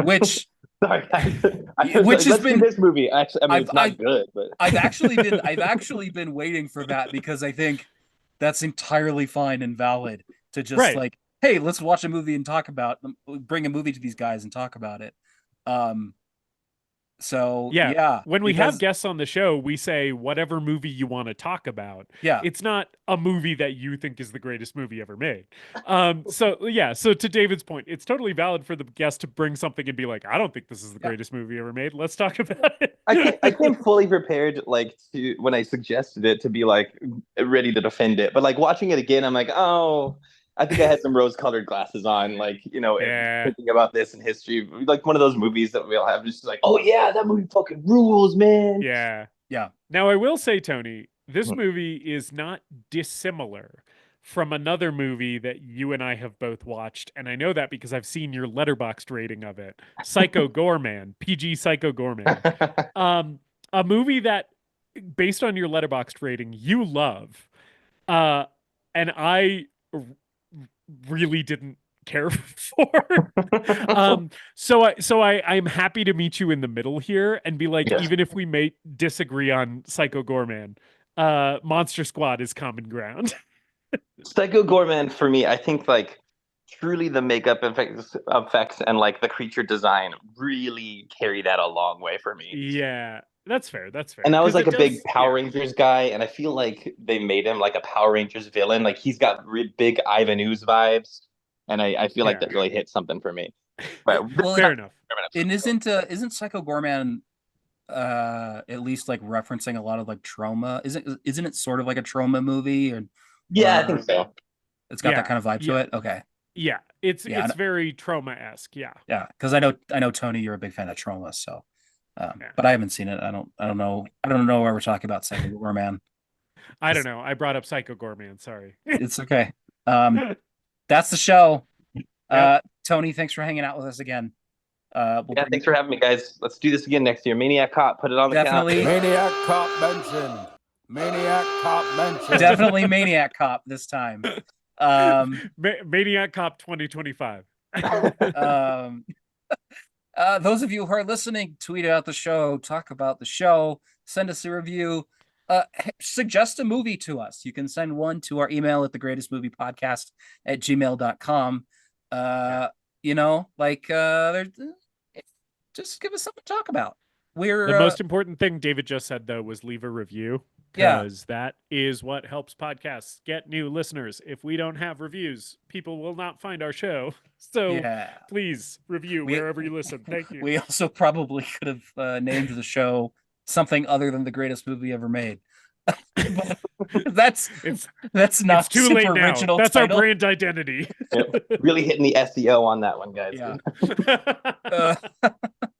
Speaker 1: Which
Speaker 6: sorry,
Speaker 1: which has
Speaker 6: let's
Speaker 1: been
Speaker 6: do this movie. Actually, I mean, it's not
Speaker 1: I've-
Speaker 6: good, but
Speaker 1: I've actually been waiting for that, because I think that's entirely fine and valid to just
Speaker 2: Right.
Speaker 1: like, hey, let's watch a movie and bring a movie to these guys and talk about it. So
Speaker 2: Yeah. When we
Speaker 1: because-
Speaker 2: have guests on the show, we say whatever movie you want to talk about.
Speaker 1: Yeah.
Speaker 2: It's not a movie that you think is the greatest movie ever made. So to David's point, it's totally valid for the guest to bring something and be like, I don't think this is the greatest movie ever made. Let's talk about it.
Speaker 6: I came fully prepared, like, to when I suggested it, to be like ready to defend it. But like watching it again, I'm like, oh, I think I had some rose-colored glasses on, like, you know, thinking about this in history, like one of those movies that we all have, just like, oh yeah, that movie fucking rules, man.
Speaker 2: Yeah.
Speaker 1: Yeah.
Speaker 2: Now I will say, Tony, this movie is not dissimilar from another movie that you and I have both watched, and I know that because I've seen your Letterboxd rating of it, Psycho Goreman, PG Psycho Goreman, a movie that, based on your Letterboxd rating, you love, and I really didn't care for. I'm happy to meet you in the middle here and be like,
Speaker 6: Yes.
Speaker 2: even if we may disagree on Psycho Goreman, Monster Squad is common ground.
Speaker 6: Psycho Goreman, for me, I think like truly the makeup effects and like the creature design really carry that a long way for me.
Speaker 2: Yeah, that's fair.
Speaker 6: And I was
Speaker 2: 'Cause
Speaker 6: like a
Speaker 2: it
Speaker 6: big
Speaker 2: does-
Speaker 6: Power Rangers guy, and I feel like they made him like a Power Rangers villain. Like he's got big Ivan Ooze vibes, and I feel like that really hit something for me. But
Speaker 1: Well,
Speaker 2: fair enough.
Speaker 1: And isn't Psycho Goreman at least like referencing a lot of like trauma? Isn't it sort of like a trauma movie? Or
Speaker 6: yeah, I think so.
Speaker 1: It's got
Speaker 2: Yeah,
Speaker 1: that kind of vibe to
Speaker 2: yeah.
Speaker 1: it. Okay.
Speaker 2: Yeah, it's
Speaker 1: Yeah,
Speaker 2: very trauma-esque. Yeah.
Speaker 1: Yeah, because I know Tony, you're a big fan of trauma, so but I haven't seen it. I don't know where we're talking about Psycho Goreman.
Speaker 2: I don't know. I brought up Psycho Goreman. Sorry.
Speaker 1: It's okay. That's the show. Tony, thanks for hanging out with us again.
Speaker 6: Thanks for having me, guys. Let's do this again next year. Maniac Cop, put it on the
Speaker 1: Definitely.
Speaker 6: calendar.
Speaker 5: Maniac Cop mentioned. Maniac Cop mentioned.
Speaker 1: Definitely Maniac Cop this time.
Speaker 2: Maniac Cop 2025.
Speaker 1: Those of you who are listening, tweet out the show, talk about the show, send us a review, suggest a movie to us. You can send one to our email at thegreatestmoviepodcast@gmail.com. You know, like just give us something to talk about. We're
Speaker 2: The most important thing David just said, though, was leave a review.
Speaker 1: Yeah.
Speaker 2: Because that is what helps podcasts get new listeners. If we don't have reviews, people will not find our show. So please review wherever you listen. Thank you.
Speaker 1: We also probably could have named the show something other than the greatest movie ever made. that's not
Speaker 2: it's too
Speaker 1: super
Speaker 2: late now.
Speaker 1: original.
Speaker 2: That's
Speaker 1: title.
Speaker 2: our brand identity.
Speaker 6: Yep. Really hitting the SEO on that one, guys.
Speaker 1: Yeah.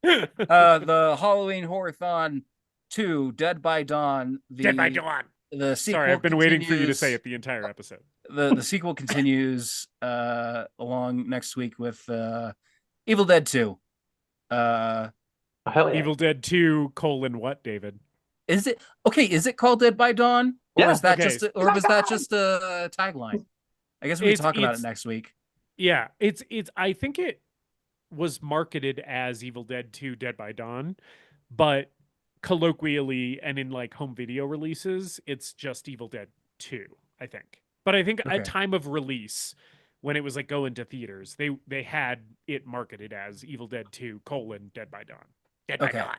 Speaker 1: The Halloween Horrorthon 2, Dead by Dawn.
Speaker 2: Dead by Dawn.
Speaker 1: The sequel.
Speaker 2: Sorry, I've been waiting for you to
Speaker 1: continues-
Speaker 2: say it the entire episode.
Speaker 1: The sequel continues along next week with Evil Dead 2.
Speaker 6: Hell yeah.
Speaker 2: Evil Dead 2, what, David?
Speaker 1: Is it called Dead by Dawn? Or
Speaker 6: Yeah.
Speaker 1: is that
Speaker 2: Okay.
Speaker 1: was that just a tagline? I guess we can talk about it next week.
Speaker 2: Yeah, it's I think it was marketed as Evil Dead 2 Dead by Dawn, but colloquially and in like home video releases, it's just Evil Dead 2, I think. But I think at time of release, when it was like going to theaters, they had it marketed as Evil Dead 2 Dead by Dawn. Dead by Dawn.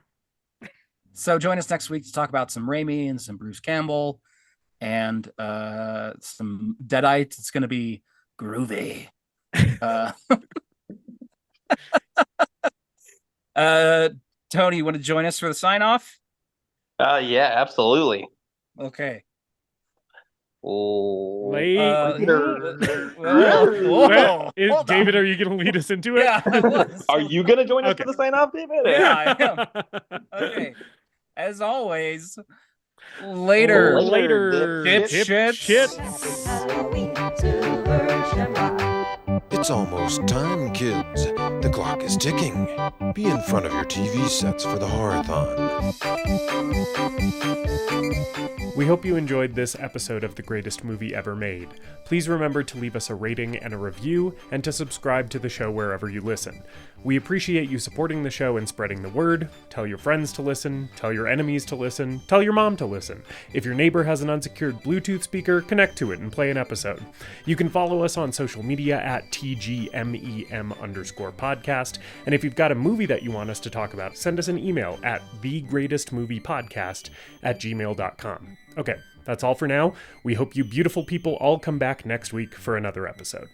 Speaker 1: So join us next week to talk about some Raimi and some Bruce Campbell and some Deadites. It's going to be groovy. Tony, you want to join us for the sign off?
Speaker 6: Yeah, absolutely.
Speaker 1: Okay.
Speaker 6: Oh.
Speaker 2: David, are you going to lead us into it?
Speaker 1: Yeah, I was.
Speaker 6: Are you going to join us
Speaker 2: Okay.
Speaker 6: for the sign off, David?
Speaker 1: Yeah, I am. Okay. As always, later.
Speaker 2: Later.
Speaker 1: Shit.
Speaker 7: It's almost time, kids. The clock is ticking. Be in front of your TV sets for the Horrorthon.
Speaker 2: We hope you enjoyed this episode of The Greatest Movie Ever Made. Please remember to leave us a rating and a review, and to subscribe to the show wherever you listen. We appreciate you supporting the show and spreading the word. Tell your friends to listen, tell your enemies to listen, tell your mom to listen. If your neighbor has an unsecured Bluetooth speaker, connect to it and play an episode. You can follow us on social media at TGMEM_podcast. And if you've got a movie that you want us to talk about, send us an email at thegreatestmoviepodcast@gmail.com. Okay, that's all for now. We hope you beautiful people all come back next week for another episode.